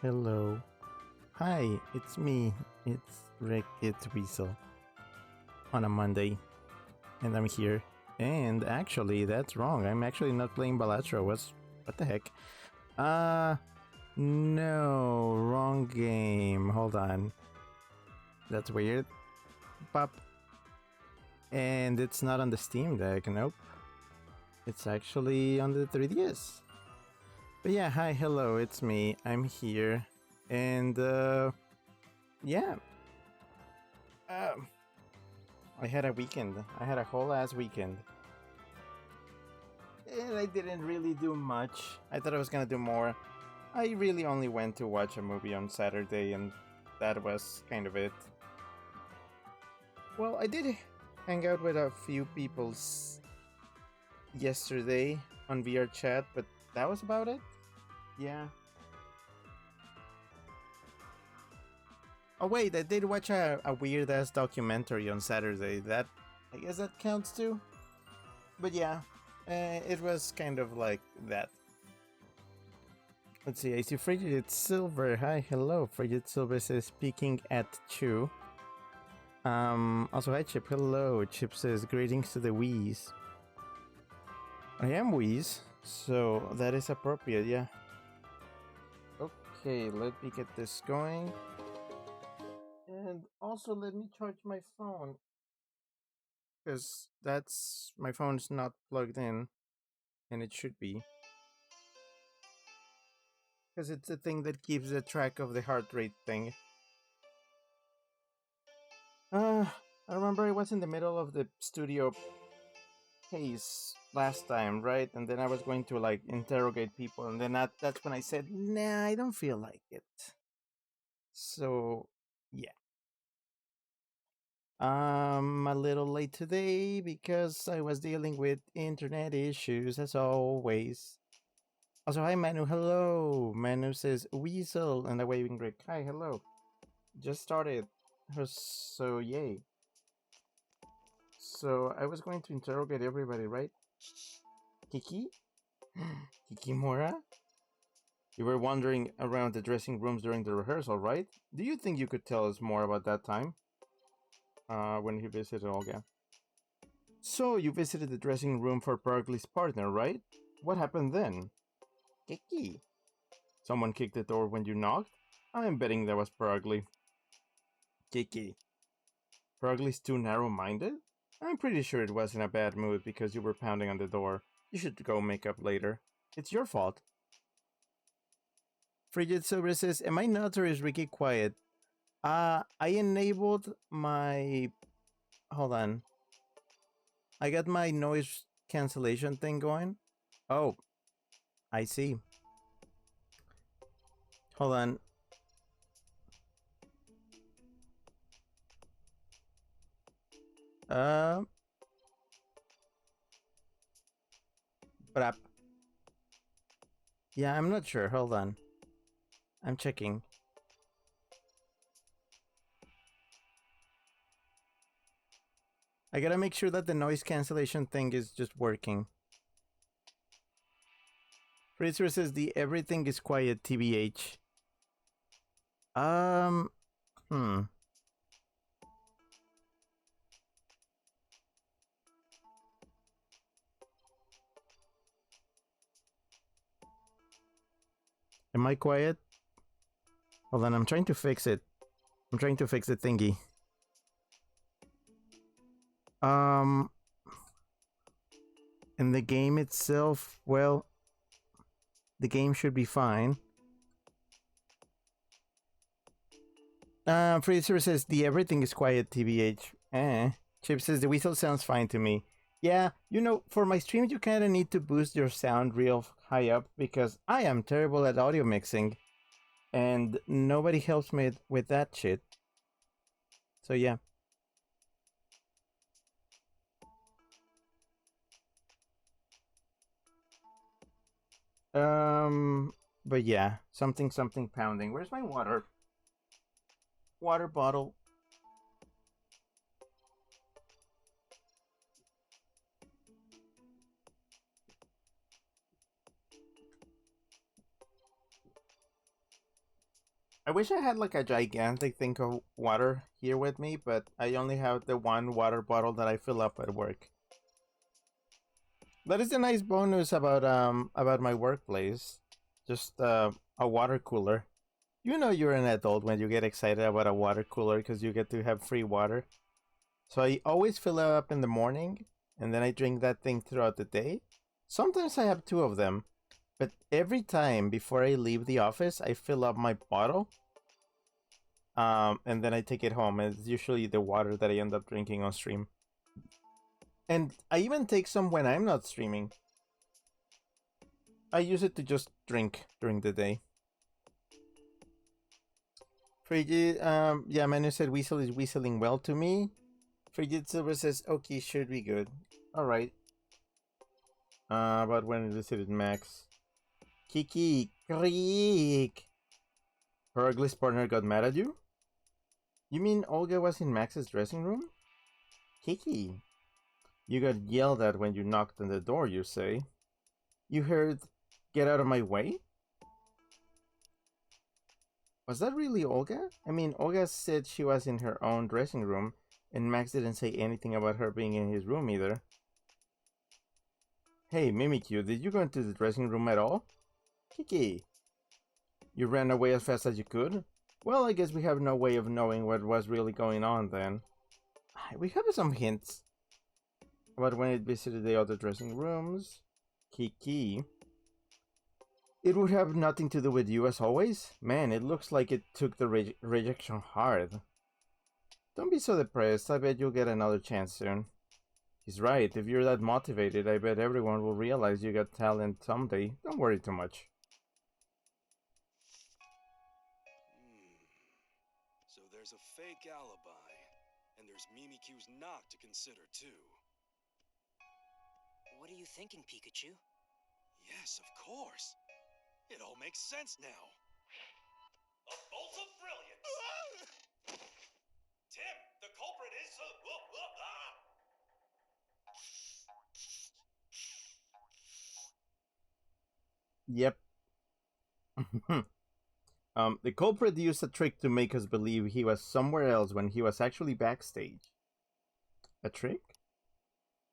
hello. Hi, it's me. It's Rick, it's Weasel. On a Monday. And I'm here. And actually, that's wrong. I'm actually not playing Balatro. What the heck? Uh no, wrong game. Hold on. That's weird. Pop. And it's not on the Steam Deck, nope. It's actually on the 3DS. But yeah, hi, hello, it's me. I'm here. And yeah. Um I had a weekend. I had a whole ass weekend. And I didn't really do much. I thought I was gonna do more. I really only went to watch a movie on Saturday, and that was kind of it. Well, I did hang out with a few people yesterday on VR chat, but that was about it. Yeah. Oh wait, I did watch a weird ass documentary on Saturday. That I guess that counts too. But yeah, it was kind of like that. Let's see, I see Frigid Silver. Hi, hello. Frigid Silver says speaking at Chu. Also, hi Chip, hello. Chip says greetings to the Wheeze. I am Wheeze, so that is appropriate, yeah. Okay, let me get this going. And also let me charge my phone. Because my phone's not plugged in, and it should be. Because it's the thing that keeps the track of the heart rate thing. I remember I was in the middle of the studio case last time, right? And then I was going to like interrogate people, and then that's when I said, nah, I don't feel like it. So, yeah. I'm a little late today because I was dealing with internet issues as always. Also, hi Manu, hello. Manu says Weasel and a waving Rick. Hi, hello. Just started. So, yay. So, I was going to interrogate everybody, right? Kiki? Kikimora? You were wandering around the dressing rooms during the rehearsal, right? Do you think you could tell us more about that time? When he visited Olga. So, you visited the dressing room for Perkley's partner, right? What happened then? Kiki. Someone kicked the door when you knocked? I'm betting that was Perkley. Kiki. Perkley's too narrow-minded? I'm pretty sure it was in a bad mood because you were pounding on the door. You should go make up later. It's your fault. Frigid Silver says, am I nuts or is Ricky quiet? I enabled my... Hold on. I got my noise cancellation thing going. Oh, I see. Hold on. Uh... Brap. Yeah, I'm not sure. Hold on. I'm checking. I gotta make sure that the noise cancellation thing is just working. Fraser says the everything is quiet TBH. Hmm. Am I quiet? Hold on, I'm trying to fix it. I'm trying to fix the thingy. In the game itself, well, the game should be fine. Fraser says the everything is quiet TBH. Chip says the whistle sounds fine to me. Yeah, you know, for my stream you kinda need to boost your sound real high up because I am terrible at audio mixing. And nobody helps me with that shit. So yeah. But yeah, something pounding. Where's my water? Water bottle. I wish I had like a gigantic thing of water here with me, but I only have the one water bottle that I fill up at work. That is a nice bonus about my workplace. Just a water cooler. You know you're an adult when you get excited about a water cooler because you get to have free water. So I always fill it up in the morning and then I drink that thing throughout the day. Sometimes I have two of them, but every time before I leave the office, I fill up my bottle. And then I take it home. And it's usually the water that I end up drinking on stream. And I even take some when I'm not streaming. I use it to just drink during the day. Frigid, yeah, Manu said Weasel is whistling well to me. Frigid Silver says, okay, should be good. Alright. About when I visited Max. Kiki, Creek. Her ugliest partner got mad at you? You mean Olga was in Max's dressing room? Kiki. You got yelled at when you knocked on the door, you say. You heard, get out of my way? Was that really Olga? I mean, Olga said she was in her own dressing room, and Max didn't say anything about her being in his room either. Hey, Mimikyu, did you go into the dressing room at all? Kiki. You ran away as fast as you could? Well, I guess we have no way of knowing what was really going on then. We have some hints about when it visited the other dressing rooms. Kiki. It would have nothing to do with you as always? Man, it looks like it took the rejection hard. Don't be so depressed, I bet you'll get another chance soon. He's right, if you're that motivated, I bet everyone will realize you got talent someday. Don't worry too much. So there's a fake alibi, and there's Mimikyu's knock to consider too. What are you thinking, Pikachu? Yes, of course. It all makes sense now. A bolt of brilliance! Tim, the culprit is... Yep. The culprit used a trick to make us believe he was somewhere else when he was actually backstage. A trick?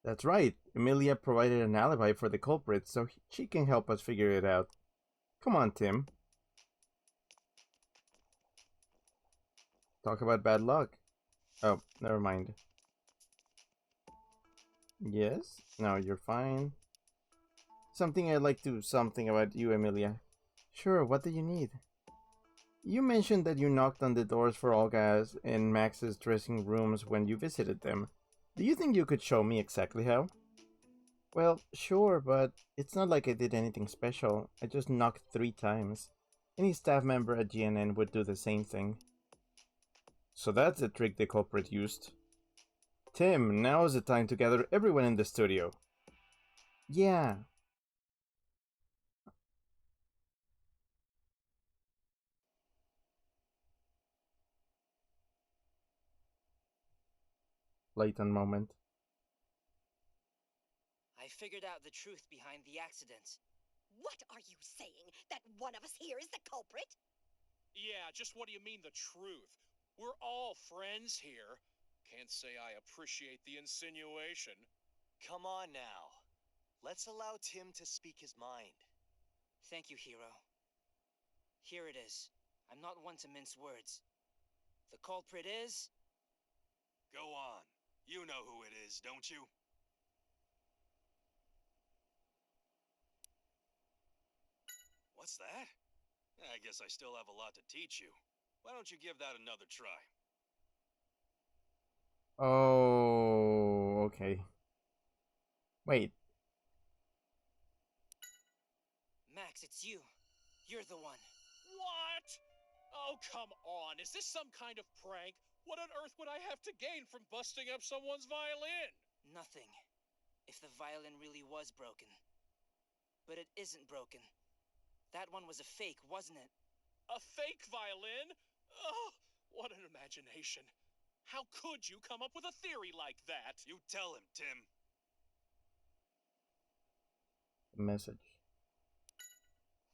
That's right. Emilia provided an alibi for the culprit, so she can help us figure it out. Come on, Tim. Talk about bad luck. Oh, never mind. Yes? No, you're fine. Something I'd like to something about you, Emilia. Sure, what do you need? You mentioned that you knocked on the doors for Olga's and Max's dressing rooms when you visited them. Do you think you could show me exactly how? Well, sure, but it's not like I did anything special. I just knocked 3 times. Any staff member at GNN would do the same thing. So that's the trick the culprit used. Tim, now is the time to gather everyone in the studio. Yeah. Blatant moment. I figured out the truth behind the accidents. What are you saying? That one of us here is the culprit? Yeah, just what do you mean the truth? We're all friends here. Can't say I appreciate the insinuation. Come on now. Let's allow Tim to speak his mind. Thank you, Hero. Here it is. I'm not one to mince words. The culprit is... Go on. You know who it is, don't you? What's that? I guess I still have a lot to teach you. Why don't you give that another try? Oh, okay. Wait. Max, it's you. You're the one. What? Oh, come on. Is this some kind of prank? What on earth would I have to gain from busting up someone's violin? Nothing. If the violin really was broken. But it isn't broken. That one was a fake, wasn't it? A fake violin? Oh, what an imagination. How could you come up with a theory like that? You tell him, Tim. Message.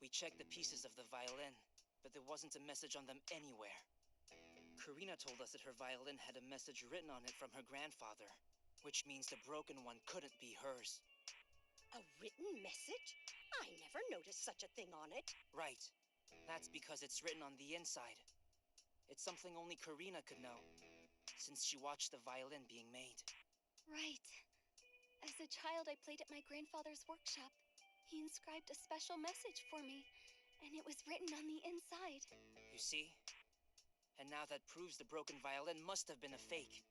We checked the pieces of the violin. but there wasn't a message on them anywhere. Karina told us that her violin had a message written on it from her grandfather, which means the broken one couldn't be hers. A written message? I never noticed such a thing on it. Right. That's because it's written on the inside. It's something only Karina could know, since she watched the violin being made. Right. As a child, I played at my grandfather's workshop. He inscribed a special message for me, and it was written on the inside. You see? And now that proves the broken violin must have been a fake.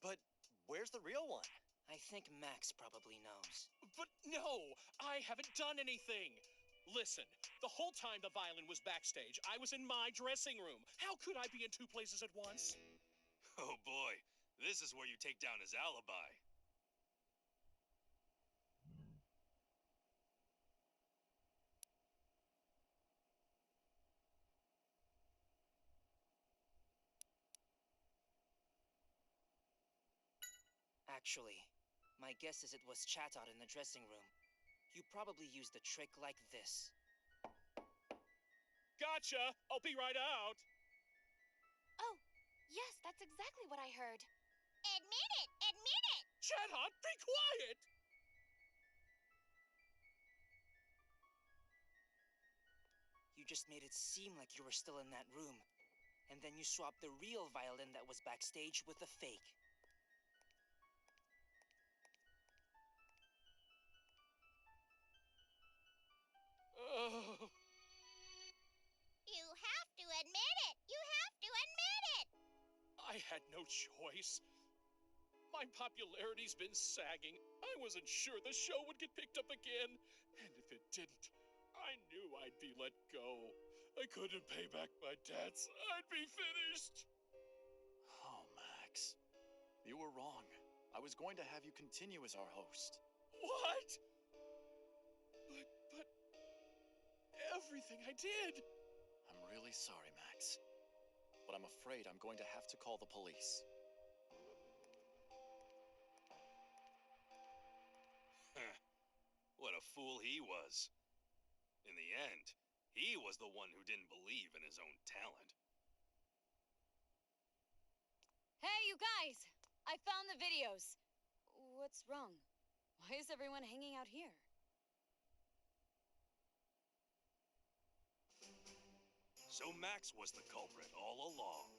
But where's the real one? I think Max probably knows. But no, I haven't done anything. Listen, the whole time the violin was backstage, I was in my dressing room. How could I be in two places at once? Oh boy, this is where you take down his alibi. Actually, my guess is it was chat out in the dressing room. You probably used a trick like this. Gotcha! I'll be right out. Oh, yes, that's exactly what I heard. Admit it! Admit it! Chatot, be quiet! You just made it seem like you were still in that room, and then you swapped the real violin that was backstage with the fake. Oh, You have to admit it! You have to admit it! I had no choice. My popularity's been sagging. I wasn't sure the show would get picked up again. And if it didn't, I knew I'd be let go. I couldn't pay back my debts. I'd be finished. Oh, Max. You were wrong. I was going to have you continue as our host. What? But everything I did. I'm really sorry, Max. But I'm afraid I'm going to have to call the police. What a fool he was. In the end, he was the one who didn't believe in his own talent. Hey, you guys! I found the videos. What's wrong? Why is everyone hanging out here? So Max was the culprit all along.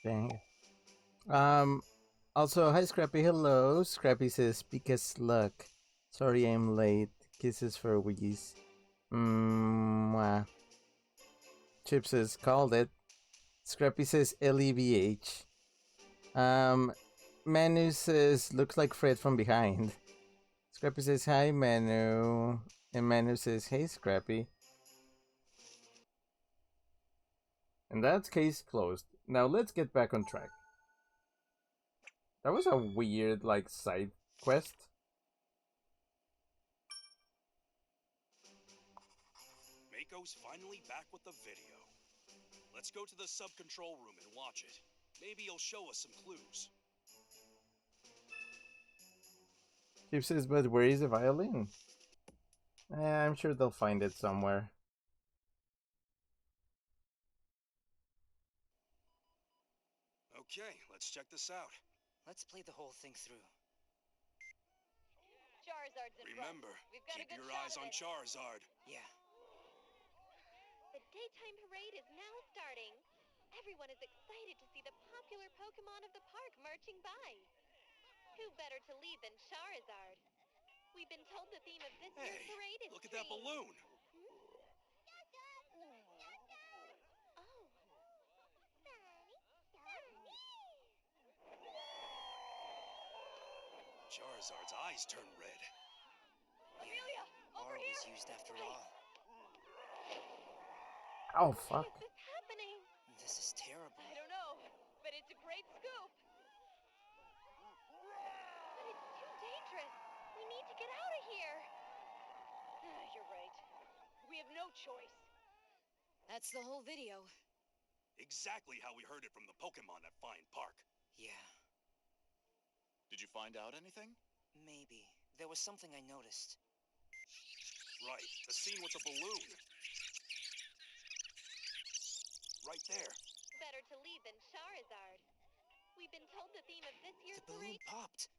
Dang. Also, hi Scrappy, hello. Scrappy says, because luck. Sorry I'm late. Kisses for Wiggies. Mwah. Chip says, called it. Scrappy says, LEVH. Manu says, looks like Fred from behind. Scrappy says, hi Manu. And Manu says, hey Scrappy. And that's case closed. Now let's get back on track. That was a weird, like, side quest. Mako's finally back with the video. Let's go to the sub-control room and watch it. Maybe he'll show us some clues. Chip says, but where is the violin? I'm sure they'll find it somewhere. Okay, let's check this out. Let's play the whole thing through. Charizard's in Remember, front. We've got keep a good your shot eyes of on it. Charizard. Yeah. The daytime parade is now starting. Everyone is excited to see the popular Pokemon of the park marching by. Who better to lead than Charizard? We've been told the theme of this year's Hey, parade is look at that dreams. balloon. Oh. Charizard's eyes turn red. Yeah. over Aura here! was used after all. Oh, Why fuck. is this happening? This is terrible. I don't know, but it's a great scoop. But it's too dangerous. We need to get out of here. You're right. We have no choice. That's the whole video. Exactly how we heard it from the Pokemon at Fine Park. Yeah, Did you find out anything? maybe. There was something I noticed. Right, the scene with the balloon. Right there. Better to lead than Charizard. We've been told the theme of this year's The balloon parade. popped.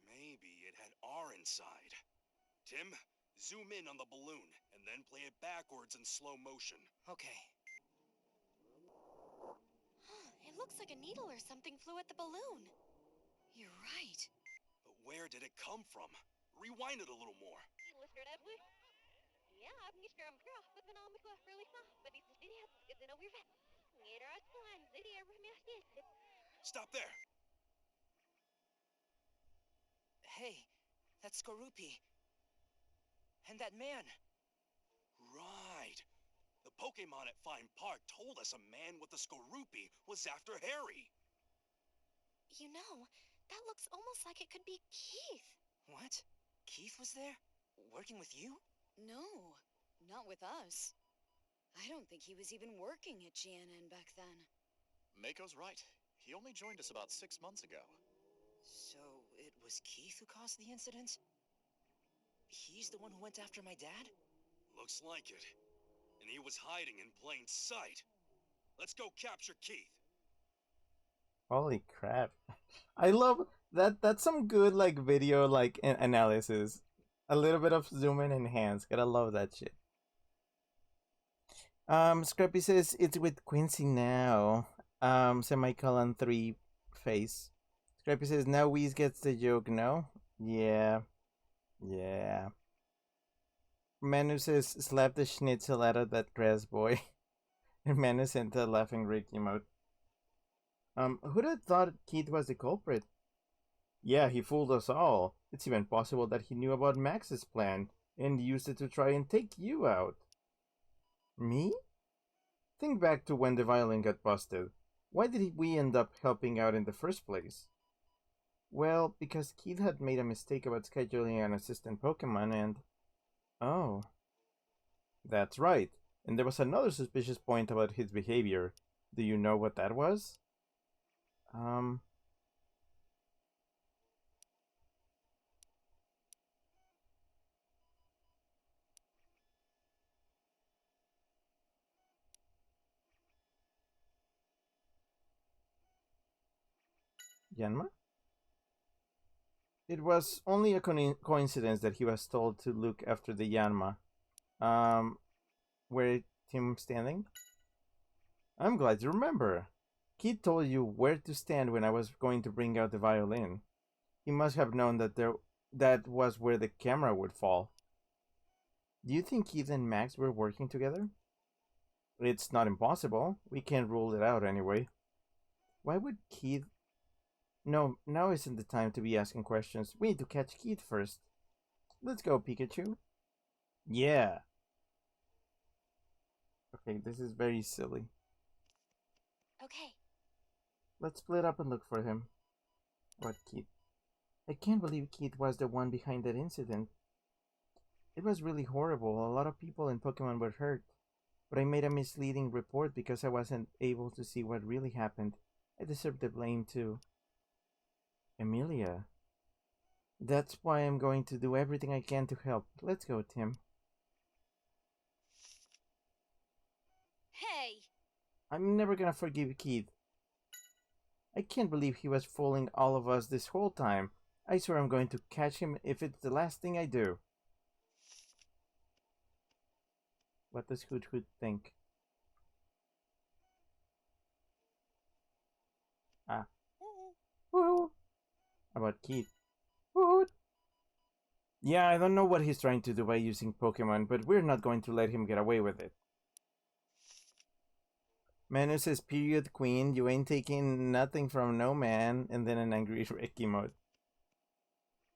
Maybe it had R inside. Tim, zoom in on the balloon, and then play it backwards in slow motion. Okay. It looks like a needle or something flew at the balloon. You're right. But where did it come from? Rewind it a little more. Stop there. Hey, that's Skorupi. And that man. Right. The Pokemon at Fine Park told us a man with a Skorupi was after Harry. You know, that looks almost like it could be Keith. What? Keith was there? Working with you? No, not with us. I don't think he was even working at GNN back then. Mako's right. He only joined us about 6 months ago. So it was Keith who caused the incident? He's the one who went after my dad? Looks like it. And he was hiding in plain sight. Let's go capture Keith. Holy crap. I love that. That's some good like video like analysis. A little bit of zoom in enhance. Gotta love that shit. Scrappy says it's with Quincy now. Semicolon 3 face. Scrappy says now Whis gets the joke, no? Yeah. Yeah. Manu says slap the schnitzel out of that grass boy. And Manu sent a laughing Rick emote. Who'd have thought Keith was the culprit? Yeah, he fooled us all. It's even possible that he knew about Max's plan and used it to try and take you out. Me? Think back to when the violin got busted. Why did we end up helping out in the first place? Well, because Keith had made a mistake about scheduling an assistant Pokemon and... Oh. That's right. And there was another suspicious point about his behavior. Do you know what that was? Yanma? It was only a coincidence that he was told to look after the Yanma. Where Tim standing? I'm glad you remember. Kid told you where to stand when I was going to bring out the violin. He must have known that was where the camera would fall. Do you think Keith and Max were working together? It's not impossible. We can't rule it out anyway. Why would Keith... No, now isn't the time to be asking questions. We need to catch Keith first. Let's go, Pikachu. Yeah. Okay, this is very silly. Okay. Let's split up and look for him. What, Keith? I can't believe Keith was the one behind that incident. It was really horrible. A lot of people in Pokemon were hurt. But I made a misleading report because I wasn't able to see what really happened. I deserve the blame too. Emilia. That's why I'm going to do everything I can to help. Let's go, Tim. Hey! I'm never gonna forgive Keith. I can't believe he was fooling all of us this whole time. I swear I'm going to catch him if it's the last thing I do. What does Hoot Hoot think? Ah. Woo. About Keith. Woot! Yeah, I don't know what he's trying to do by using Pokemon, but we're not going to let him get away with it. Manu says, period, queen, you ain't taking nothing from no man, and then an angry Rick emote.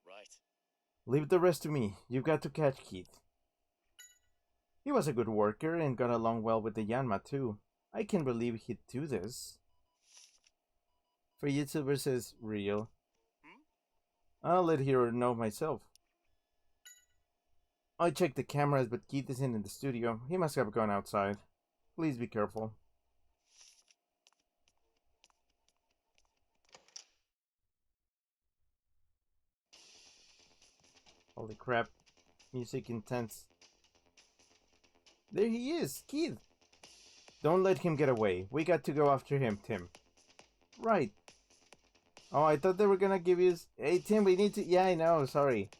Right. Leave the rest to me. You've got to catch Keith. He was a good worker and got along well with the Yanma too. I can't believe he'd do this. For YouTuber says, real. I'll let Hero know myself. I checked the cameras, but Keith isn't in the studio. He must have gone outside. Please be careful. Holy crap. Music intense. There he is, Kid. Don't let him get away. We got to go after him, Tim. Right. Oh, I thought they were gonna give us... Hey, Tim, we need to... Yeah, I know, sorry.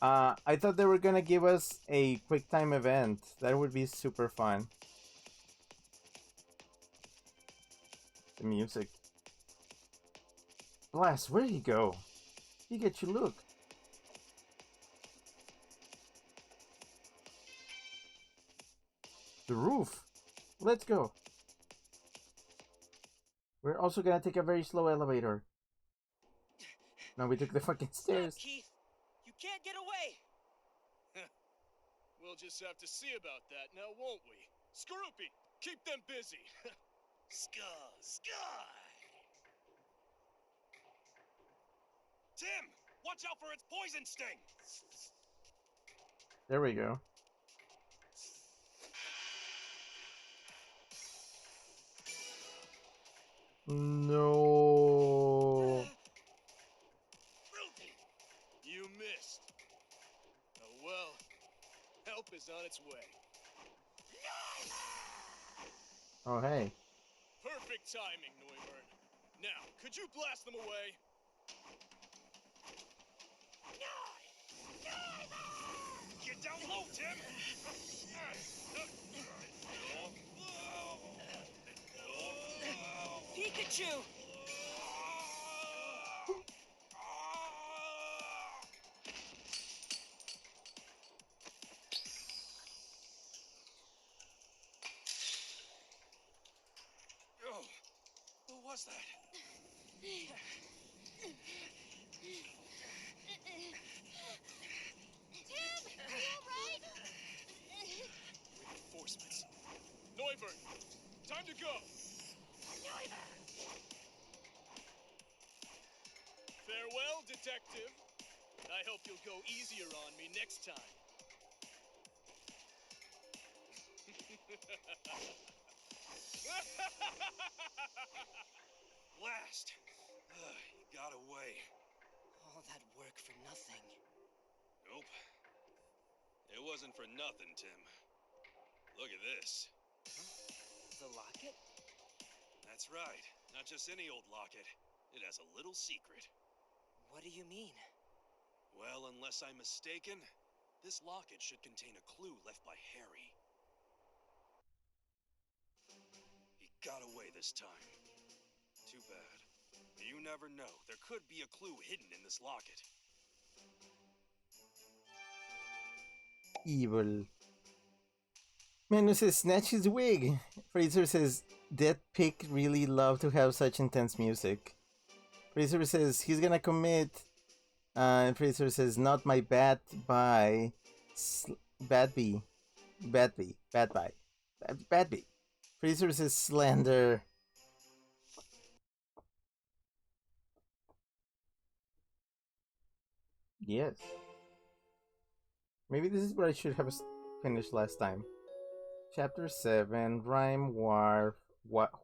I thought they were gonna give us a quick time event. That would be super fun. The music. Blast, where'd he go? Pikachu, look. The roof. Let's go. We're also gonna take a very slow elevator. No, we took the fucking stairs. Stop, Keith! You can't get away! We'll just have to see about that now, won't we? Skorupi, keep them busy. Sky! Tim, watch out for its poison sting! There we go. No. You missed. Oh well, help is on its way. Oh, hey. Perfect timing, Neuburn. Now, could you blast them away? Get down low, Tim! Pikachu! Oh, what was that? Tim, are you alright? Reinforcements. Neuburn, time to go. Farewell, detective. I hope you'll go easier on me next time. Blast! He got away. All that work for nothing. Nope. It wasn't for nothing, Tim. Look at this. The locket? That's right. Not just any old locket. It has a little secret. What do you mean? Well, unless I'm mistaken, this locket should contain a clue left by Harry. He got away this time. Too bad. You never know. There could be a clue hidden in this locket. Evil. Manu says, snatch his wig. Fraser says, that pig really loved to have such intense music. Fraser says, he's gonna commit. And Fraser says, not my bat by. Bad bee. Bad bee. Bad bye. Bad bee. Fraser says, slander. Yes. Maybe this is what I should have finished last time. Chapter 7, Rhyme, Wharf, Woof.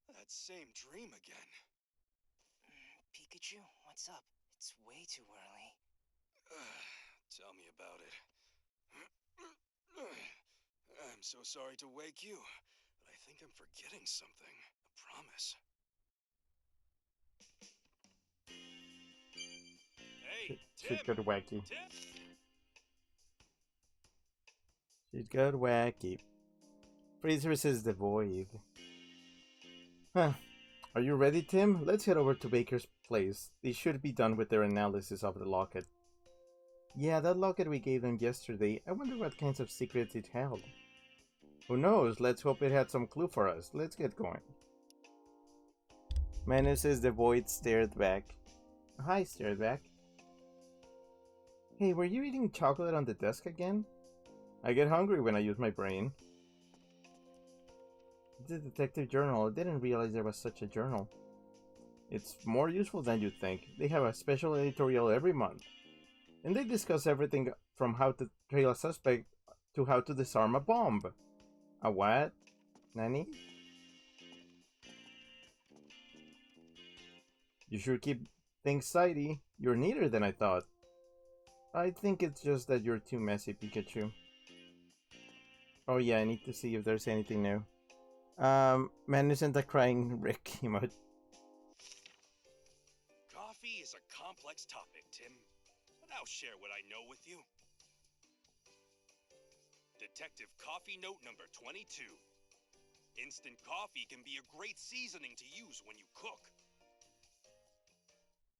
That same dream again. Pikachu, what's up? It's way too early. Tell me about it. I'm so sorry to wake you, but I think I'm forgetting something. A promise. Hey, Tim! Shit got wacky. Tim! Shit got wacky. Fraser says the void. Huh. Are you ready, Tim? Let's head over to Baker's place. They should be done with their analysis of the locket. Yeah, that locket we gave them yesterday. I wonder what kinds of secrets it held. Who knows? Let's hope it had some clue for us. Let's get going. Manu says the void stared back. Hi, stared back. Hey, were you eating chocolate on the desk again? I get hungry when I use my brain. It's a detective journal. I didn't realize there was such a journal. It's more useful than you'd think. They have a special editorial every month. And they discuss everything from how to trail a suspect to how to disarm a bomb. A what? Nanny? You sure keep things tidy. You're neater than I thought. I think it's just that you're too messy, Pikachu. Oh yeah, I need to see if there's anything new. Man isn't a crying Rick emote. Coffee is a complex topic, Tim, but I'll share what I know with you. Detective Coffee Note number 22. Instant coffee can be a great seasoning to use when you cook.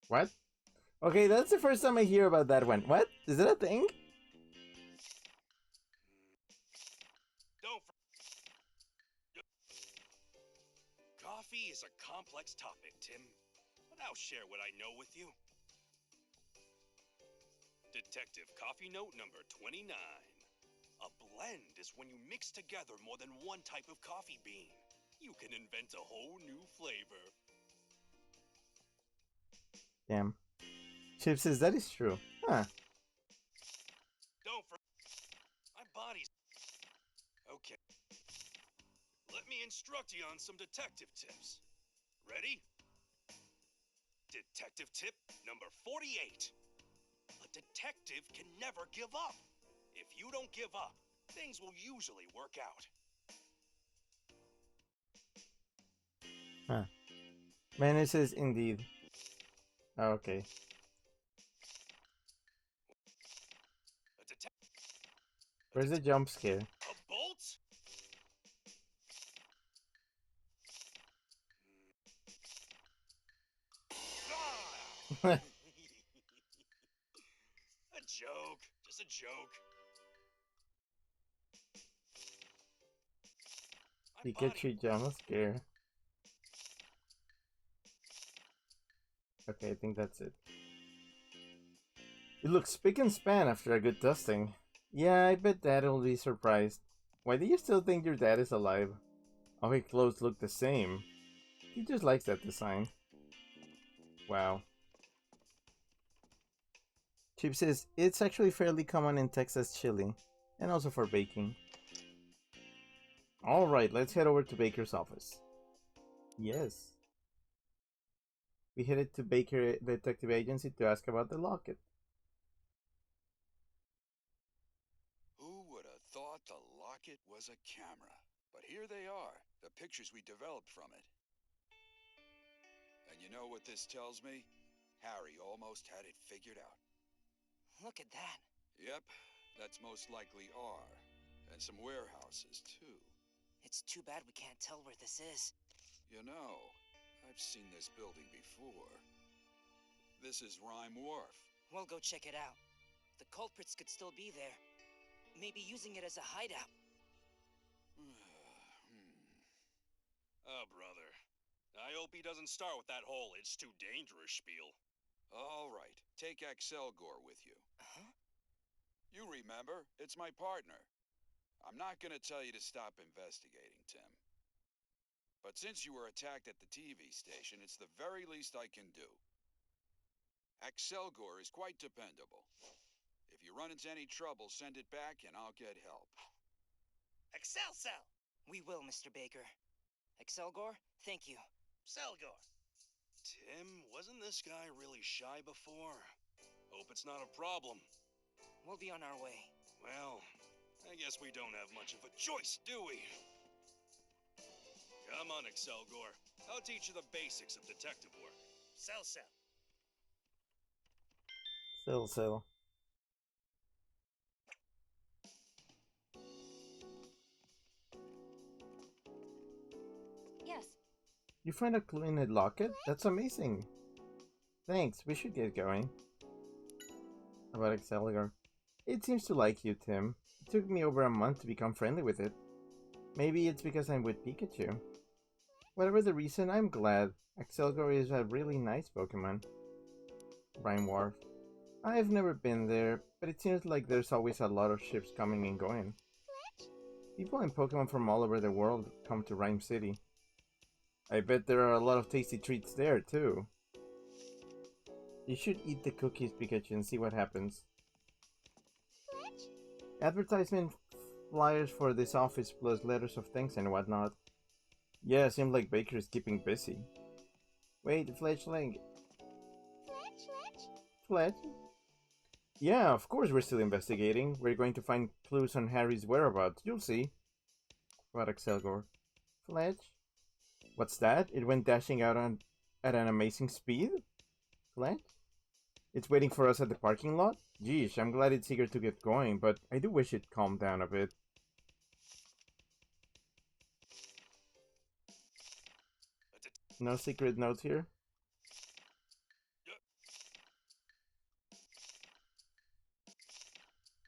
What? Okay, that's the first time I hear about that one. What? Is that a thing? Don't Coffee is a complex topic, Tim, but I'll share what I know with you. Detective Coffee Note number 29. A blend is when you mix together more than one type of coffee bean. You can invent a whole new flavor. Damn. Chip says that is true. Huh. Don't my body's... Okay. Let me instruct you on some detective tips. Ready? Detective tip number 48. A detective can never give up. If you don't give up, things will usually work out. Huh. Menaces indeed. Oh, okay. Where's the jump scare? A bolt? A joke. Just a joke. Pikachu jump scare. Okay, I think that's it. It looks spick and span after a good dusting. Yeah, I bet Dad will be surprised. Why do you still think your dad is alive? All his clothes look the same. He just likes that design. Wow. Chip says it's actually fairly common in Texas chili, and also for baking. Alright, let's head over to Baker's office. Yes. We headed to Baker Detective Agency to ask about the locket. Who would have thought the locket was a camera? But here they are, the pictures we developed from it. And you know what this tells me? Harry almost had it figured out. Look at that. Yep, that's most likely R. And some warehouses, too. It's too bad we can't tell where this is. You know, I've seen this building before. This is Rhyme Wharf. We'll go check it out. The culprits could still be there. Maybe using it as a hideout. Oh, brother. I hope he doesn't start with that whole "it's too dangerous" spiel. All right, take Excelgor with you. Huh? You remember, it's my partner. I'm not gonna tell you to stop investigating, Tim. But since you were attacked at the TV station, it's the very least I can do. Excelgor is quite dependable. If you run into any trouble, send it back and I'll get help. Excelcel! We will, Mr. Baker. Excelgor, thank you. Selgor. Tim, wasn't this guy really shy before? Hope it's not a problem. We'll be on our way. Well, I guess we don't have much of a choice, do we? Come on, Excelgor. I'll teach you the basics of detective work. Sell. So. Yes. You find a clue in the locket? That's amazing. Thanks, we should get going. About Excelgor. It seems to like you, Tim. It took me over a month to become friendly with it. Maybe it's because I'm with Pikachu. Whatever the reason, I'm glad. Excelgor is a really nice Pokemon. Rhyme Wharf. I've never been there, but it seems like there's always a lot of ships coming and going. People and Pokemon from all over the world come to Rhyme City. I bet there are a lot of tasty treats there, too. You should eat the cookies, Pikachu, and see what happens. Advertisement flyers for this office plus letters of thanks and whatnot. Yeah, seems like Baker is keeping busy. Wait, Fletchling. Fletch? Yeah, of course we're still investigating. We're going to find clues on Harry's whereabouts. You'll see. What, Excelgor? Fletch? What's that? It went dashing out at an amazing speed? Fletch? It's waiting for us at the parking lot? Geesh, I'm glad it's eager to get going, but I do wish it calmed down a bit. No secret notes here?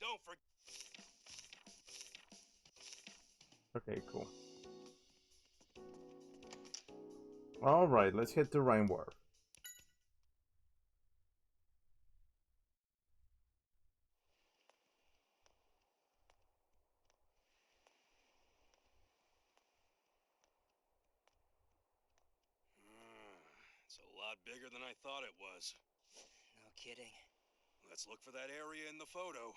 Don't forget. Okay, cool. Alright, let's head to Rhine Wharf. It's a lot bigger than I thought it was. No kidding. Let's look for that area in the photo.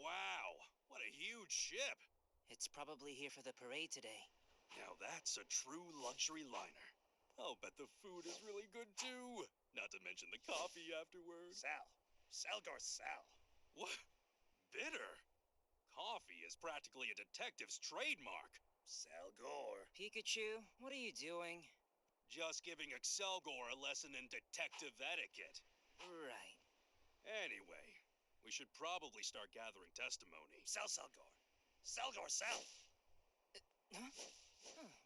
Wow, what a huge ship! It's probably here for the parade today. Now that's a true luxury liner. I'll bet the food is really good too. Not to mention the coffee afterwards. Sal. What? Bitter? Coffee is practically a detective's trademark. Salgor. Pikachu, what are you doing? Just giving Excelgor a lesson in detective etiquette. Right. Anyway, we should probably start gathering testimony. Salgor. Sal. Huh?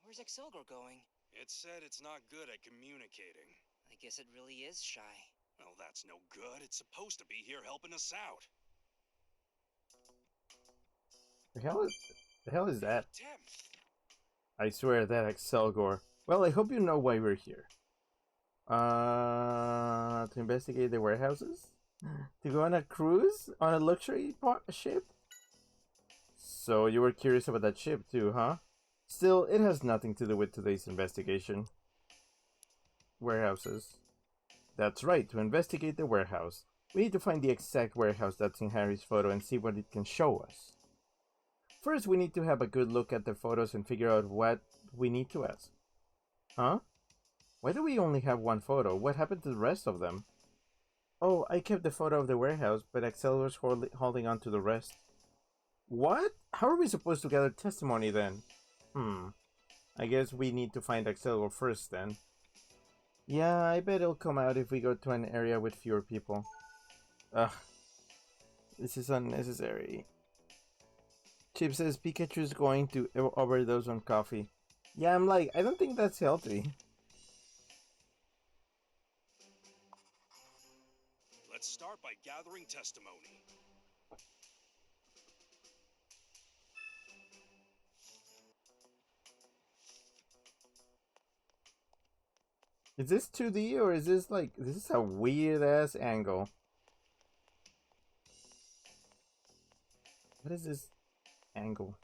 Where's Excelgor going? It said it's not good at communicating. I guess it really is shy. Well, that's no good. It's supposed to be here helping us out. The hell is that? Tim! I swear that Excelgor. Well, I hope you know why we're here. To investigate the warehouses? To go on a cruise? On a luxury ship? So you were curious about that ship too, huh? Still, it has nothing to do with today's investigation. Warehouses. That's right, to investigate the warehouse. We need to find the exact warehouse that's in Harry's photo and see what it can show us. First, we need to have a good look at the photos and figure out what we need to ask. Huh? Why do we only have one photo? What happened to the rest of them? Oh, I kept the photo of the warehouse, but Axel was holding on to the rest. What? How are we supposed to gather testimony then? I guess we need to find Axel first then. Yeah, I bet it'll come out if we go to an area with fewer people. Ugh. This is unnecessary. Chip says Pikachu's going to overdose on coffee. Yeah, I'm like, I don't think that's healthy. Let's start by gathering testimony. Is this 2D or is this like, this is a weird ass angle. What is this angle?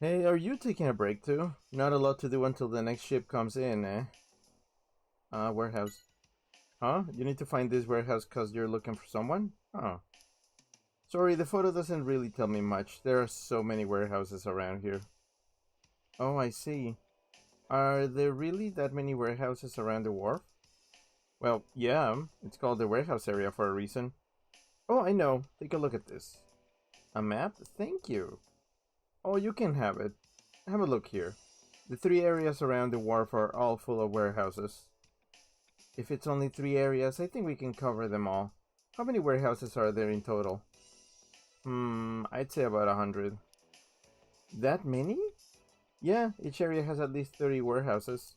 Hey, are you taking a break too? Not a lot to do until the next ship comes in, eh? Warehouse. Huh? You need to find this warehouse cause you're looking for someone? Oh. Sorry, the photo doesn't really tell me much. There are so many warehouses around here. Oh, I see. Are there really that many warehouses around the wharf? Well, yeah, it's called the warehouse area for a reason. Oh, I know. Take a look at this. A map? Thank you. Oh, you can have it. Have a look here. The 3 areas around the wharf are all full of warehouses. If it's only 3 areas, I think we can cover them all. How many warehouses are there in total? I'd say about 100. That many? Yeah, each area has at least 30 warehouses.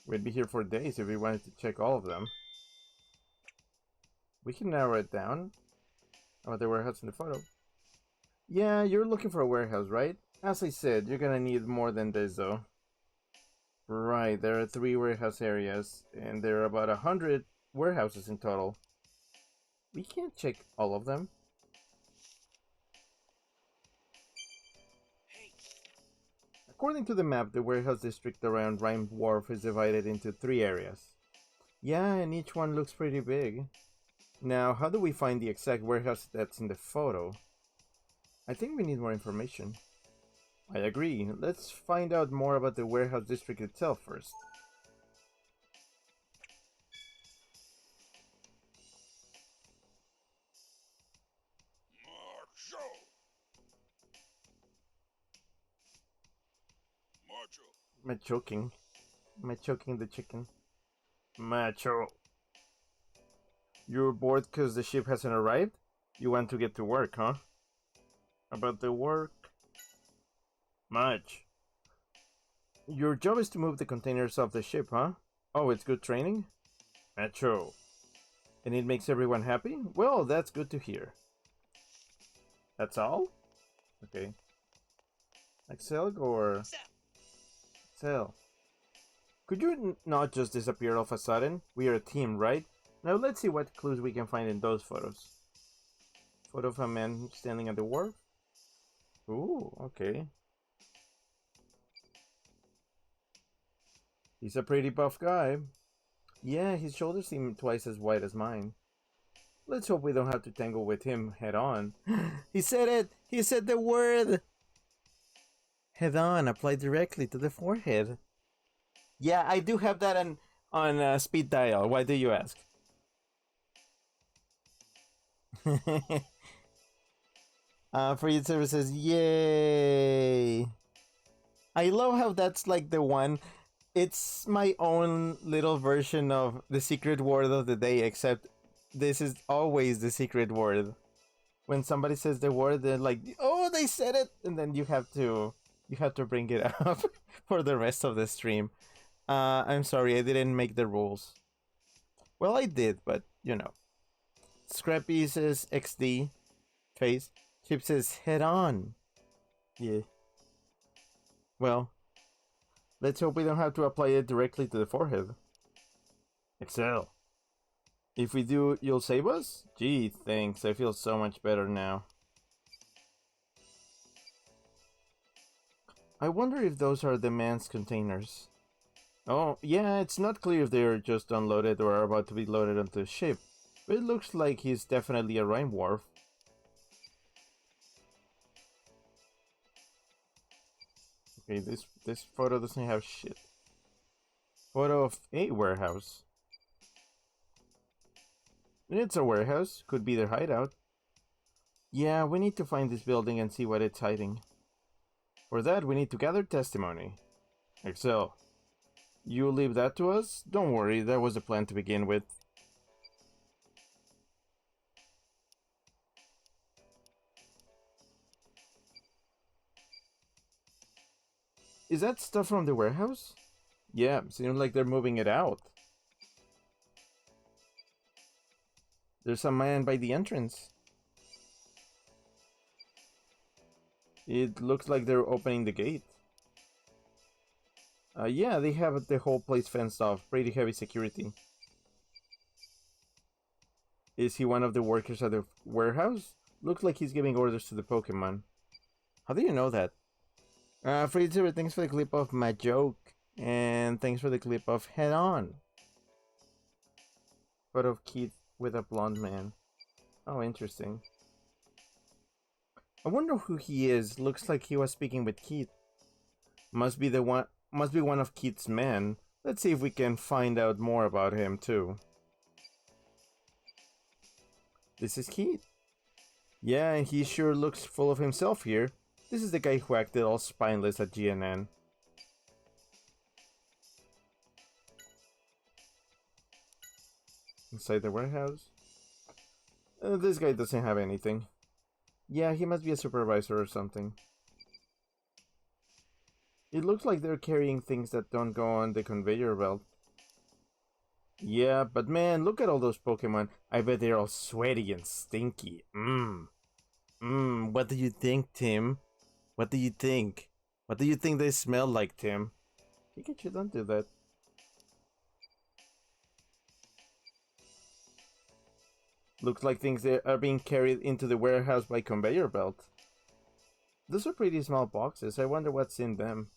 We'd be here for days if we wanted to check all of them. We can narrow it down. About the warehouse in the photo. Yeah, you're looking for a warehouse, right? As I said, you're gonna need more than this though. Right, there are 3 warehouse areas, and there are about 100 warehouses in total. We can't check all of them. According to the map, the warehouse district around Rhyme Wharf is divided into 3 areas. Yeah, and each one looks pretty big. Now, how do we find the exact warehouse that's in the photo? I think we need more information. I agree. Let's find out more about the warehouse district itself first. Macho! Macho! Am I choking? Am I choking the chicken? Macho! You're bored because the ship hasn't arrived? You want to get to work, huh? About the work? Much. Your job is to move the containers off the ship, huh? Oh, it's good training? Macho. And it makes everyone happy? Well, that's good to hear. That's all? Okay. Axel or... Axel. Could you not just disappear all of a sudden? We are a team, right? Now let's see what clues we can find in those photos. Photo of a man standing at the wharf? Ooh, okay. He's a pretty buff guy. Yeah, his shoulders seem twice as wide as mine. Let's hope we don't have to tangle with him head on. He said it! He said the word! Head on, apply directly to the forehead. Yeah, I do have that on speed dial. Why do you ask? For your services, yay! I love how that's like the one. It's my own little version of the secret word of the day, except this is always the secret word. When somebody says the word, they're like, "Oh, they said it," and then you have to bring it up for the rest of the stream. I'm sorry, I didn't make the rules. Well, I did, but you know. Scrappy says XD face. Chip says head on. Yeah. Well, let's hope we don't have to apply it directly to the forehead. Excel. If we do, you'll save us? Gee, thanks. I feel so much better now. I wonder if those are the man's containers. Oh, yeah, it's not clear if they're just unloaded or are about to be loaded onto a ship. But it looks like he's definitely a Rhyme Wharf. Okay, this photo doesn't have shit. Photo of a warehouse. It's a warehouse. Could be their hideout. Yeah, we need to find this building and see what it's hiding. For that, we need to gather testimony. Excel. You leave that to us? Don't worry, that was the plan to begin with. Is that stuff from the warehouse? Yeah, seems like they're moving it out. There's a man by the entrance. It looks like they're opening the gate. Yeah, they have the whole place fenced off. Pretty heavy security. Is he one of the workers at the warehouse? Looks like he's giving orders to the Pokemon. How do you know that? Freezer, thanks for the clip of my joke. And thanks for the clip of Head On. Photo of Keith with a blonde man. Oh, interesting. I wonder who he is. Looks like he was speaking with Keith. Must be one of Keith's men. Let's see if we can find out more about him too. This is Keith. Yeah, and he sure looks full of himself here. This is the guy who acted all spineless at GNN. Inside the warehouse. This guy doesn't have anything. Yeah, he must be a supervisor or something. It looks like they're carrying things that don't go on the conveyor belt. Yeah, but man, look at all those Pokemon. I bet they're all sweaty and stinky. What do you think, Tim? What do you think? What do you think they smell like, Tim? Pikachu, don't do that. Looks like things are being carried into the warehouse by conveyor belt. Those are pretty small boxes. I wonder what's in them.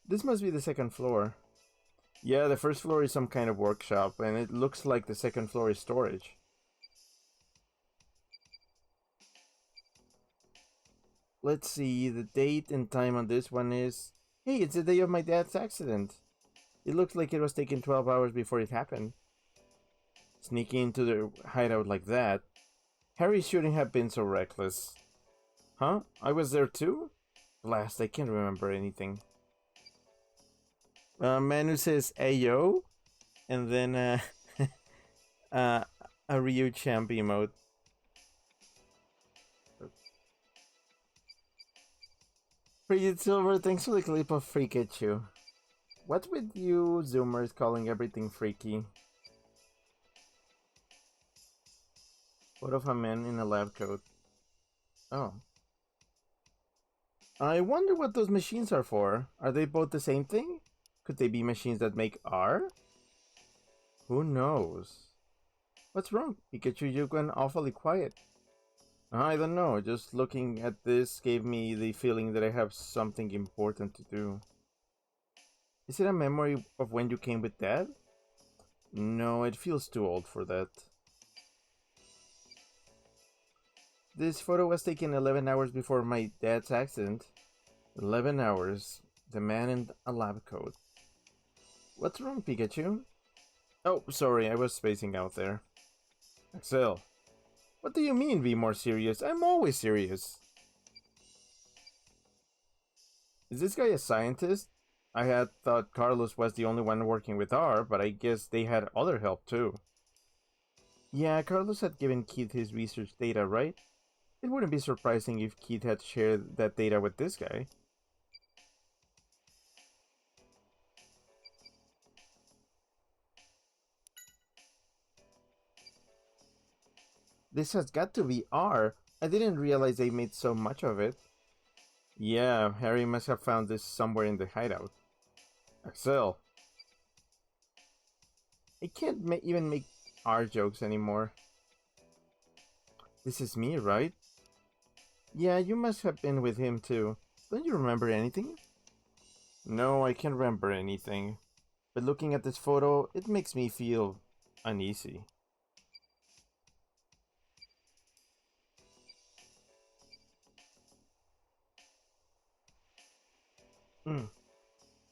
This must be the second floor. Yeah, the first floor is some kind of workshop, and it looks like the second floor is storage. Let's see, the date and time on this one is... Hey, it's the day of my dad's accident. It looks like it was taken 12 hours before it happened. Sneaking into the hideout like that. Harry shouldn't have been so reckless. Huh? I was there too? Blast, I can't remember anything. Manu says Ayo, and then a Ryu champ emote. Pretty Silver, thanks for the clip of Pikachu. What's with you Zoomers calling everything freaky? Photo of a man in a lab coat. Oh. I wonder what those machines are for. Are they both the same thing? Could they be machines that make R? Who knows? What's wrong, Pikachu? You've gone awfully quiet. I don't know, just looking at this gave me the feeling that I have something important to do. Is it a memory of when you came with Dad? No, it feels too old for that. This photo was taken 11 hours before my dad's accident. 11 hours. The man in a lab coat. What's wrong, Pikachu? Oh, sorry, I was spacing out there. Axel. What do you mean, be more serious? I'm always serious. Is this guy a scientist? I had thought Carlos was the only one working with R, but I guess they had other help too. Yeah, Carlos had given Keith his research data, right? It wouldn't be surprising if Keith had shared that data with this guy. This has got to be R. I didn't realize they made so much of it. Yeah, Harry must have found this somewhere in the hideout. Axel. I can't even make R jokes anymore. This is me, right? Yeah, you must have been with him too. Don't you remember anything? No, I can't remember anything. But looking at this photo, it makes me feel uneasy.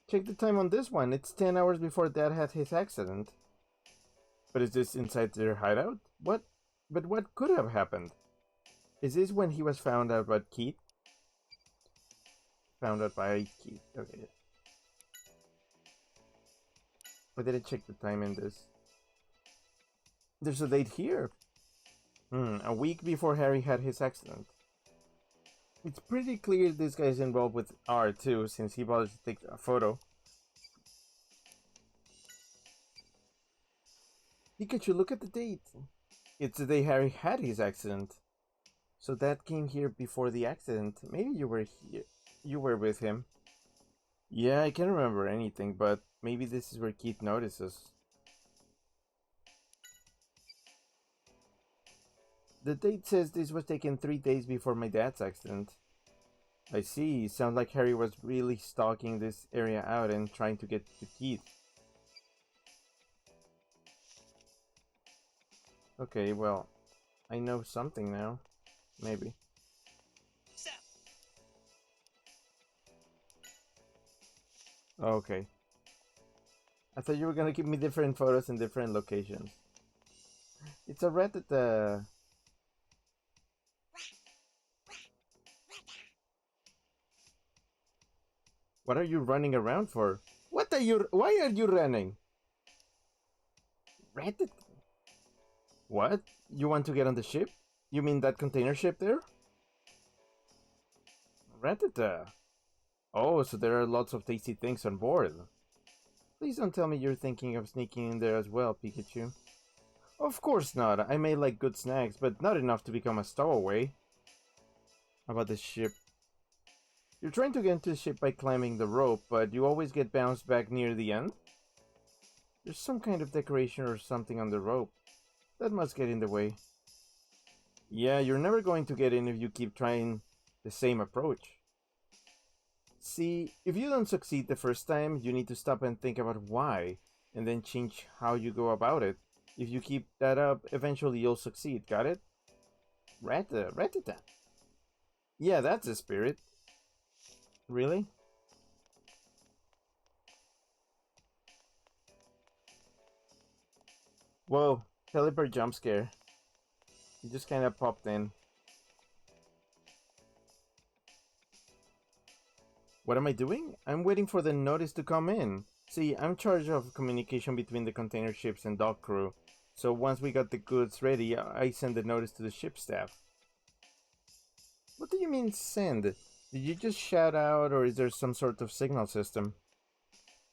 Check the time on this one. It's 10 hours before Dad had his accident. But is this inside their hideout? What? But what could have happened? Is this when he was found out by Keith? Found out by Keith. Okay. I didn't check the time in this. There's a date here. A week before Harry had his accident. It's pretty clear this guy's involved with R too, since he bothered to take a photo. Pikachu, look at the date. It's the day Harry had his accident. So that came here before the accident. Maybe you were here. You were with him. Yeah, I can't remember anything, but maybe this is where Keith notices. The date says this was taken 3 days before my dad's accident. I see. Sounds like Harry was really stalking this area out and trying to get to Keith. Okay, well, I know something now. Maybe. Okay. I thought you were gonna give me different photos in different locations. It's a rat at the... What are you running around for? What are you... Why are you running? Rat at... What? You want to get on the ship? You mean that container ship there? Ratata. Oh, so there are lots of tasty things on board. Please don't tell me you're thinking of sneaking in there as well, Pikachu. Of course not. I may like good snacks, but not enough to become a stowaway. How about the ship? You're trying to get into the ship by climbing the rope, but you always get bounced back near the end? There's some kind of decoration or something on the rope. That must get in the way. Yeah, you're never going to get in if you keep trying the same approach. See, if you don't succeed the first time, you need to stop and think about why, and then change how you go about it. If you keep that up, eventually you'll succeed, got it? Ratata. Yeah, that's the spirit. Really? Whoa, teleport jump scare. He just kinda popped in. What am I doing? I'm waiting for the notice to come in. See, I'm in charge of communication between the container ships and dock crew. So once we got the goods ready, I send the notice to the ship staff. What do you mean send? Did you just shout out or is there some sort of signal system?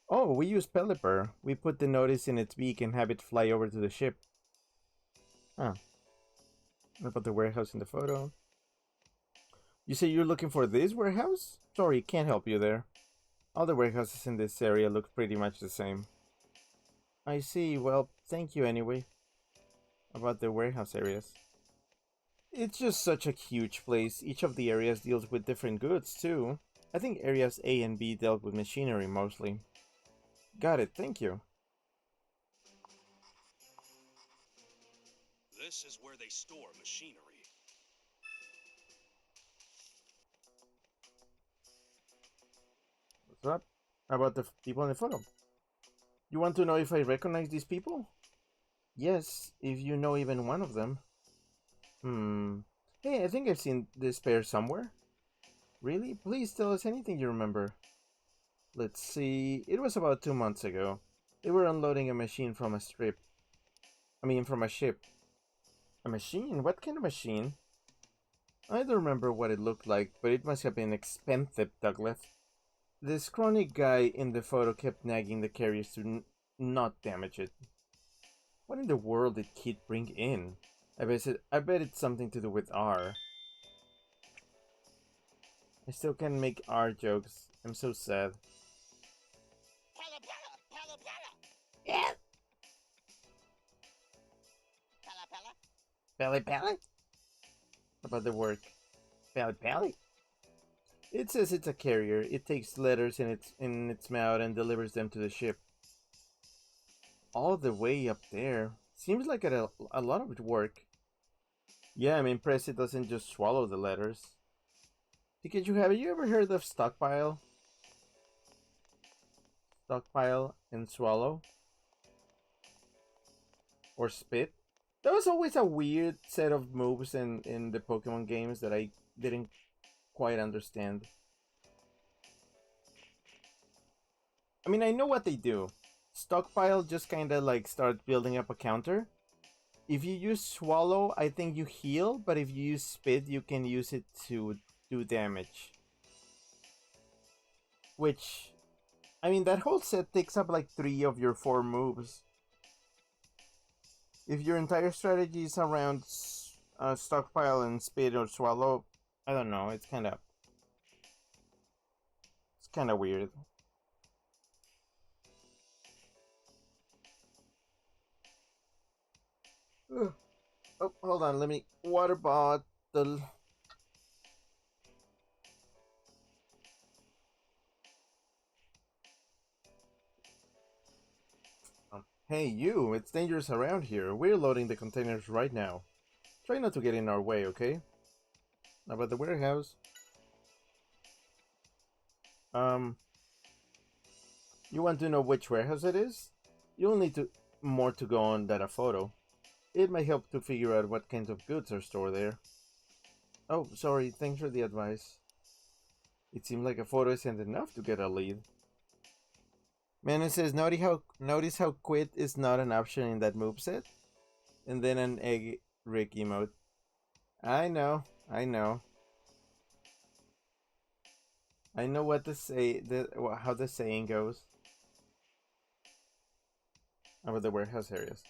Oh, we use Pelipper. We put the notice in its beak and have it fly over to the ship. Huh. What about the warehouse in the photo? You say you're looking for this warehouse? Sorry, can't help you there. All the warehouses in this area look pretty much the same. I see. Well, thank you anyway. About the warehouse areas. It's just such a huge place. Each of the areas deals with different goods, too. I think areas A and B dealt with machinery mostly. Got it, thank you. This is where they store machinery. What's up? How about the people in the photo? You want to know if I recognize these people? Yes, if you know even one of them. Hey, I think I've seen this pair somewhere. Really? Please tell us anything you remember. Let's see. It was about 2 months ago. They were unloading a machine from a strip. From a ship. A machine? What kind of machine? I don't remember what it looked like, but it must have been expensive, Douglas. The scrawny guy in the photo kept nagging the carriers to not damage it. What in the world did Kid bring in? I bet it's something to do with R. I still can't make R jokes. I'm so sad. Pella, Pella, Pella, Pella. Yeah. Pella, Pella. Pally Pally? About the work. Pally Pally? It says it's a carrier. It takes letters in its mouth and delivers them to the ship. All the way up there. Seems like a lot of work. Yeah, I'm impressed it doesn't just swallow the letters. Pikachu, have you ever heard of stockpile? Stockpile and swallow? Or spit? That was always a weird set of moves in the Pokemon games that I didn't quite understand. I know what they do. Stockpile just kinda like start building up a counter. If you use swallow, I think you heal, but if you use spit, you can use it to do damage. Which, that whole set takes up like 3 of your 4 moves. If your entire strategy is around stockpile and spit or swallow, I don't know, it's kind of weird. Ugh. Oh, hold on, let me water bottle. Hey you, it's dangerous around here. We're loading the containers right now. Try not to get in our way, okay? About the warehouse. Um, you want to know which warehouse it is? You'll need more to go on than a photo. It may help to figure out what kinds of goods are stored there. Oh, sorry, thanks for the advice. It seemed like a photo isn't enough to get a lead. Man, says, notice how quit is not an option in that moveset? And then an egg Rick emote. I know. I know what to say, how the saying goes. About the warehouse areas.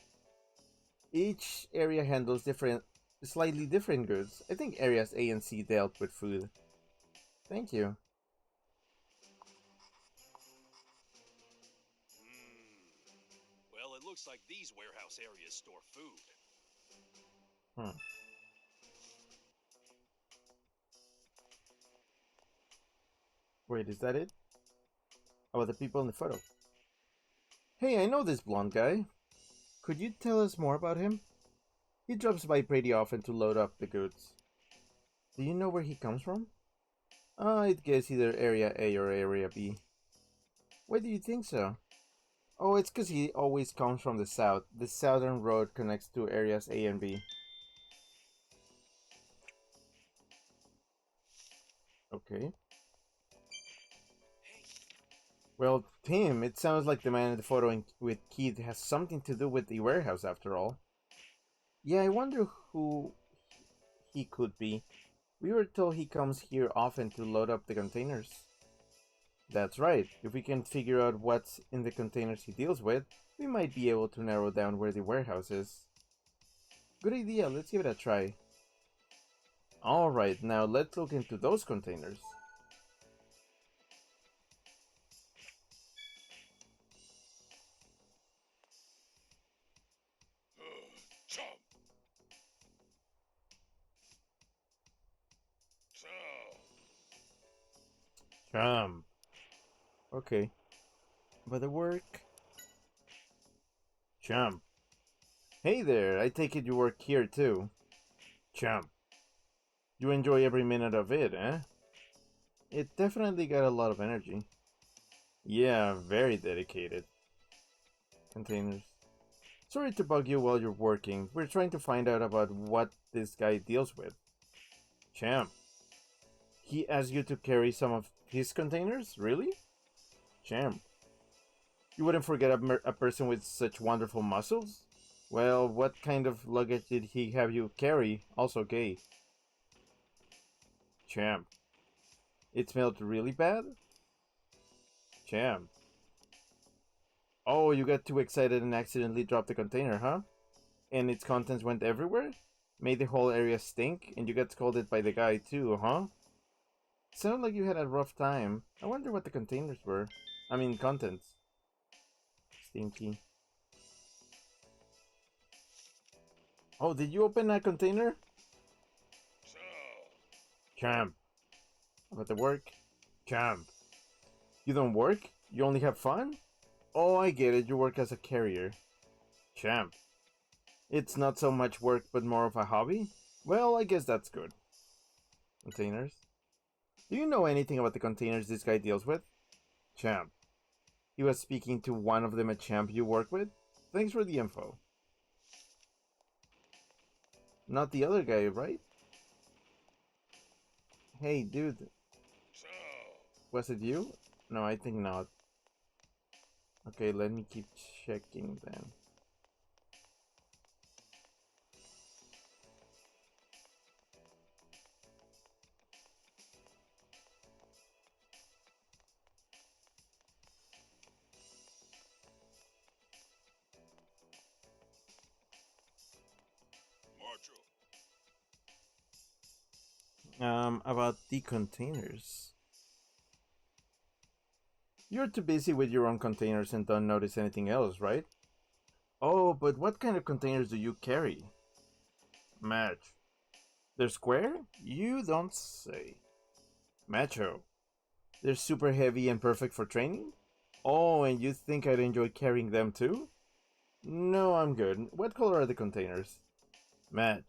Each area handles slightly different goods. I think areas A and C dealt with food. Thank you. Well, it looks like these warehouse areas store food. Hmm. Wait, is that it? Oh, the people in the photo. Hey, I know this blonde guy. Could you tell us more about him? He drops by pretty often to load up the goods. Do you know where he comes from? I'd guess either Area A or Area B. Why do you think so? Oh, it's because he always comes from the south. The southern road connects to areas A and B. Okay. Well, Tim, it sounds like the man in the photo with Keith has something to do with the warehouse after all. Yeah, I wonder who he could be. We were told he comes here often to load up the containers. That's right. If we can figure out what's in the containers he deals with, we might be able to narrow down where the warehouse is. Good idea, let's give it a try. Alright, now let's look into those containers. Chomp! Jump. Okay. By the work. Jump. Hey there, I take it you work here too. Jump. You enjoy every minute of it, eh? It definitely got a lot of energy. Yeah, very dedicated. Containers. Sorry to bug you while you're working. We're trying to find out about what this guy deals with. Champ. He asked you to carry some of his containers? Really? Champ. You wouldn't forget a person with such wonderful muscles? Well, what kind of luggage did he have you carry? Also gay. Champ. It smelled really bad? Champ. Oh, you got too excited and accidentally dropped the container, huh? And its contents went everywhere? Made the whole area stink, and you got scolded by the guy too, huh? Sounded like you had a rough time. I wonder what the containers were. I mean, contents. Stinky. Oh, did you open that container? Champ. About the work? Champ. You don't work? You only have fun? Oh, I get it. You work as a carrier. Champ. It's not so much work, but more of a hobby? Well, I guess that's good. Containers. Do you know anything about the containers this guy deals with? Champ. He was speaking to one of them at Champ you work with? Thanks for the info. Not the other guy, right? Hey, dude. Was it you? No, I think not. Okay, let me keep checking then. About the containers. You're too busy with your own containers and don't notice anything else, right? Oh, but what kind of containers do you carry? Match. They're square? You don't say. Macho. They're super heavy and perfect for training? Oh, and you think I'd enjoy carrying them too? No, I'm good. What color are the containers? Matt.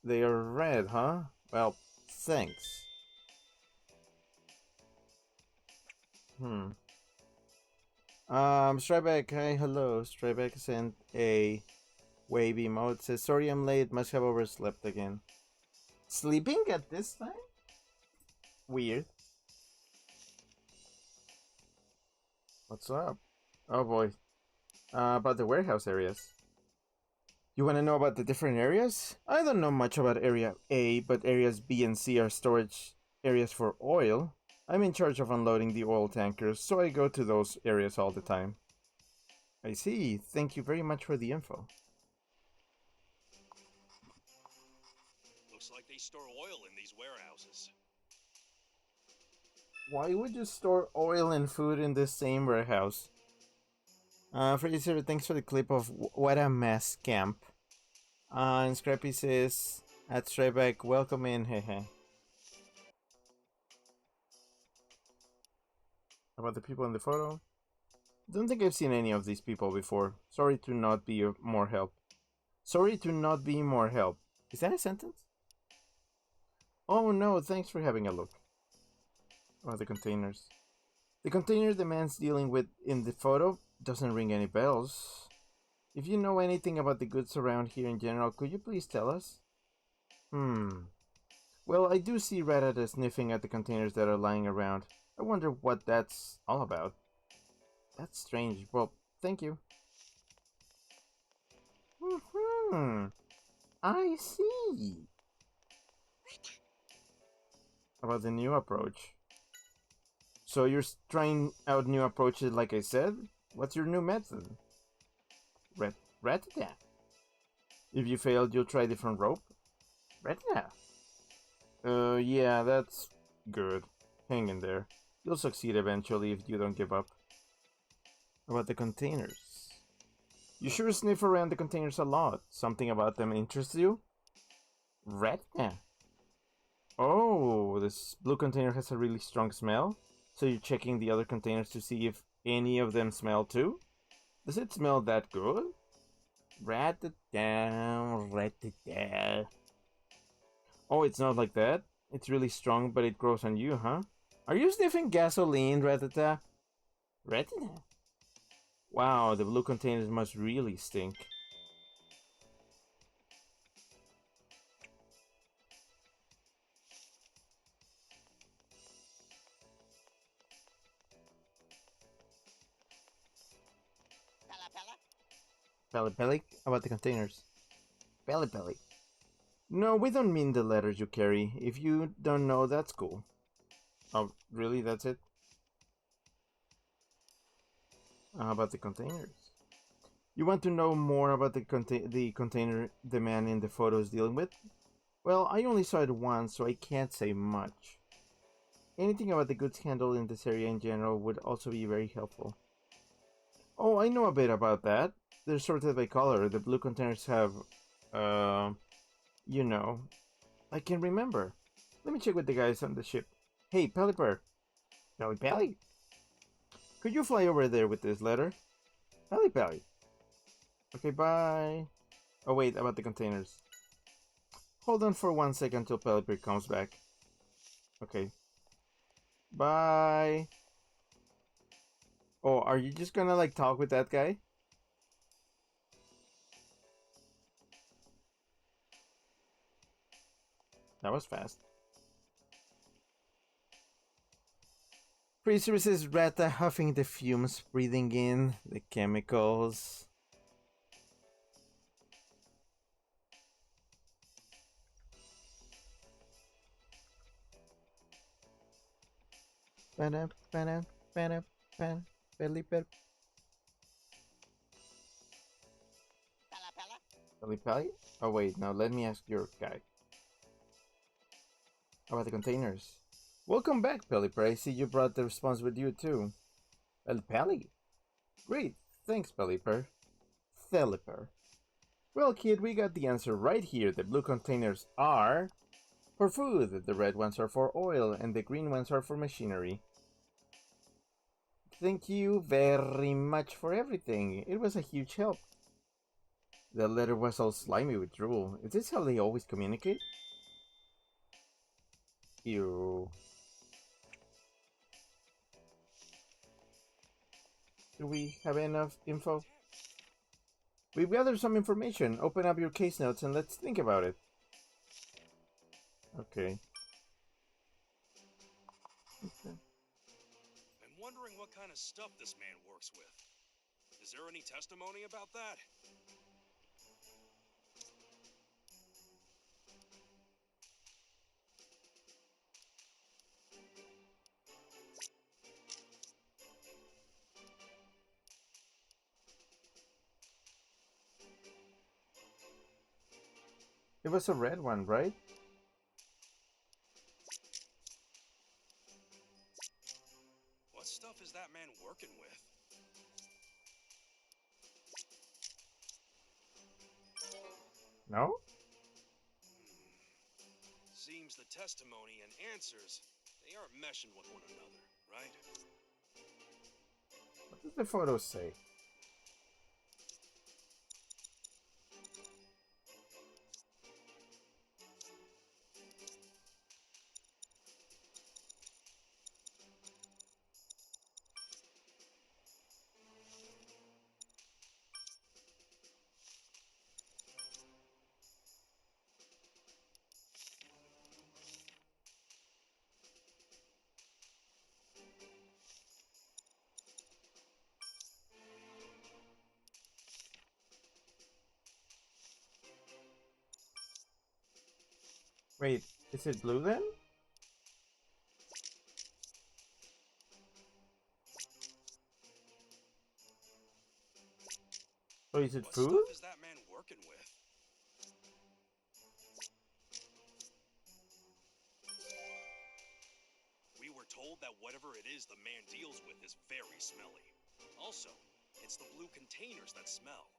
They are red, huh? Well, thanks. Stryback, hi, hello. Stryback sent a wavy emote. Says, sorry I'm late, must have overslept again. Sleeping at this time? Weird. What's up? Oh boy. About the warehouse areas. You want to know about the different areas? I don't know much about Area A, but areas B and C are storage areas for oil. I'm in charge of unloading the oil tankers, so I go to those areas all the time. I see. Thank you very much for the info. Looks like they store oil in these warehouses. Why would you store oil and food in the same warehouse? Fraser, thanks for the clip of what a mess camp. And Scrappy says, at Trebek, welcome in, hehe. About the people in the photo? Don't think I've seen any of these people before. Sorry to not be more help. Sorry to not be more help. Is that a sentence? Oh no, thanks for having a look. About the containers. The container the man's dealing with in the photo doesn't ring any bells. If you know anything about the goods around here in general, could you please tell us? Well, I do see Ratata sniffing at the containers that are lying around. I wonder what that's all about. That's strange. Well, thank you. I see. About the new approach. So you're trying out new approaches like I said? What's your new method? Ratata. If you failed, you'll try different rope? Ratata. Yeah, that's good. Hang in there. You'll succeed eventually if you don't give up. About the containers. You sure sniff around the containers a lot. Something about them interests you? Ratata. Oh, this blue container has a really strong smell? So you're checking the other containers to see if any of them smell too? Does it smell that good? Ratata, ratata. Oh, it's not like that? It's really strong, but it grows on you, huh? Are you sniffing gasoline, Ratata? Ratata? Wow, the blue containers must really stink. Peli Peli? About the containers. Peli Peli. No, we don't mean the letters you carry. If you don't know, that's cool. Oh, really? That's it? How about the containers? You want to know more about the container the man in the photo is dealing with? Well, I only saw it once, so I can't say much. Anything about the goods handled in this area in general would also be very helpful. Oh, I know a bit about that. They're sorted by color. The blue containers have, you know, I can remember. Let me check with the guys on the ship. Hey, Pelipper. Peli Peli? Could you fly over there with this letter? Peli Peli. Okay, bye. Oh wait, about the containers. Hold on for 1 second till Pelipper comes back. Okay. Bye. Oh, are you just gonna like talk with that guy? That was fast. Pre-services Rata huffing the fumes, breathing in the chemicals. Pelipper. Pelipper? Oh wait, now let me ask your guy. About the containers. Welcome back, Pelipper. I see you brought the response with you too. Pelipper? Great, thanks, Pelipper. Pelipper. Well, kid, we got the answer right here. The blue containers are for food, the red ones are for oil, and the green ones are for machinery. Thank you very much for everything. It was a huge help. The letter was all slimy with drool. Is this how they always communicate? Ew. Do we have enough info? We've gathered some information. Open up your case notes and let's think about it. Okay. I'm wondering what kind of stuff this man works with. Is there any testimony about that? It was a red one, right? No? Seems the testimony and answers, they aren't meshing with one another, right? What does the photo say? Wait, is it blue then? Or is it What food? stuff is that man working with? We were told that whatever it is the man deals with is very smelly. Also, it's the blue containers that smell.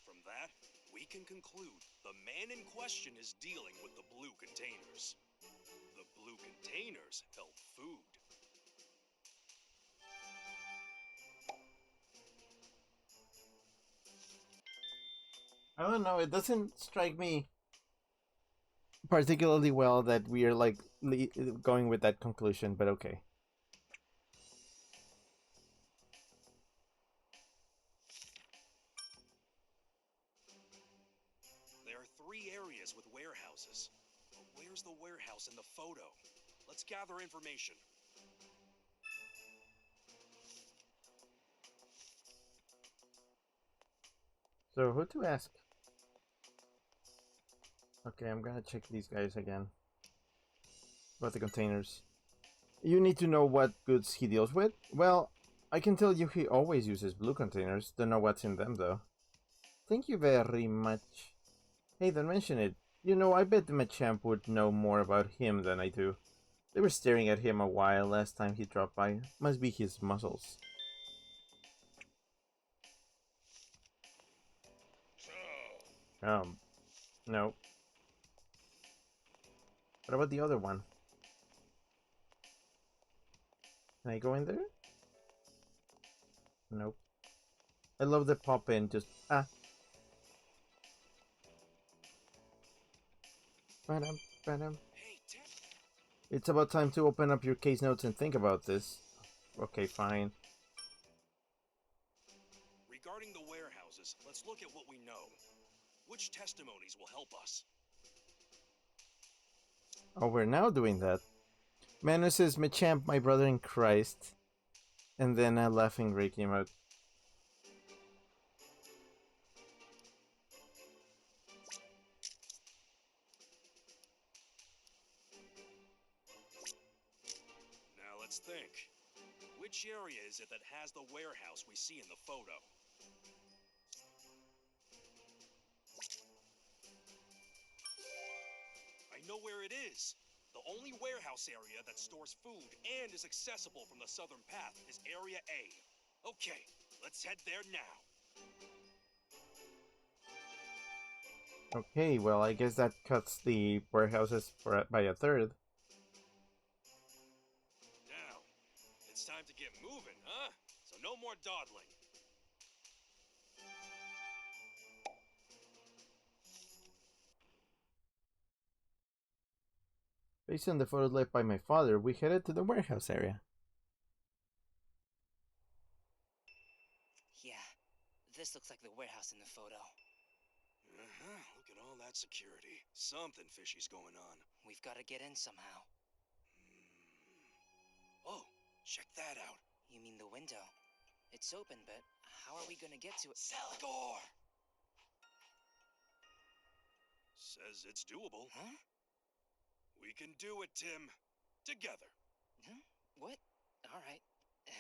From that, we can conclude the man in question is dealing with the blue containers. The blue containers held food. I don't know, it doesn't strike me particularly well that we are like going with that conclusion, but okay. There are 3 areas with warehouses. But where's the warehouse in the photo? Let's gather information. So who to ask? Okay, I'm gonna check these guys again. About the containers. You need to know what goods he deals with? Well, I can tell you he always uses blue containers. Don't know what's in them though. Thank you very much. Hey, don't mention it. You know, I bet Machamp would know more about him than I do. They were staring at him a while last time he dropped by. Must be his muscles. No. What about the other one? Can I go in there? Nope. I love the pop in, just Badum, badum. It's about time to open up your case notes and think about this. Okay, fine. Regarding the warehouses, let's look at what we know. Which testimonies will help us? Oh, we're now doing that. Manu says, Machamp, my brother in Christ. And then a laughing ray came out. Now let's think. Which area is it that has the warehouse we see in the photo? I know where it is. The only warehouse area that stores food and is accessible from the southern path is Area A. Okay, let's head there now. Okay, well, I guess that cuts the warehouses by a third. Now, it's time to get moving, huh? So no more dawdling. Based on the photos left by my father, we headed to the warehouse area. Yeah, this looks like the warehouse in the photo. Look at all that security. Something fishy's going on. We've got to get in somehow. Oh, check that out. You mean the window? It's open, but how are we gonna get to it? Door! Says it's doable. Huh? We can do it, Tim. Together. Huh? What? All right. Yeah.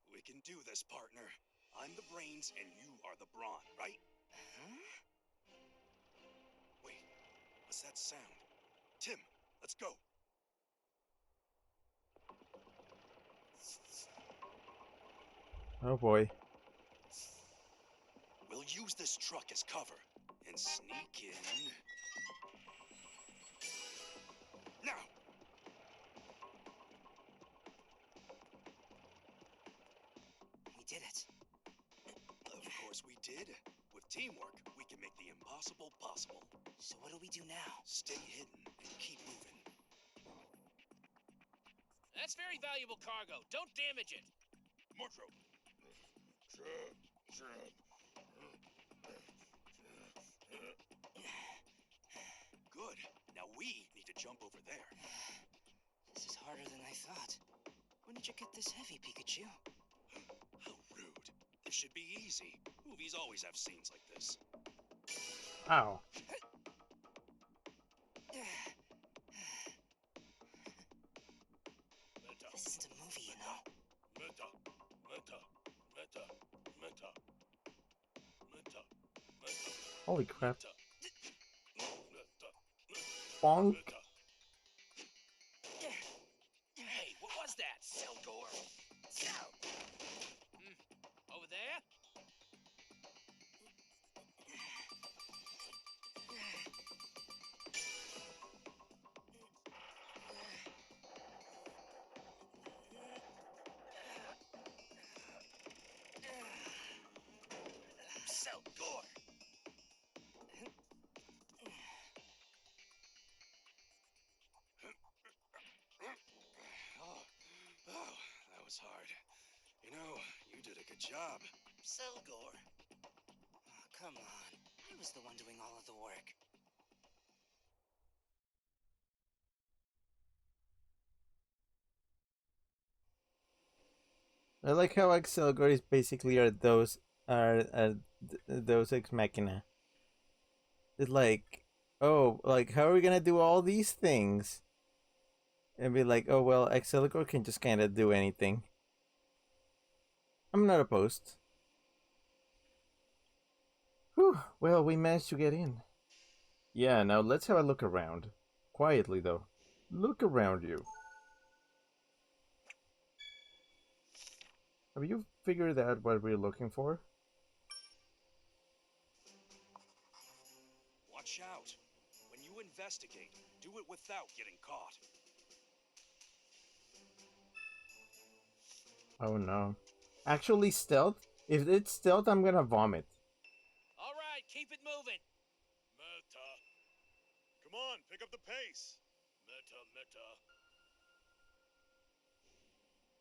We can do this, partner. I'm the brains and you are the brawn, right? Huh? Wait, what's that sound? Tim, let's go. Oh boy. use this truck as cover and sneak in. Now! We did it. Of course we did. With teamwork, we can make the impossible possible. So what do we do now? Stay hidden and keep moving. That's very valuable cargo. Don't damage it. Marshal. Good. Now we need to jump over there. This is harder than I thought. When did you get this heavy, Pikachu? How rude. This should be easy. Movies always have scenes like this. Ow. This isn't a movie, you know. Meta. Holy crap. Meta. Bonk. Hey, what was that? Selgor. Over there? Selgor! Oh, that was hard. You know, you did a good job. Selgor. Oh, come on. I was the one doing all of the work. I like how Accelgories basically those ex machina. It's like, oh, like how are we gonna do all these things? And be like, oh well, Acceligor can just kind of do anything. I'm not opposed. Whew, well, we managed to get in. Yeah, now let's have a look around. Quietly though. Look around you. Have you figured out what we're looking for? Watch out. When you investigate, do it without getting caught. Oh no. Actually, stealth? If it's stealth, I'm gonna vomit. All right, keep it moving. Meta. Come on, pick up the pace. Meta.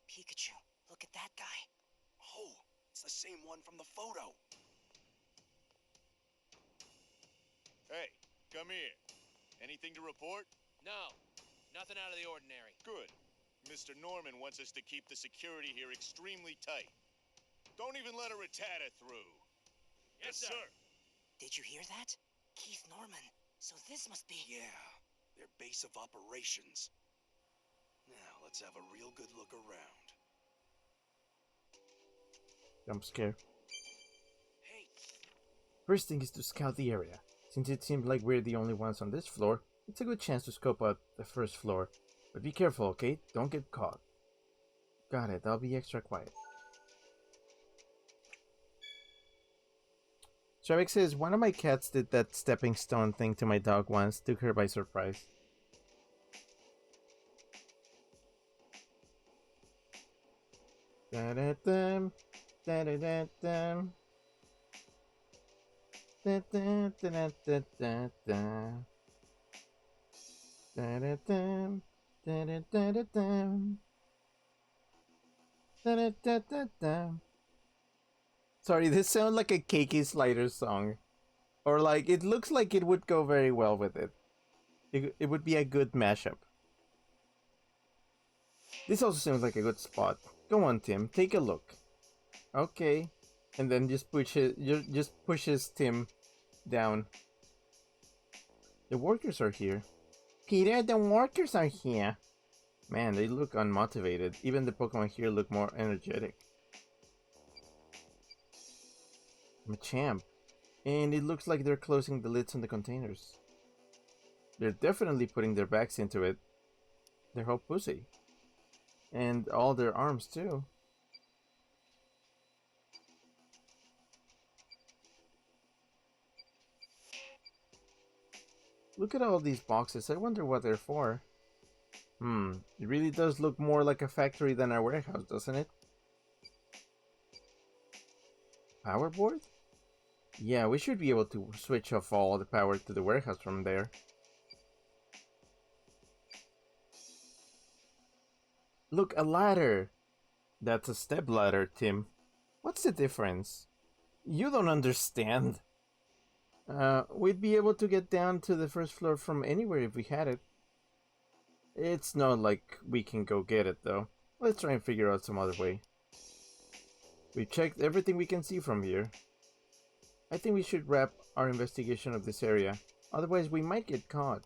Pikachu, look at that guy. Oh, it's the same one from the photo. Hey, come here. Anything to report? No, nothing out of the ordinary. Good. Mr. Norman wants us to keep the security here extremely tight. Don't even let a Rattata through. Yes, sir. Did you hear that? Keith Norman. So this must be... Yeah, their base of operations. Now, let's have a real good look around. Jump scare. Hey! First thing is to scout the area. Since it seems like we're the only ones on this floor, it's a good chance to scope out the first floor. But be careful, okay? Don't get caught. Got it, I'll be extra quiet. Shavik says, one of my cats did that stepping stone thing to my dog once, took her by surprise. Da-da-dum, da-da-da-dum. Da-da-da-da-da-da. Da-da-dum, da-da-da-da-dum. Da-da-da-da-dum. Sorry, this sounds like a Cakey Sliders song. Or like, it looks like it would go very well with it. It would be a good mashup. This also seems like a good spot. Go on, Tim, take a look. Okay. And then just pushes Tim down. The workers are here. Peter, the workers are here. Man, they look unmotivated. Even the Pokemon here look more energetic. Machamp. And it looks like they're closing the lids on the containers. They're definitely putting their backs into it. Their whole pussy. And all their arms too. Look at all these boxes. I wonder what they're for. It really does look more like a factory than a warehouse, doesn't it? Power board? Yeah, we should be able to switch off all the power to the warehouse from there. Look, a ladder! That's a step ladder, Tim. What's the difference? You don't understand. We'd be able to get down to the first floor from anywhere if we had it. It's not like we can go get it, though. Let's try and figure out some other way. We've checked everything we can see from here. I think we should wrap our investigation of this area. Otherwise, we might get caught.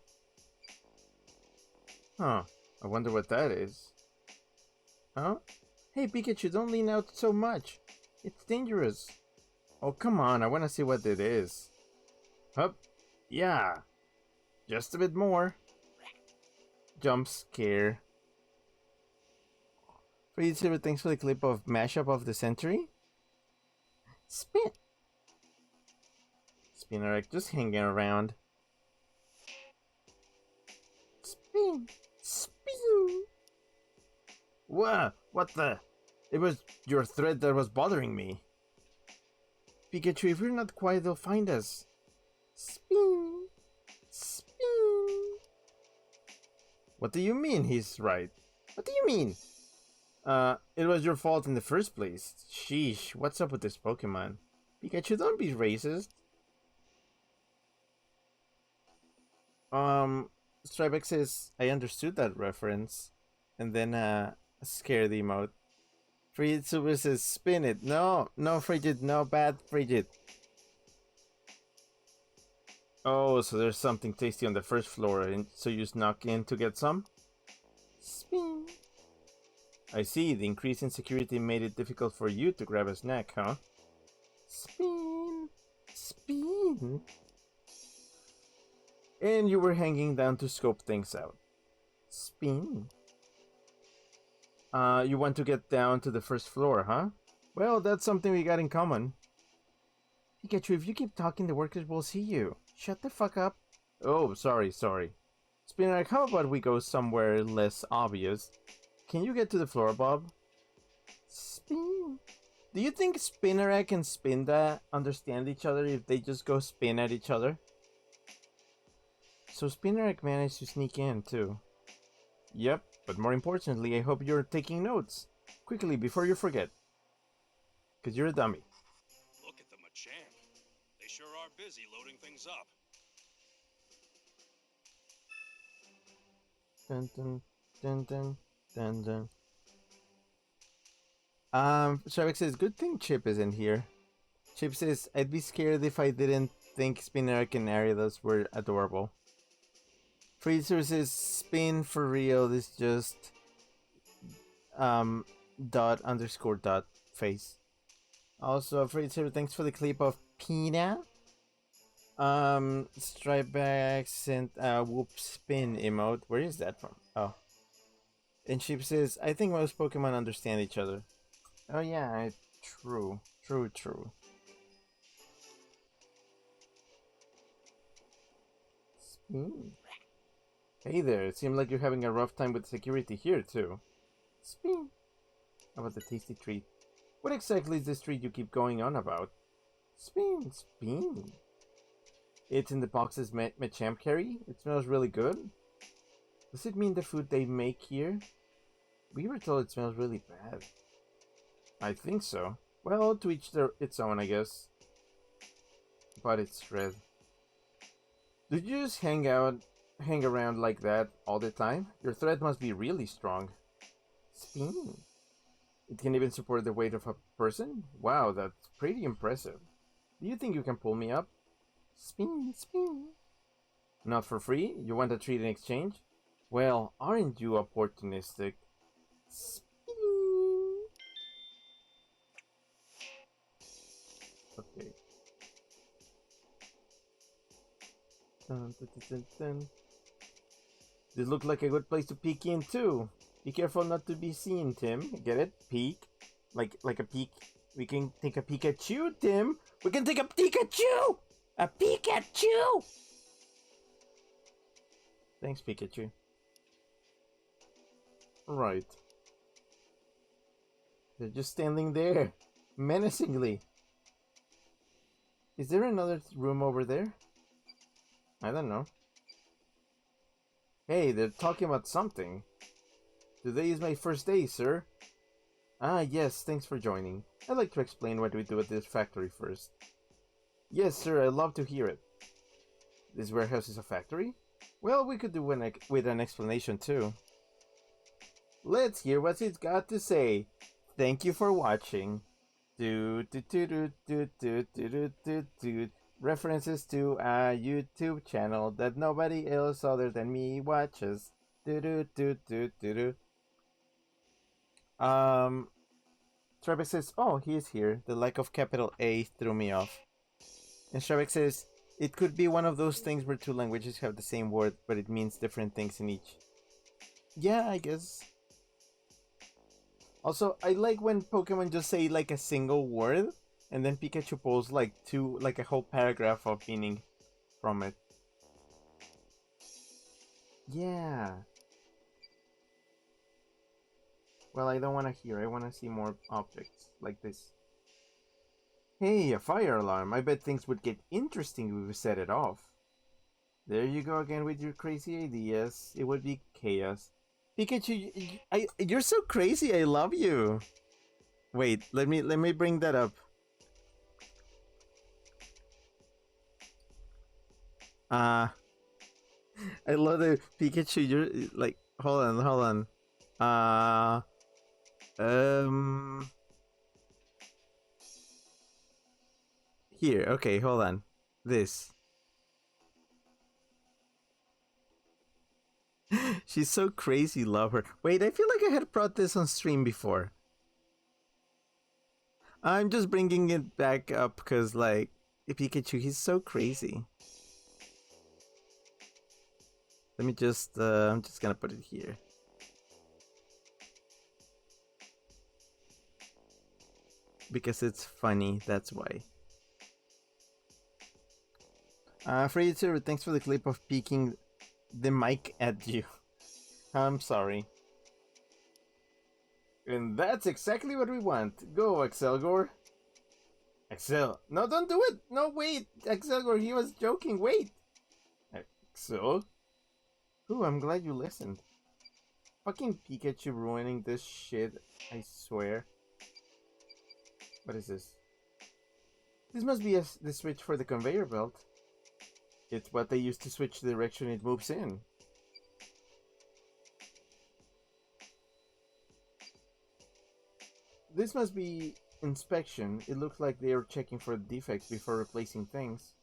Huh. I wonder what that is. Huh? Hey, Pikachu, don't lean out so much. It's dangerous. Oh, come on. I want to see what it is. Hup. Yeah. Just a bit more. Jump scare. For you, Silver, thanks for the clip of Mashup of the Century. Spinner, just hanging around. Spin. What the? It was your thread that was bothering me. Pikachu, if we're not quiet, they'll find us. Spin. What do you mean he's right? What do you mean? It was your fault in the first place. Sheesh, what's up with this Pokemon? Pikachu, don't be racist. Strybeck says, I understood that reference. And then, a scared emote. Frigid Super says, spin it. No, Frigid, no, bad Frigid. Oh, so there's something tasty on the first floor, and so you snuck in to get some? Spin. I see, the increase in security made it difficult for you to grab a snack, huh? Spin. And you were hanging down to scope things out. Spin. You want to get down to the first floor, huh? Well, that's something we got in common. Pikachu, if you keep talking, the workers will see you. Shut the fuck up. Oh, sorry. Spinner, how about we go somewhere less obvious? Can you get to the floor, Bob? Spin. Do you think Spinnerack and Spinda understand each other if they just go spin at each other? So Spinnerack managed to sneak in, too. Yep, but more importantly, I hope you're taking notes. Quickly, before you forget. Because you're a dummy. Look at the Machamp. They sure are busy loading things up. Dun dun dun dun dun dun. Shavik says, good thing Chip isn't here. Chip says, I'd be scared if I didn't think Spinnerack and Ariados were adorable. Freezer says, spin for real, this just dot face. Also, Freezer, thanks for the clip of Pina. Stripeback sent a whoop spin emote. Where is that from? Oh. And Sheep says, I think most Pokemon understand each other. Oh yeah, true. Spin. Hey there, it seems like you're having a rough time with security here too. Spin. How about the tasty treat? What exactly is this treat you keep going on about? Spin. It's in the boxes Machamp carry? It smells really good? Does it mean the food they make here? We were told it smells really bad. I think so. Well, to each its own, I guess. But it's red. Did you just hang around like that all the time? Your thread must be really strong. Spin. It can even support the weight of a person? Wow, that's pretty impressive. Do you think you can pull me up? Spin. Not for free? You want a treat in exchange? Well, aren't you opportunistic? Spin. Okay. Dun. This looks like a good place to peek in too. Be careful not to be seen, Tim. Get it? Peek. Like a peek. We can take a Pikachu, Tim. We can take a Pikachu! A Pikachu! Thanks, Pikachu. Right. They're just standing there, menacingly. Is there another room over there? I don't know. Hey, they're talking about something. Today is my first day, sir. Ah, yes, thanks for joining. I'd like to explain what we do at this factory first. Yes, sir, I'd love to hear it. This warehouse is a factory? Well, we could do with an explanation too. Let's hear what it's got to say. Thank you for watching. References to a YouTube channel that nobody else other than me watches. Trebek says, oh, he's here. The lack of capital A threw me off. And Trebek says, it could be one of those things where two languages have the same word, but it means different things in each. Yeah, I guess. Also, I like when Pokemon just say like a single word, and then Pikachu pulls like a whole paragraph of meaning from it. Yeah. Well, I don't want to hear. I want to see more objects like this. Hey, a fire alarm. I bet things would get interesting if we set it off. There you go again with your crazy ideas. It would be chaos. Pikachu, you're so crazy. I love you. Wait, let me bring that up. I love the Pikachu. You're like, hold on. Here, okay, hold on. This. She's so crazy, love her. Wait, I feel like I had brought this on stream before. I'm just bringing it back up because, like, Pikachu, he's so crazy. Let me just, I'm just gonna put it here. Because it's funny, that's why. Freddy Sir, thanks for the clip of peeking the mic at you. I'm sorry. And that's exactly what we want. Go, Excelgor. Excel. No, don't do it. No, wait. Excelgor, he was joking. Wait. Excel? Ooh, I'm glad you listened. Fucking Pikachu ruining this shit. I swear. What is this? This must be the switch for the conveyor belt. It's what they use to switch the direction it moves in. This must be inspection. It looks like they are checking for defects before replacing things.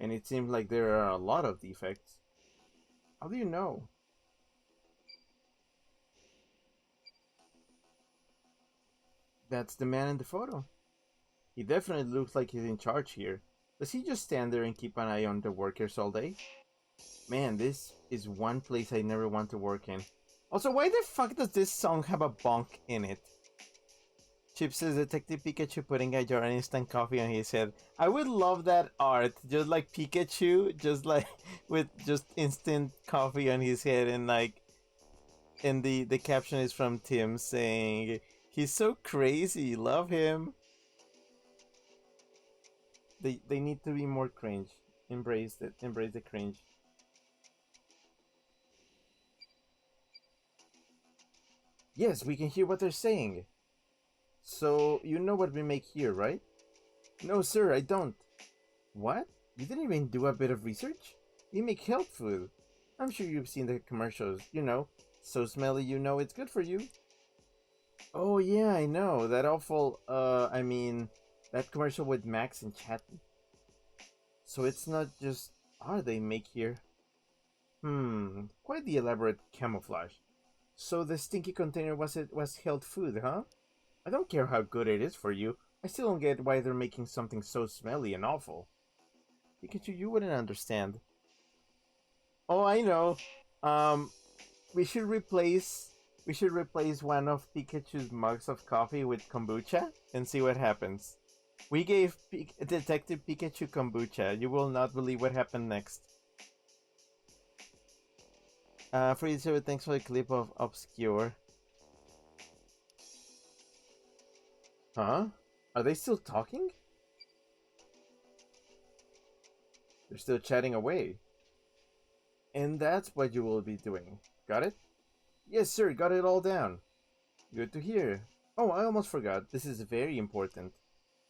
And it seems like there are a lot of defects. How do you know? That's the man in the photo. He definitely looks like he's in charge here. Does he just stand there and keep an eye on the workers all day? Man, this is one place I never want to work in. Also, why the fuck does this song have a bonk in it? Chip says Detective Pikachu putting a jar of instant coffee on his head. I would love that art. Just like Pikachu, just like with just instant coffee on his head, and like, and the caption is from Tim saying, he's so crazy, love him. They need to be more cringe. Embrace it. Embrace the cringe. Yes, we can hear what they're saying. So, you know what we make here, right? No, sir, I don't. What? You didn't even do a bit of research? We make health food. I'm sure you've seen the commercials, you know. So smelly you know it's good for you. Oh yeah, I know. That awful, that commercial with Max and Chatty. So it's not just art they make here. Quite the elaborate camouflage. So the stinky container was health food, huh? I don't care how good it is for you. I still don't get why they're making something so smelly and awful. Pikachu, you wouldn't understand. Oh, I know. We should replace one of Pikachu's mugs of coffee with kombucha and see what happens. We gave Detective Pikachu kombucha. You will not believe what happened next. Freezer, thanks for the clip of Obscure. Huh? Are they still talking? They're still chatting away. And that's what you will be doing. Got it? Yes, sir, got it all down. Good to hear. Oh, I almost forgot. This is very important.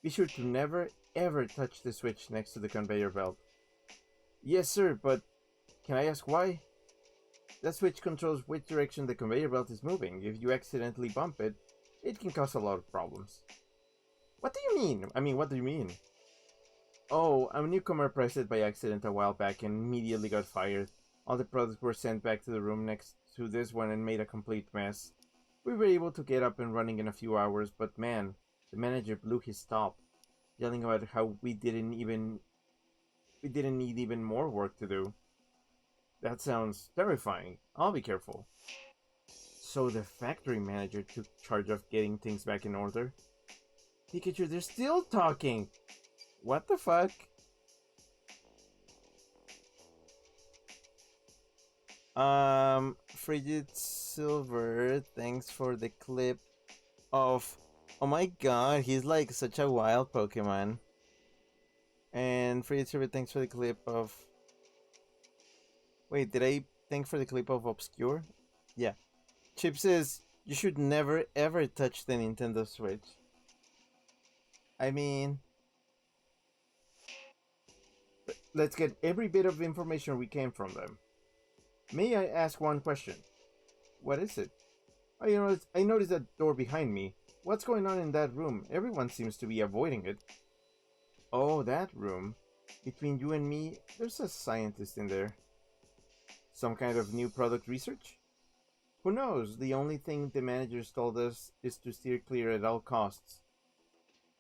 Be sure to never, ever touch the switch next to the conveyor belt. Yes, sir, but can I ask why? That switch controls which direction the conveyor belt is moving. If you accidentally bump it, it can cause a lot of problems. What do you mean? What do you mean? Oh, a newcomer pressed it by accident a while back and immediately got fired. All the products were sent back to the room next to this one and made a complete mess. We were able to get up and running in a few hours, but man, the manager blew his top, yelling about how we didn't need even more work to do. That sounds terrifying. I'll be careful. So the factory manager took charge of getting things back in order. Pikachu, they're still talking! What the fuck? Frigid Silver, thanks for the clip of... Oh my god, he's like such a wild Pokemon. And Frigid Silver, thanks for the clip of... Wait, did I thank for the clip of Obscure? Yeah. Chip says, you should never ever touch the Nintendo Switch. I mean... Let's get every bit of information we can from them. May I ask one question? What is it? I noticed that door behind me. What's going on in that room? Everyone seems to be avoiding it. Oh, that room. Between you and me, there's a scientist in there. Some kind of new product research? Who knows? The only thing the managers told us is to steer clear at all costs.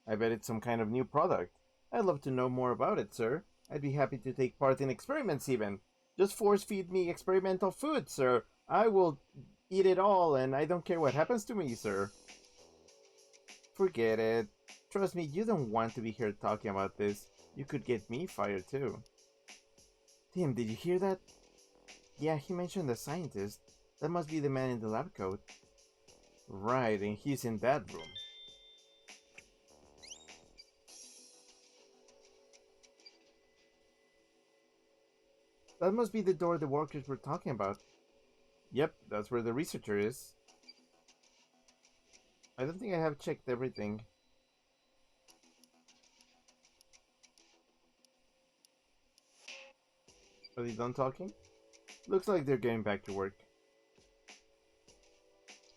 I bet it's some kind of new product. I'd love to know more about it, sir. I'd be happy to take part in experiments even. Just force feed me experimental food, sir. I will eat it all and I don't care what happens to me, sir. Forget it. Trust me, you don't want to be here talking about this. You could get me fired too. Tim, did you hear that? Yeah, he mentioned the scientist. That must be the man in the lab coat. Right, and he's in that room. That must be the door the workers were talking about. Yep, that's where the researcher is. I don't think I have checked everything. Are they done talking? Looks like they're getting back to work.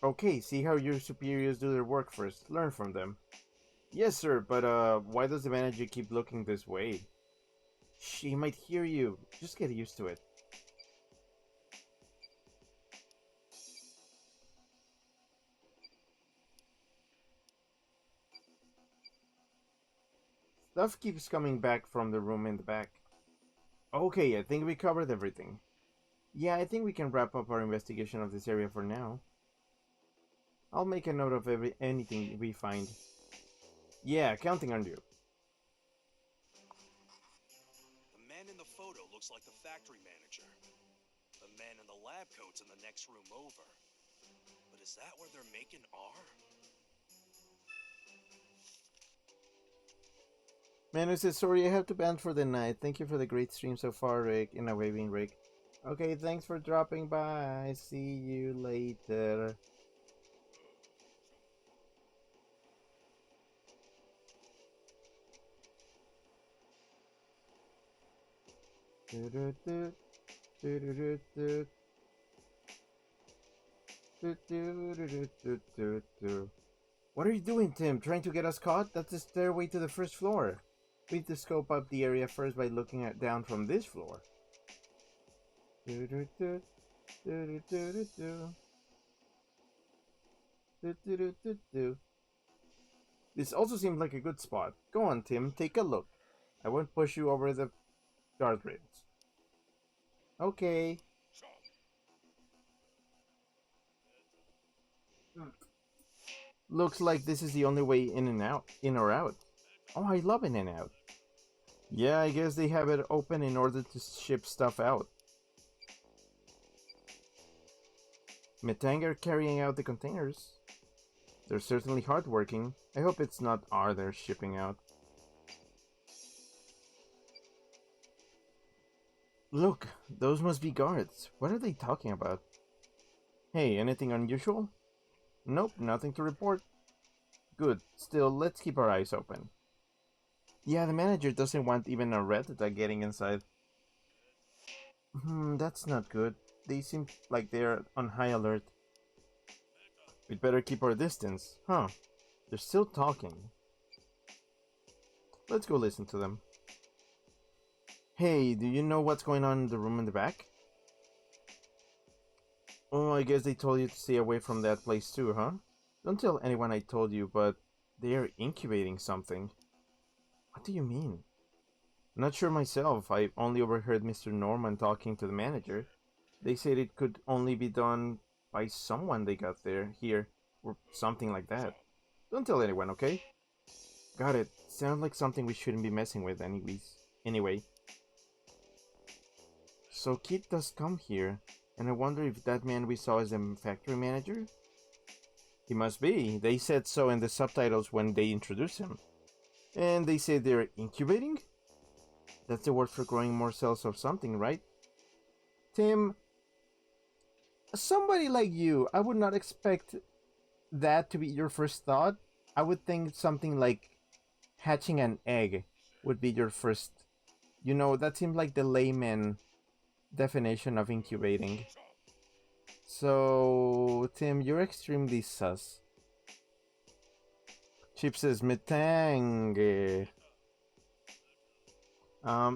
Okay, see how your superiors do their work first. Learn from them. Yes, sir, but why does the manager keep looking this way? She might hear you. Just get used to it. Stuff keeps coming back from the room in the back. Okay, I think we covered everything. Yeah, I think we can wrap up our investigation of this area for now. I'll make a note of anything we find. Yeah, counting on you. The man in the photo looks like the factory manager. The man in the lab coat's in the next room over. But is that where they're making R? Manu says, sorry, I have to band for the night. Thank you for the great stream so far, Rick. In a waving Rick. Okay, thanks for dropping by. See you later. What are you doing, Tim? Trying to get us caught? That's the stairway to the first floor. We need to scope up the area first by looking down from this floor. This also seems like a good spot. Go on, Tim, take a look. I won't push you over the guardrails. Okay. Looks like this is the only way in or out. Oh, I love in and out. Yeah, I guess they have it open in order to ship stuff out. Metang are carrying out the containers. They're certainly hardworking. I hope it's not R they're shipping out. Look, those must be guards. What are they talking about? Hey, anything unusual? Nope, nothing to report. Good. Still, let's keep our eyes open. Yeah, the manager doesn't want even a rat attack getting inside. That's not good. They seem like they're on high alert. We'd better keep our distance. Huh. They're still talking. Let's go listen to them. Hey, do you know what's going on in the room in the back? Oh, I guess they told you to stay away from that place too, huh? Don't tell anyone I told you, but they are incubating something. What do you mean? Not sure myself. I only overheard Mr. Norman talking to the manager. They said it could only be done by someone they got here, or something like that. Don't tell anyone, okay? Got it. Sounds like something we shouldn't be messing with Anyway. So Kit does come here, and I wonder if that man we saw is the factory manager? He must be. They said so in the subtitles when they introduced him. And they say they're incubating? That's the word for growing more cells of something, right? Tim, somebody like you, I would not expect that to be your first thought. I would think something like hatching an egg would be your first. You know, that seems like the layman definition of incubating. So, Tim, you're extremely sus. Chip says, Metang.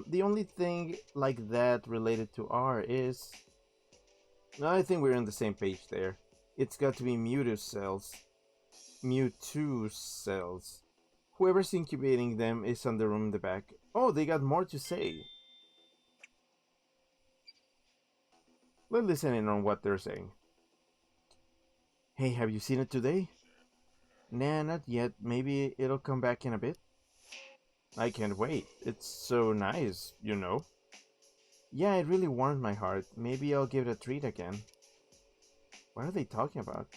The only thing like that related to R is... I think we're on the same page there. It's got to be Mewtwo cells. Mewtwo cells. Whoever's incubating them is on the room in the back. Oh, they got more to say. Let's listen in on what they're saying. Hey, have you seen it today? Nah, not yet. Maybe it'll come back in a bit. I can't wait. It's so nice, you know. Yeah, it really warmed my heart. Maybe I'll give it a treat again. What are they talking about?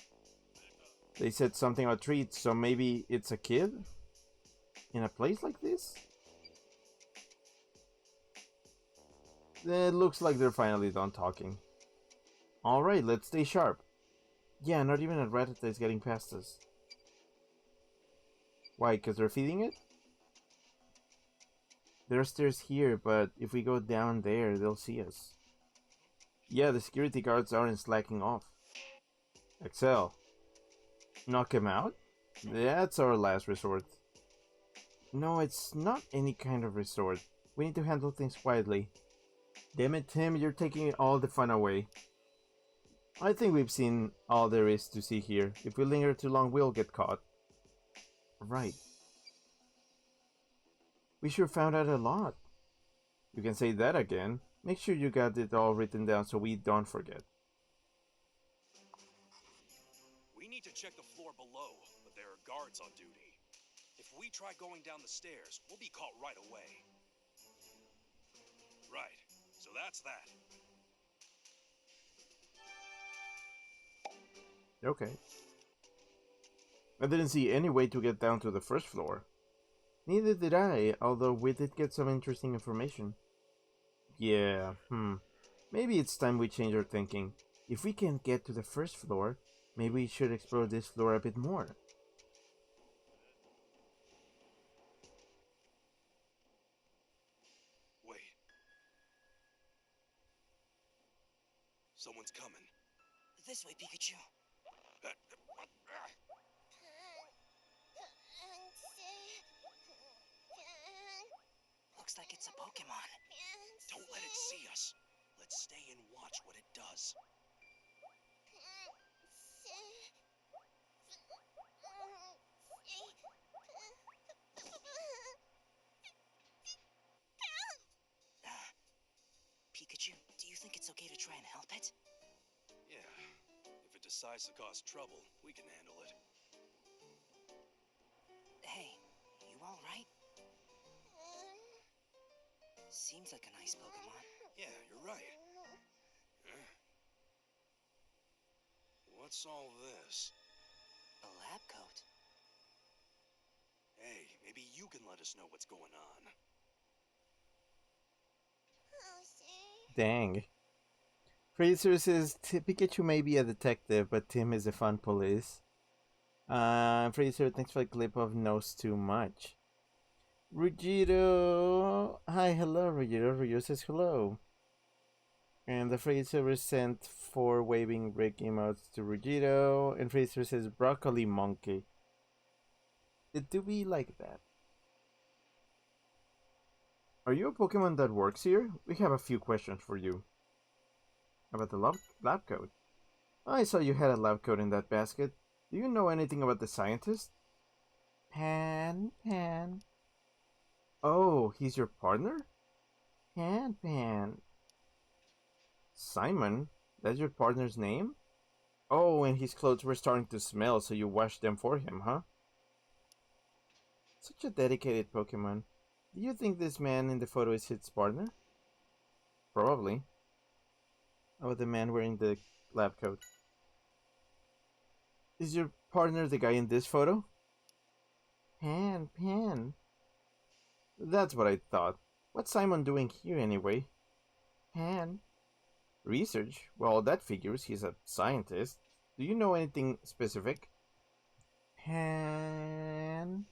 They said something about treats, so maybe it's a kid? In a place like this? It looks like they're finally done talking. Alright, let's stay sharp. Yeah, not even a rat is getting past us. Why, because they're feeding it? There are stairs here, but if we go down there, they'll see us. Yeah, the security guards aren't slacking off. Excel. Knock him out? That's our last resort. No, it's not any kind of resort. We need to handle things quietly. Damn it, Tim, you're taking all the fun away. I think we've seen all there is to see here. If we linger too long, we'll get caught. Right. We sure found out a lot. You can say that again. Make sure you got it all written down so we don't forget. We need to check the floor below, but there are guards on duty. If we try going down the stairs, we'll be caught right away. Right, so that's that. Okay. I didn't see any way to get down to the first floor. Neither did I, although we did get some interesting information. Yeah, Maybe it's time we change our thinking. If we can get to the first floor, maybe we should explore this floor a bit more. Wait. Someone's coming. This way, Pikachu. Looks like it's a Pokemon. Don't let it see us. Let's stay and watch what it does. Pikachu, do you think it's okay to try and help it? Yeah. If it decides to cause trouble, we can handle it. Hey, you alright? Seems like a nice Pokemon. Yeah, you're right. What's all this? A lab coat. Hey, maybe you can let us know what's going on. Oh, sir. Dang. Fraser says Pikachu may be a detective, but Tim is a fun police. Fraser, thanks for the clip of knows too much. Ruggiero, hi, hello, Ruggiero. Ruggiero says hello. And the Fraser sent 4 waving Rick emotes to Ruggiero, and Fraser says broccoli monkey. Do we like that? Are you a Pokemon that works here? We have a few questions for you. About the lab coat. I saw you had a lab coat in that basket. Do you know anything about the scientist? Pan. Oh, he's your partner? Pan. Simon? That's your partner's name? Oh, and his clothes were starting to smell, so you washed them for him, huh? Such a dedicated Pokemon. Do you think this man in the photo is his partner? Probably. Oh, the man wearing the lab coat. Is your partner the guy in this photo? Pan. That's what I thought. What's Simon doing here anyway? Pan. Research? Well, that figures. He's a scientist. Do you know anything specific? Pan.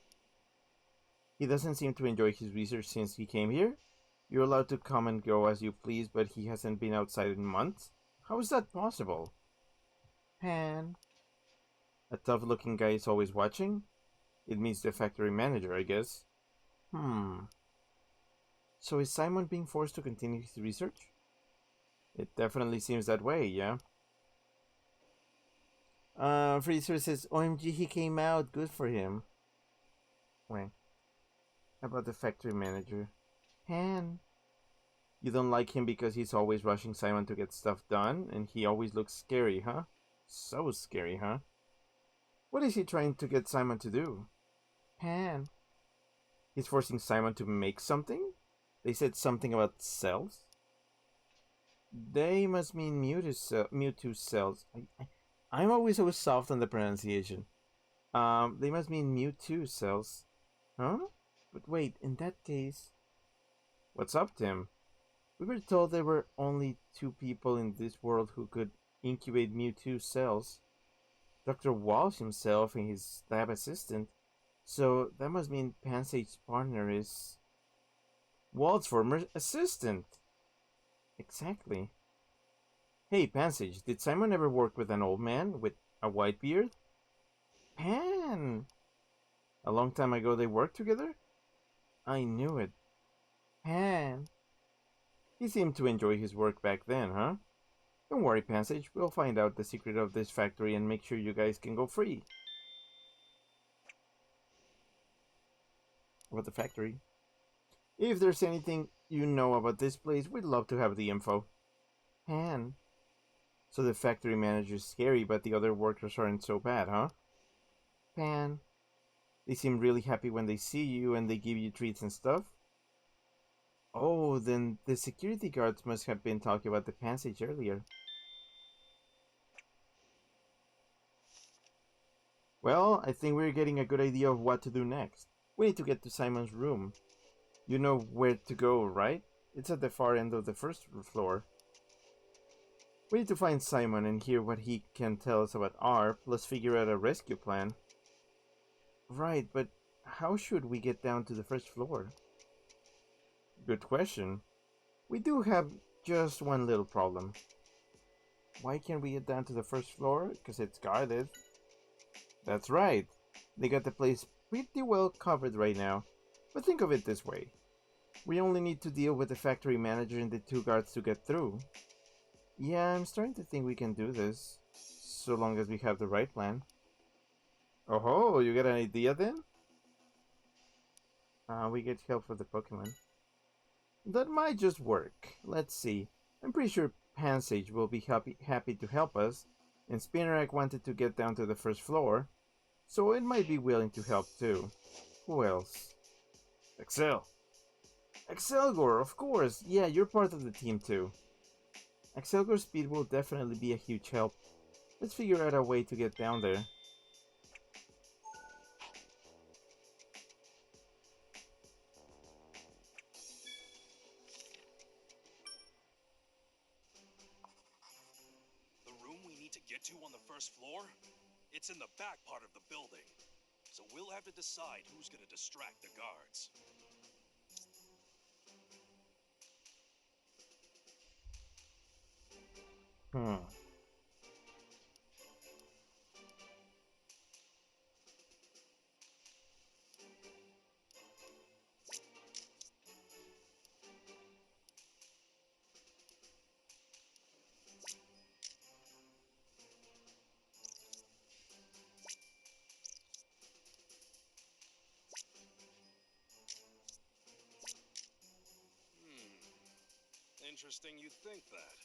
He doesn't seem to enjoy his research since he came here. You're allowed to come and go as you please, but he hasn't been outside in months. How is that possible? Pan. A tough-looking guy is always watching? It means the factory manager, I guess. So is Simon being forced to continue his research? It definitely seems that way, yeah. Freezer says, OMG, he came out. Good for him. Wait. How about the factory manager? Pan. You don't like him because he's always rushing Simon to get stuff done, and he always looks scary, huh? So scary, huh? What is he trying to get Simon to do? Pan. He's forcing Simon to make something? They said something about cells? They must mean Mewtwo cells. I'm always so soft on the pronunciation. They must mean Mewtwo cells. Huh? But wait, in that case... What's up, Tim? We were told there were only 2 people in this world who could incubate Mewtwo cells. Dr. Walsh himself and his lab assistant. So that must mean Pansage's partner is... Walt's former assistant! Exactly. Hey, Pansage, did Simon ever work with an old man with a white beard? Pan! A long time ago they worked together? I knew it. Pan! He seemed to enjoy his work back then, huh? Don't worry, Pansage, we'll find out the secret of this factory and make sure you guys can go free. About the factory? If there's anything you know about this place, we'd love to have the info. Pan. So the factory manager's scary, but the other workers aren't so bad, huh? Pan. They seem really happy when they see you and they give you treats and stuff. Oh, then the security guards must have been talking about the passage earlier. Well, I think we're getting a good idea of what to do next. We need to get to Simon's room. You know where to go, right? It's at the far end of the first floor. We need to find Simon and hear what he can tell us about R, plus figure out a rescue plan. Right, but how should we get down to the first floor? Good question. We do have just one little problem. Why can't we get down to the first floor? Because it's guarded. That's right. They got the place pretty well covered right now. But think of it this way. We only need to deal with the factory manager and the 2 guards to get through. Yeah, I'm starting to think we can do this. So long as we have the right plan. Oh, you got an idea then? We get help for the Pokemon. That might just work. Let's see. I'm pretty sure Pansage will be happy to help us, and Spinnerack wanted to get down to the first floor, so it might be willing to help too. Who else? Excel. Excelgor, of course. Yeah, you're part of the team too. Excelgor's speed will definitely be a huge help. Let's figure out a way to get down there. The room we need to get to on the first floor? It's in the back part of the building. So we'll have to decide who's gonna distract the guards. Hmm. Interesting you'd think that.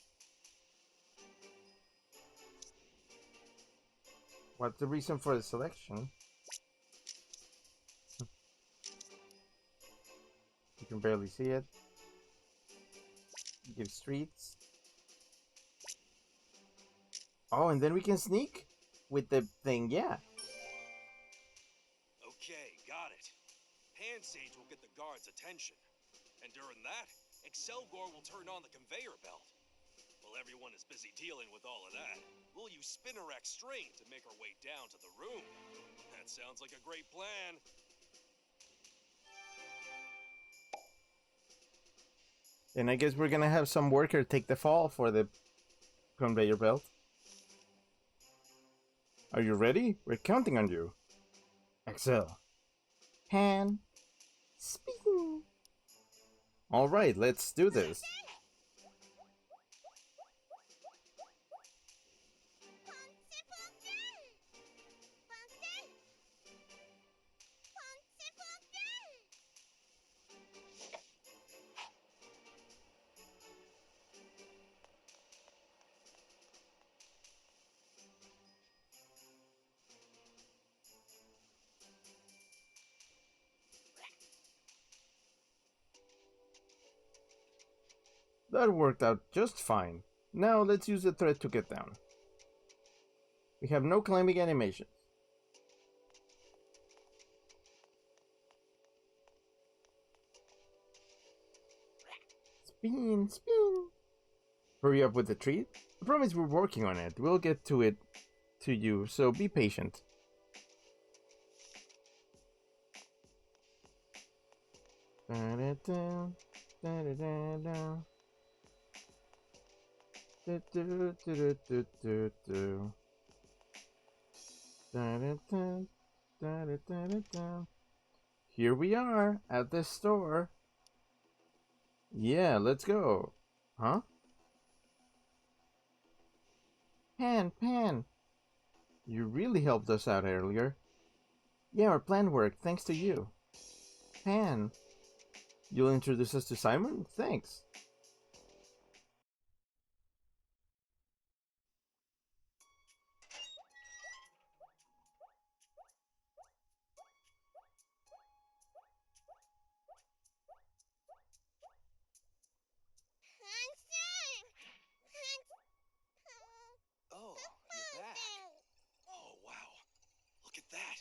What's the reason for the selection? You can barely see it. Give streets. Oh, and then we can sneak with the thing, yeah. Okay, got it. Hand Sage will get the guards' attention. And during that, Excelgor will turn on the conveyor belt. While everyone is busy dealing with all of that, we'll use Spinnerack string to make our way down to the room. That sounds like a great plan. And I guess we're gonna have some worker take the fall for the conveyor belt. Are you ready? We're counting on you. Excel. Hand. Spin. All right, let's do this. That worked out just fine. Now let's use the thread to get down. We have no climbing animations. Spin, spin. Hurry up with the treat. I promise we're working on it. We'll get to it to you, so be patient. Da-da-da, da-da-da-da. Do-do-do-do-do-do. Da-da-da, da-da-da-da-da. Here we are at the store. Yeah, let's go. Huh? Pan. You really helped us out earlier. Yeah, our plan worked thanks to you. Pan. You'll introduce us to Simon? Thanks. Oh, you're back. Oh, wow. Look at that.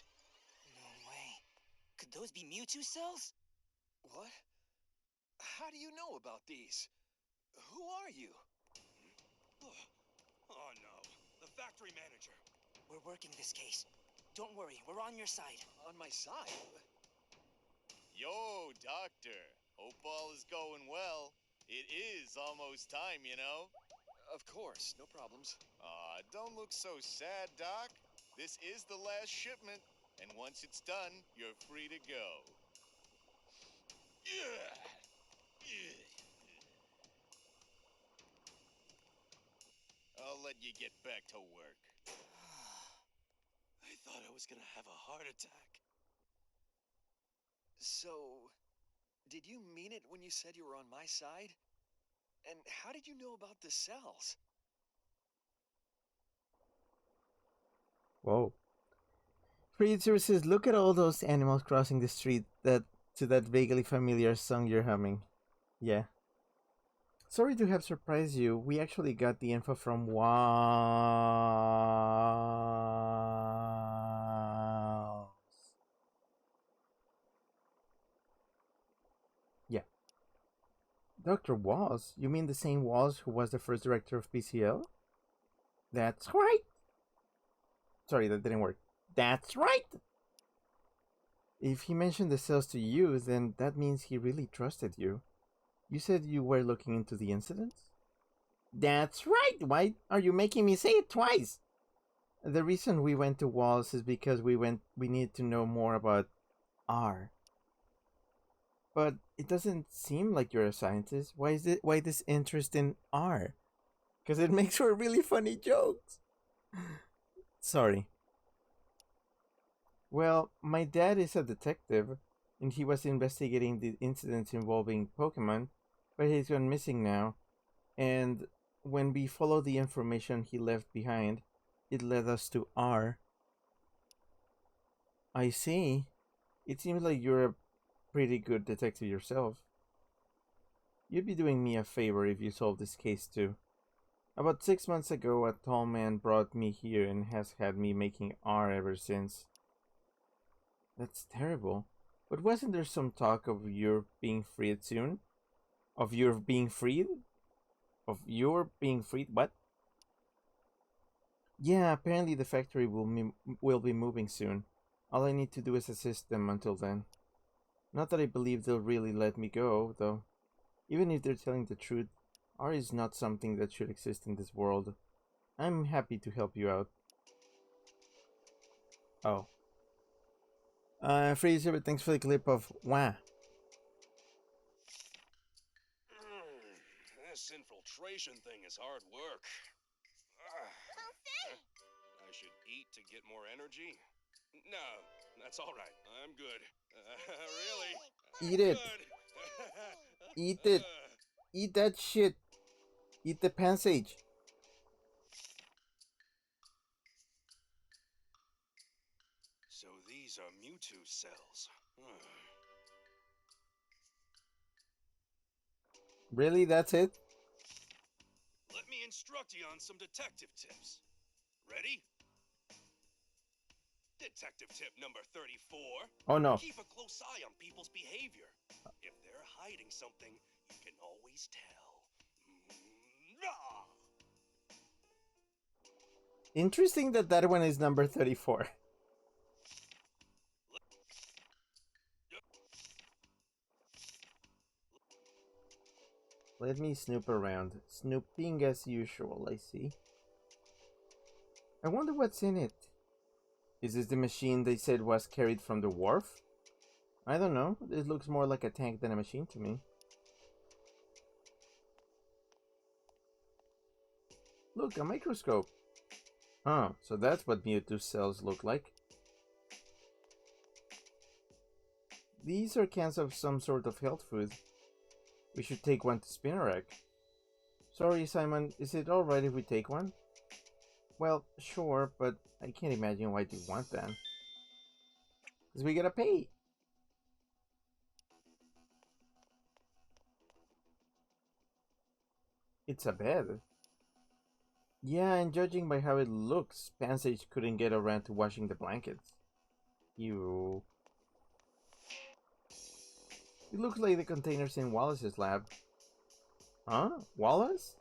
No way. Could those be Mewtwo cells? What? How do you know about these? Who are you? Oh, no. The factory manager. We're working this case. Don't worry, we're on your side. On my side? Yo, Doctor. Hope all is going well. It is almost time, you know? Of course, no problems. Don't look so sad, Doc. This is the last shipment, and once it's done, you're free to go. I'll let you get back to work. I thought I was gonna have a heart attack. So, did you mean it when you said you were on my side? And how did you know about the cells? Whoa. Producer says, look at all those animals crossing the street to that vaguely familiar song you're humming. Yeah. Sorry to have surprised you. We actually got the info from Wow. Yeah. Dr. Walls? You mean the same Walls who was the first director of PCL? That's right. Sorry, that didn't work. That's right. If he mentioned the cells to you, then that means he really trusted you. You said you were looking into the incidents? That's right. Why are you making me say it twice? The reason we went to Walls is because we need to know more about R. But it doesn't seem like you're a scientist. Why this interest in R? Because it makes for really funny jokes. Sorry. Well, my dad is a detective, and he was investigating the incidents involving Pokemon, but he's gone missing now. And when we followed the information he left behind, it led us to R. I see. It seems like you're a pretty good detective yourself. You'd be doing me a favor if you solved this case too. About 6 months ago, a tall man brought me here and has had me making R ever since. That's terrible. But wasn't there some talk of your being freed soon? Of your being freed? Of your being freed? What? Yeah, apparently the factory will be moving soon. All I need to do is assist them until then. Not that I believe they'll really let me go, though. Even if they're telling the truth, art is not something that should exist in this world. I'm happy to help you out. Oh. Freezer, but thanks for the clip of Wah. This infiltration thing is hard work. I should eat to get more energy? No, that's all right. I'm good. Really? Eat it. Eat it. Eat that shit. Eat the pansage. So these are Mewtwo cells. Really? That's it? Let me instruct you on some detective tips. Ready? Detective tip number 34. Oh no. Keep a close eye on people's behavior. If they're hiding something, you can always tell. Interesting that one is number 34. Let me snoop around. Snooping as usual, I see. I wonder what's in it. Is this the machine they said was carried from the wharf? I don't know. This looks more like a tank than a machine to me. Look, a microscope. Oh, so that's what Mewtwo cells look like. These are cans of some sort of health food. We should take one to Spinnerack. Sorry, Simon, is it alright if we take one? Well, sure, but I can't imagine why you want that. Because we gotta pay. It's a bed. Yeah, and judging by how it looks, Pansage couldn't get around to washing the blankets. Ew. It looks like the containers in Wallace's lab. Huh? Wallace?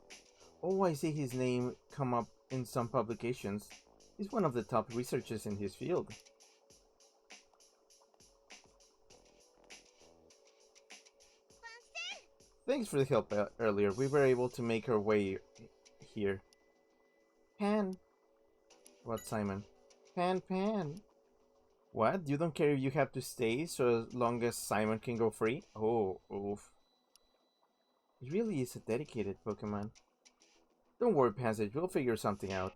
Oh, I see his name come up in some publications. He's one of the top researchers in his field. Thanks for the help earlier. We were able to make our way here. Pan. What, Simon? Pan. What? You don't care if you have to stay so long as Simon can go free? Oh, oof. He really is a dedicated Pokemon. Don't worry, Passage. We'll figure something out.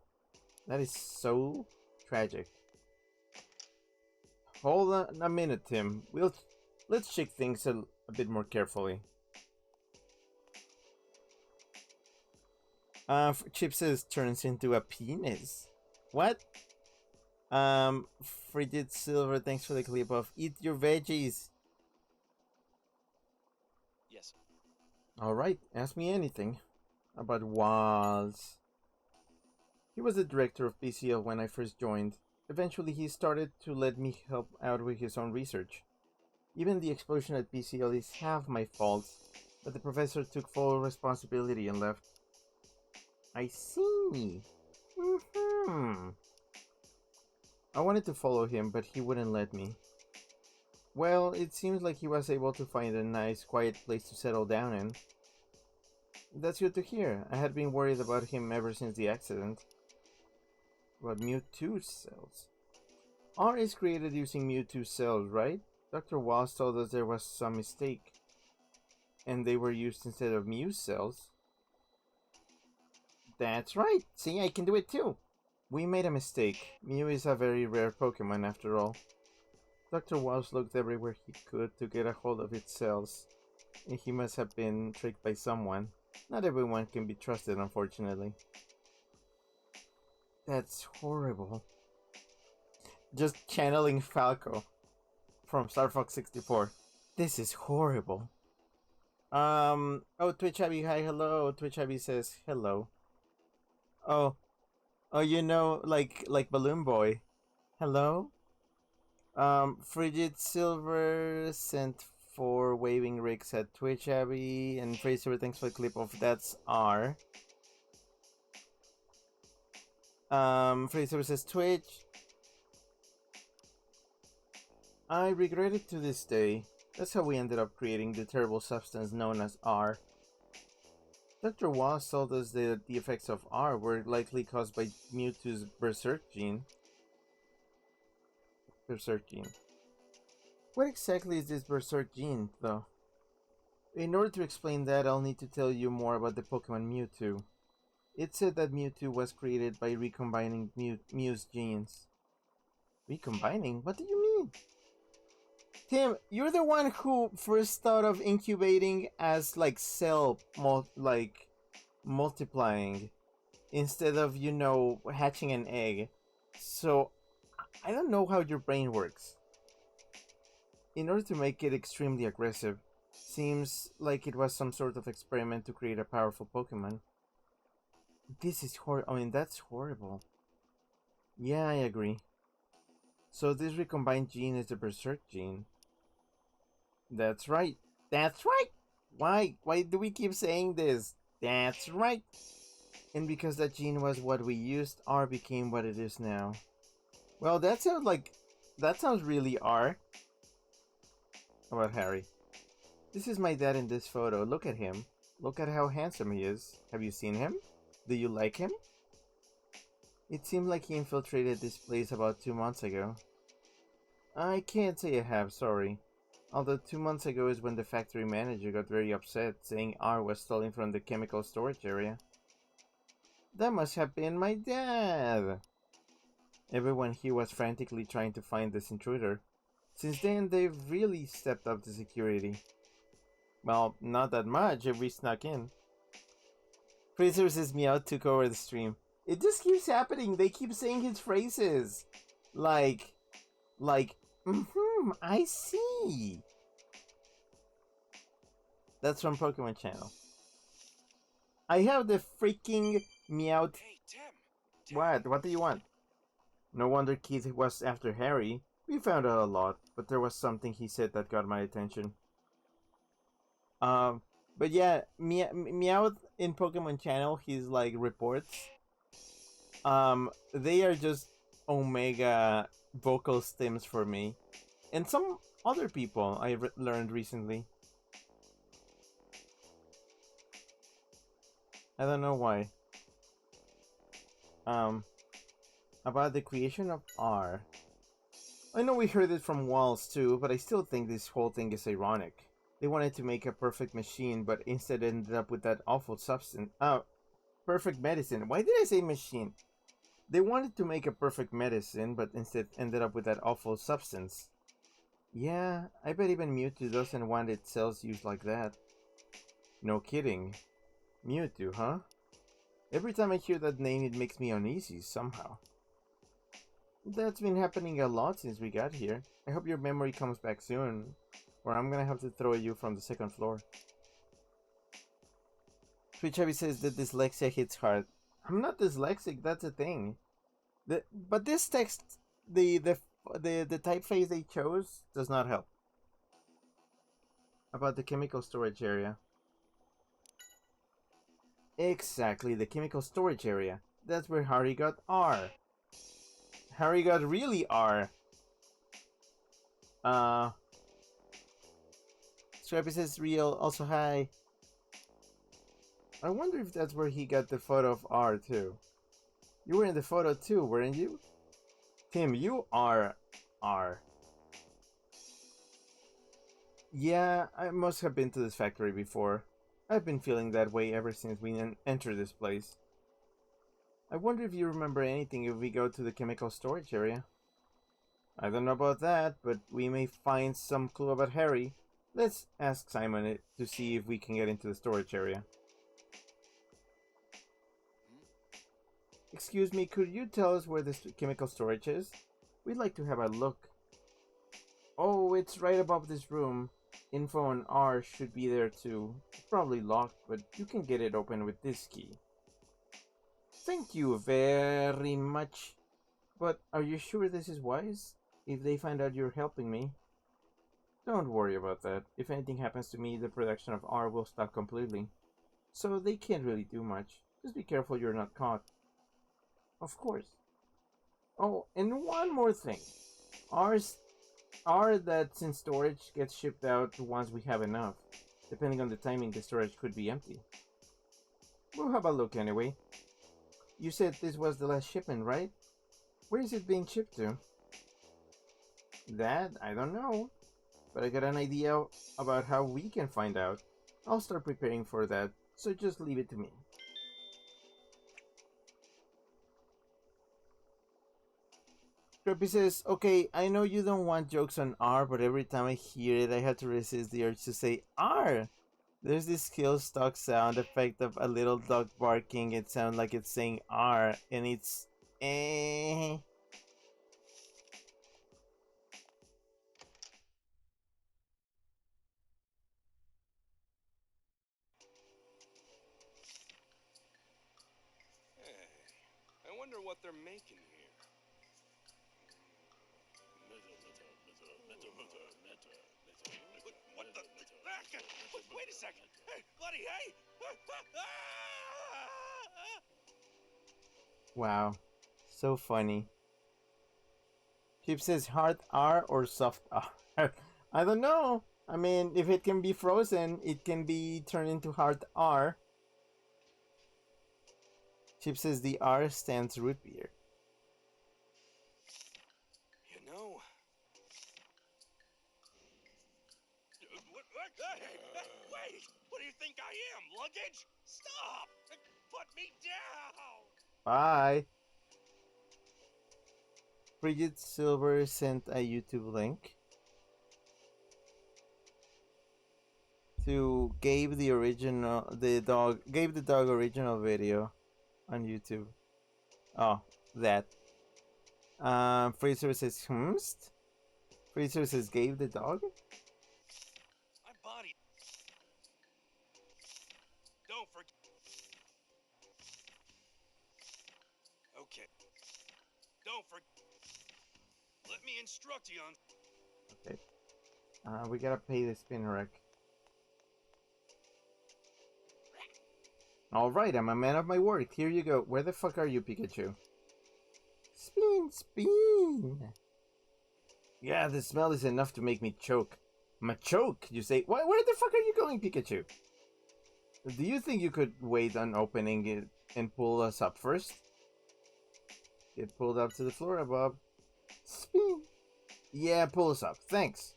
That is so tragic. Hold on a minute, Tim. Let's check things a bit more carefully. Chips turns into a penis. What? Frigid Silver, thanks for the clip of eat your veggies. Yes. Alright, ask me anything. About was. He was the director of PCL when I first joined. Eventually, he started to let me help out with his own research. Even the explosion at PCL is half my fault, but the professor took full responsibility and left. I see. Mm-hmm. I wanted to follow him, but he wouldn't let me. Well, it seems like he was able to find a nice, quiet place to settle down in. That's good to hear. I had been worried about him ever since the accident. About Mewtwo cells. R is created using Mewtwo cells, right? Dr. Walls told us there was some mistake, and they were used instead of Mew cells. That's right. See, I can do it too. We made a mistake. Mew is a very rare Pokemon after all. Dr. Walsh looked everywhere he could to get a hold of its cells, and he must have been tricked by someone. Not everyone can be trusted, unfortunately. That's horrible. Just channeling Falco from Star Fox 64. This is horrible. Oh, Twitch Abby, hi, hello. Twitch Abby says hello. Oh, you know, like Balloon Boy. Hello? Frigid Silver sent for waving rigs at Twitch Abby, and Fraser, thanks for the clip of That's R. Fraser says Twitch. I regret it to this day. That's how we ended up creating the terrible substance known as R. Dr. Wass told us that the effects of R were likely caused by Mewtwo's Berserk gene. What exactly is this Berserk gene, though? In order to explain that, I'll need to tell you more about the Pokemon Mewtwo. It said that Mewtwo was created by recombining Mew's genes. Recombining? What do you mean? Tim, you're the one who first thought of incubating as like multiplying instead of, hatching an egg. So I don't know how your brain works. In order to make it extremely aggressive, seems like it was some sort of experiment to create a powerful Pokemon. This is that's horrible. Yeah, I agree. So this recombined gene is the Berserk gene. That's right. That's right. Why do we keep saying this? That's right. And because that gene was what we used, R became what it is now. Well, that sounds really R. About Harry. This is my dad in this photo. Look at him. Look at how handsome he is. Have you seen him? Do you like him? It seemed like he infiltrated this place about 2 months ago. I can't say I have, sorry. Although 2 months ago is when the factory manager got very upset, saying R was stolen from the chemical storage area. That must have been my dad! Everyone here was frantically trying to find this intruder. Since then, they've really stepped up the security. Well, not that much if we snuck in. Fraser says Meow took over the stream. It just keeps happening. They keep saying his phrases. Like, I see. That's from Pokemon Channel. I have the freaking Meow. Hey, Tim. What do you want? No wonder Keith was after Harry. We found out a lot, but there was something he said that got my attention. But yeah, Meow in Pokemon Channel, his like reports. They are just Omega vocal stems for me, and some other people I learned recently. I don't know why. About the creation of R. I know we heard it from Walls too, but I still think this whole thing is ironic. They wanted to make a perfect machine, but instead ended up with that awful substance. Perfect medicine. Why did I say machine? They wanted to make a perfect medicine, but instead ended up with that awful substance. Yeah, I bet even Mewtwo doesn't want its cells used like that. No kidding. Mewtwo, huh? Every time I hear that name, it makes me uneasy, somehow. That's been happening a lot since we got here. I hope your memory comes back soon, or I'm gonna have to throw you from the second floor. Twitch Abby says that dyslexia hits hard. I'm not dyslexic, that's a thing. But this text, the typeface they chose does not help. About the chemical storage area. Exactly, the chemical storage area. That's where Harry got R. Harry got really R. Scrappy says real, also hi. I wonder if that's where he got the photo of R too. You were in the photo too, weren't you? Tim, you are R. Yeah, I must have been to this factory before. I've been feeling that way ever since we entered this place. I wonder if you remember anything if we go to the chemical storage area. I don't know about that, but we may find some clue about Harry. Let's ask Simon to see if we can get into the storage area. Excuse me, could you tell us where this chemical storage is? We'd like to have a look. Oh, it's right above this room. Info on R should be there too. It's probably locked, but you can get it open with this key. Thank you very much. But are you sure this is wise? If they find out you're helping me? Don't worry about that. If anything happens to me, the production of R will stop completely. So they can't really do much. Just be careful you're not caught. Of course. Oh, and one more thing. R that's in storage gets shipped out once we have enough. Depending on the timing, the storage could be empty. We'll have a look anyway. You said this was the last shipment, right? Where is it being shipped to? That, I don't know. But I got an idea about how we can find out. I'll start preparing for that, so just leave it to me. Creepy says, okay, I know you don't want jokes on R, but every time I hear it, I have to resist the urge to say R. There's this kill stock sound effect of a little dog barking. It sounds like it's saying R, and it's eh. Hey, I wonder what they're making here. What the? Wait a second! Hey, buddy, hey! Wow, so funny. Chip says hard R or soft R. I don't know. I mean, if it can be frozen, it can be turned into hard R. Chip says the R stands root beer. You know. Hey, wait! What do you think I am? Luggage? Stop! Put me down! Bye. Bridget Silver sent a YouTube link to Gabe the dog original video on YouTube. Oh, that. Fraser says hmst. Fraser says Gabe the dog. My body. Don't forget. Okay. Don't forget. Let me instruct you on. Okay. We gotta pay the spin wreck. Alright, I'm a man of my word. Here you go. Where the fuck are you, Pikachu? Spin, spin! Yeah, the smell is enough to make me choke. Choke, you say? Where the fuck are you going, Pikachu? Do you think you could wait on opening it and pull us up first? Get pulled up to the floor above. Spin! Yeah, pull us up. Thanks.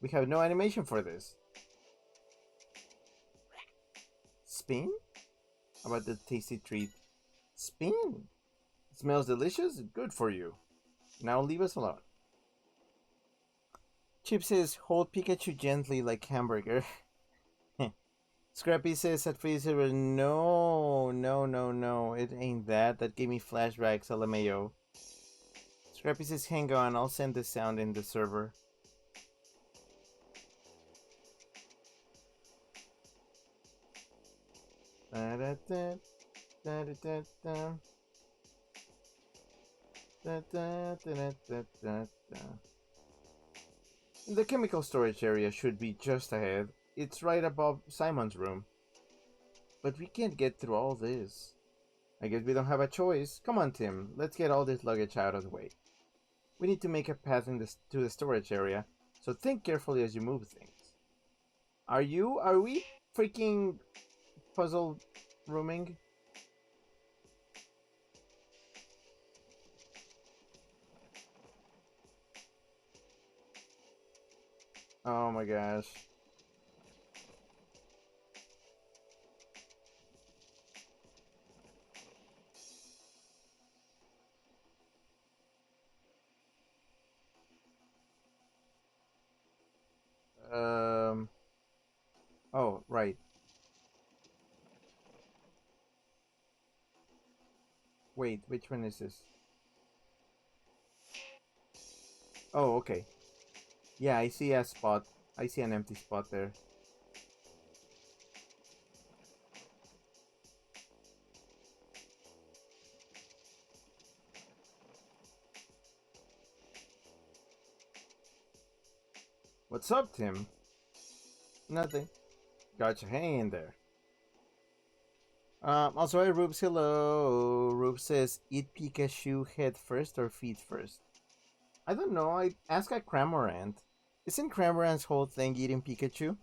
We have no animation for this. Spin? About the tasty treat. Spin! It smells delicious? Good for you. Now leave us alone. Chip says, hold Pikachu gently like hamburger. Scrappy says at Freezer, no, it ain't that. That gave me flashbacks, LMAO. Scrappy says, hang on, I'll send the sound in the server. Da-da-da, da-da-da-da. Da-da-da-da-da-da. The chemical storage area should be just ahead. It's right above Simon's room. But we can't get through all this. I guess we don't have a choice. Come on, Tim. Let's get all this luggage out of the way. We need to make a path to the storage area, so think carefully as you move things. Are we freaking puzzle rooming? Oh my gosh. Oh, right. Wait, which one is this? Oh, okay. Yeah, I see a spot. I see an empty spot there. What's up, Tim? Nothing. Gotcha. Hang in there. Also, hi, Rubes. Hello. Rube says, eat Pikachu head first or feet first? I don't know. I ask a Cramorant. Isn't Cramorant's whole thing eating Pikachu?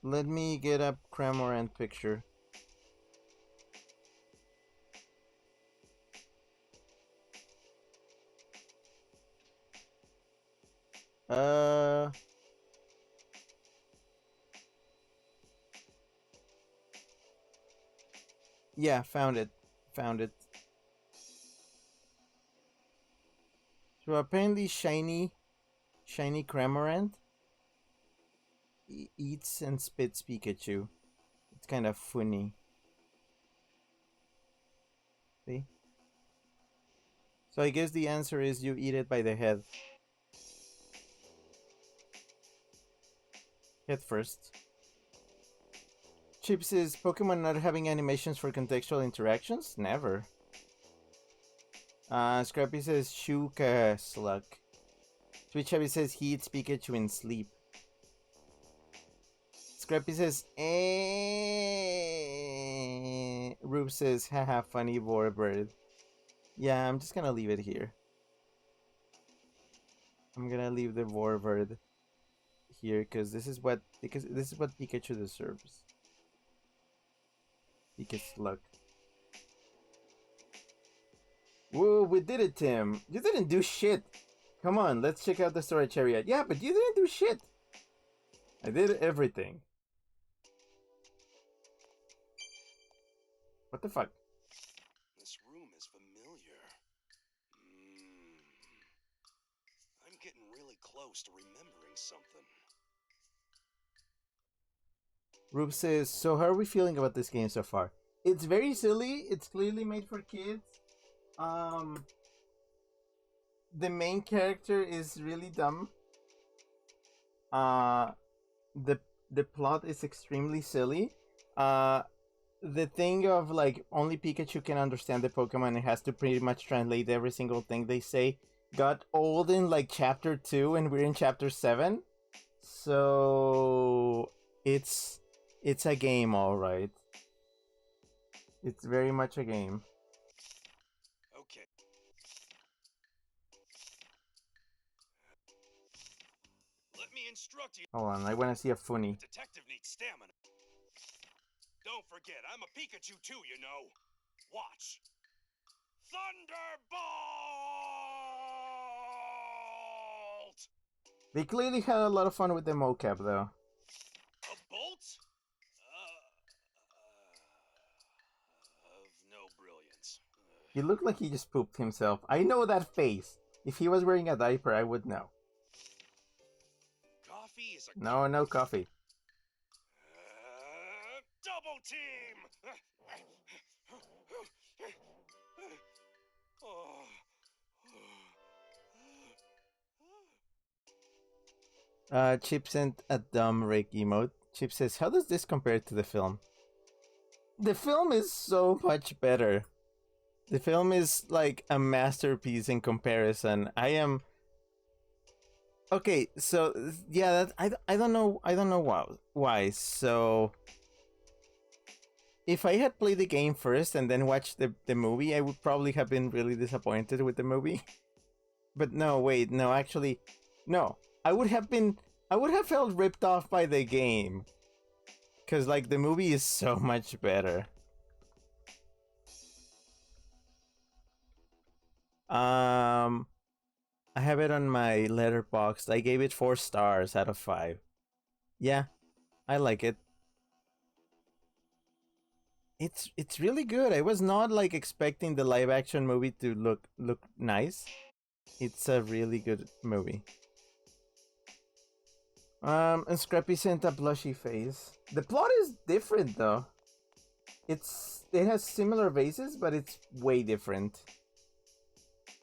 Let me get a Cramorant picture. Uh... Yeah, found it. Found it. So apparently shiny Cramorant eats and spits Pikachu. It's kind of funny. See? So I guess the answer is you eat it by the head. Head first. Chip says, Pokemon not having animations for contextual interactions? Never. Scrappy says, Shuka Slug. Twitch Heavy says, he eats Pikachu in sleep. Scrappy says, eh. Rube says, haha, funny warbird. Yeah, I'm just gonna leave it here. I'm gonna leave the warbird here because this is what Pikachu deserves. Pikachu's luck. Whoa, we did it, Tim. You didn't do shit. Come on, let's check out the storage area. Yeah, but you didn't do shit. I did everything. What the fuck? This room is familiar. I'm getting really close to remembering something. Rube says, so how are we feeling about this game so far? It's very silly. It's clearly made for kids. The main character is really dumb. The plot is extremely silly. The thing of like only Pikachu can understand the Pokemon and has to pretty much translate every single thing they say got old in like chapter 2 and we're in chapter 7. So it's a game, all right. It's very much a game. Okay. Let me instruct you. Hold on, I want to see a funny. Detective needs stamina. Don't forget, I'm a Pikachu too, you know. Watch. Thunderbolt! They clearly had a lot of fun with the mocap, though. A bolt? Of no brilliance. He looked like he just pooped himself. I know that face. If he was wearing a diaper, I would know. Coffee is a... No coffee. Double team! Chip sent a dumb Rick emote. Chip says, how does this compare to the film? The film is so much better. The film is like a masterpiece in comparison. I am okay. So yeah, I don't know why. So if I had played the game first and then watched the movie, I would probably have been really disappointed with the movie. But no, wait, no, actually, no. I would have felt ripped off by the game. Cause like the movie is so much better. I have it on my letterboxd. I gave it 4 stars out of 5. Yeah, I like it. It's really good. I was not like expecting the live action movie to look nice. It's a really good movie. And Scrappy sent a blushy face. The plot is different though. It has similar vases, but it's way different.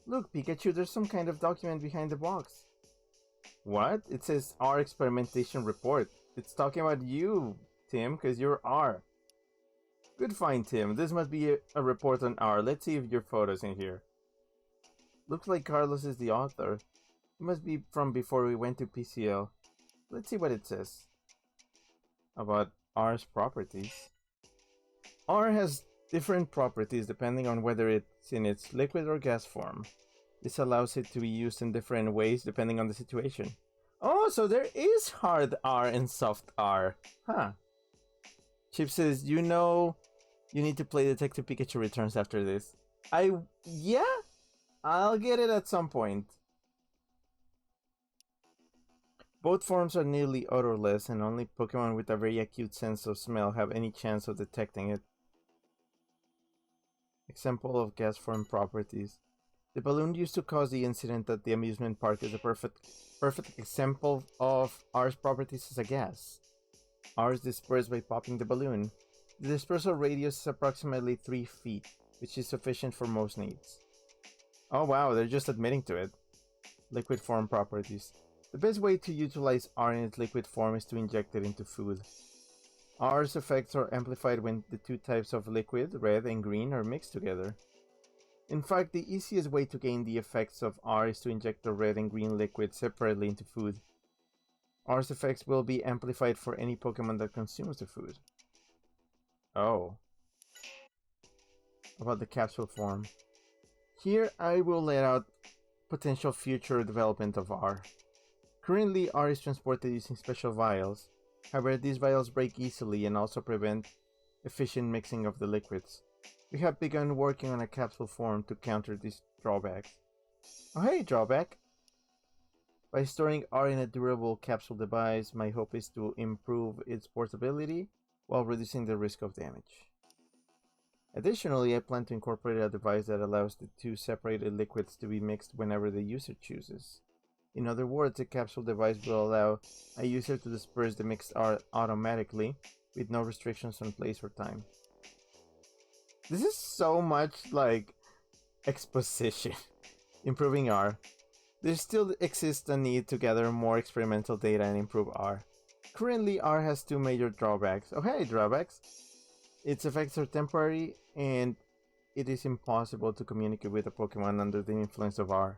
Look, Pikachu, there's some kind of document behind the box. What? It says R experimentation report. It's talking about you, Tim, because you're R. Good find, Tim. This must be a report on R. Let's see if your photo's in here. Looks like Carlos is the author. It must be from before we went to PCL. Let's see what it says about R's properties. R has different properties depending on whether it's in its liquid or gas form. This allows it to be used in different ways depending on the situation. Oh, so there is hard R and soft R. Huh. Chip says, you know, you need to play Detective Pikachu Returns after this. Yeah? I'll get it at some point. Both forms are nearly odorless, and only Pokemon with a very acute sense of smell have any chance of detecting it. Example of gas form properties. The balloon used to cause the incident at the amusement park is a perfect example of R's properties as a gas. R is dispersed by popping the balloon. The dispersal radius is approximately 3 feet, which is sufficient for most needs. Oh wow, they're just admitting to it. Liquid form properties. The best way to utilize R in its liquid form is to inject it into food. R's effects are amplified when the two types of liquid, red and green, are mixed together. In fact, the easiest way to gain the effects of R is to inject the red and green liquid separately into food. R's effects will be amplified for any Pokemon that consumes the food. Oh. About the capsule form. Here I will lay out potential future development of R. Currently, R is transported using special vials. However, these vials break easily and also prevent efficient mixing of the liquids. We have begun working on a capsule form to counter these drawbacks. Oh hey, drawback! By storing R in a durable capsule device, my hope is to improve its portability while reducing the risk of damage. Additionally, I plan to incorporate a device that allows the two separated liquids to be mixed whenever the user chooses. In other words, a capsule device will allow a user to disperse the mixed R automatically, with no restrictions on place or time. This is so much like exposition. Improving R. There still exists a need to gather more experimental data and improve R. Currently, R has 2 major drawbacks. Oh hey, drawbacks! Its effects are temporary, and it is impossible to communicate with a Pokemon under the influence of R.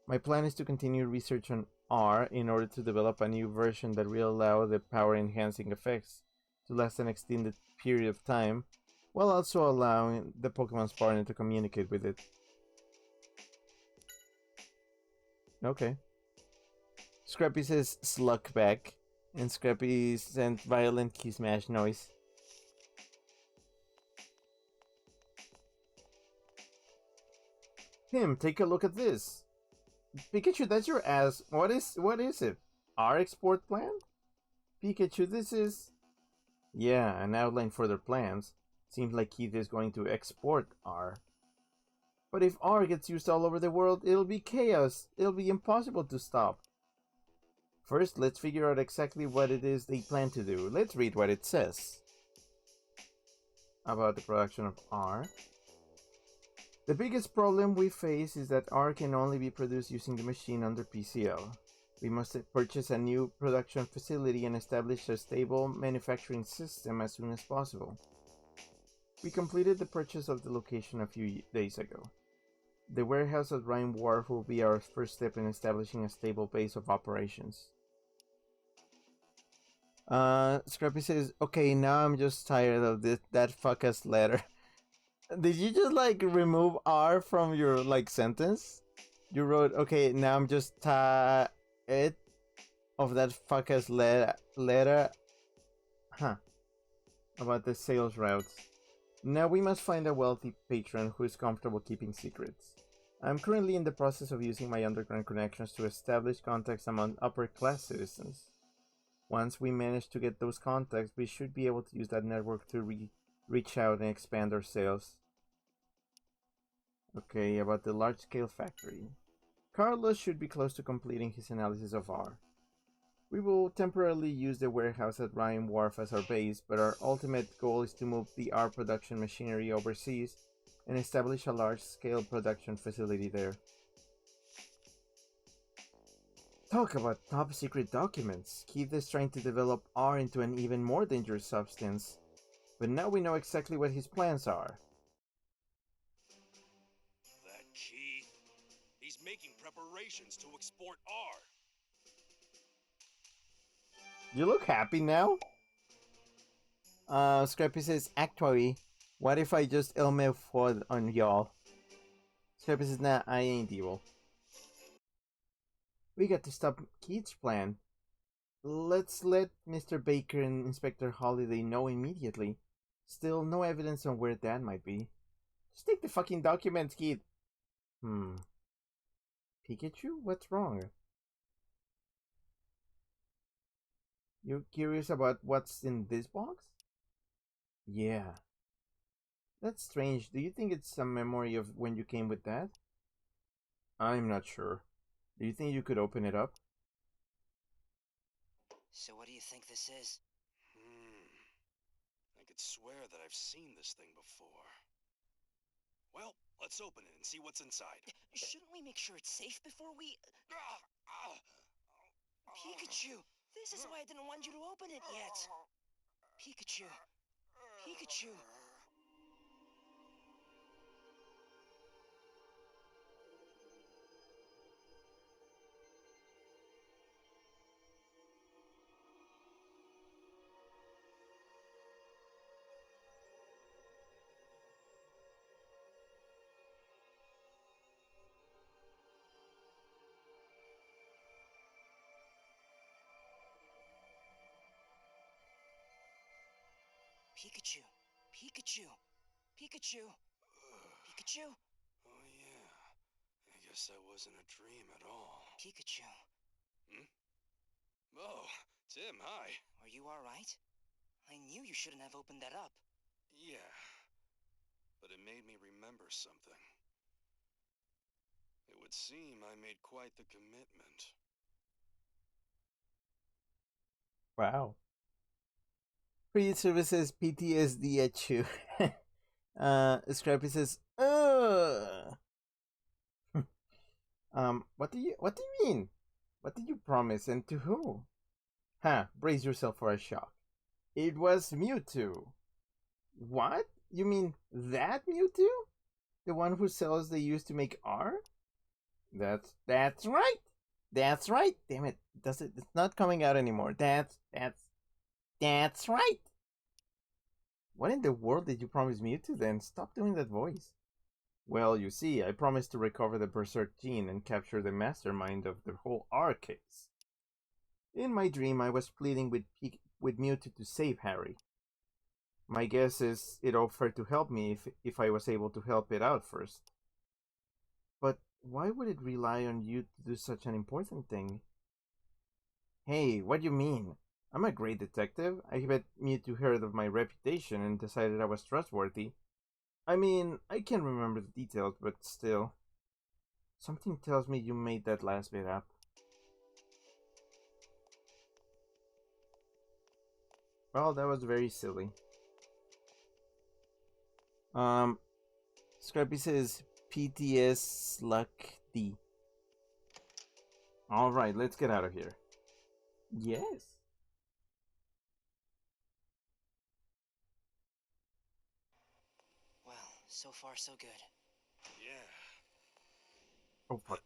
My plan is to continue research on R in order to develop a new version that will allow the power-enhancing effects to last an extended period of time, while also allowing the Pokemon's partner to communicate with it. Okay. Scrappy says slug back, and Scrappy sent violent key smash noise. Tim, take a look at this. Pikachu, that's your ass. What is it? Our export plan? Pikachu, this is... Yeah, an outline for their plans. Seems like Keith is going to export R. But if R gets used all over the world, it'll be chaos. It'll be impossible to stop. First, let's figure out exactly what it is they plan to do. Let's read what it says about the production of R. The biggest problem we face is that R can only be produced using the machine under PCL. We must purchase a new production facility and establish a stable manufacturing system as soon as possible. We completed the purchase of the location a few days ago. The warehouse at Rhine Wharf will be our first step in establishing a stable base of operations. Scrappy says, okay, now I'm just tired of that fuck-ass letter. Did you just, like, remove R from your, like, sentence? You wrote, okay, now I'm just tired of that fuck-ass letter. Huh. About the sales routes. Now we must find a wealthy patron who is comfortable keeping secrets. I'm currently in the process of using my underground connections to establish contacts among upper-class citizens. Once we manage to get those contacts, we should be able to use that network to reach out and expand our sales. Okay, about the large-scale factory. Carlos should be close to completing his analysis of R. We will temporarily use the warehouse at Ryan Wharf as our base, but our ultimate goal is to move the R production machinery overseas and establish a large-scale production facility there. Talk about top-secret documents. Keith is trying to develop R into an even more dangerous substance, but now we know exactly what his plans are. That Keith, he's making preparations to export R. You look happy now? Scrappy says, actually, what if I just Elmer Ford on y'all? Scrappy says, nah, I ain't evil. We got to stop Keith's plan. Let's let Mr. Baker and Inspector Holiday know immediately. Still, no evidence on where that might be. Just take the fucking documents, Keith. Pikachu? What's wrong? You curious about what's in this box? Yeah. That's strange. Do you think it's some memory of when you came with Dad? I'm not sure. Do you think you could open it up? So what do you think this is? I could swear that I've seen this thing before. Well, let's open it and see what's inside. Shouldn't we make sure it's safe before we... Pikachu! This is why I didn't want you to open it yet! Pikachu! Pikachu! Pikachu! Pikachu! Pikachu! Pikachu! Oh yeah, I guess that wasn't a dream at all. Pikachu! Oh, Tim, hi. Are you alright? I knew you shouldn't have opened that up. Yeah, but it made me remember something. It would seem I made quite the commitment. Wow. Free services PTSD at you. Scrappy says, what do you mean? What did you promise and to who? Brace yourself for a shock. It was Mewtwo. What? You mean that Mewtwo? The one whose cells they used to make R? That's right. That's right. Damn it. It's not coming out anymore. That's right. What in the world did you promise Mewtwo then? Stop doing that voice. Well, you see, I promised to recover the Berserk gene and capture the mastermind of the whole R case. In my dream, I was pleading with Mewtwo to save Harry. My guess is it offered to help me if I was able to help it out first. But why would it rely on you to do such an important thing? Hey, what do you mean? I'm a great detective. I bet Mewtwo heard of my reputation and decided I was trustworthy. I mean, I can't remember the details, but still. Something tells me you made that last bit up. Well, that was very silly. Scrappy says PTS Luck D. Alright, let's get out of here. Yes. So far, so good. Yeah. Oh fuck.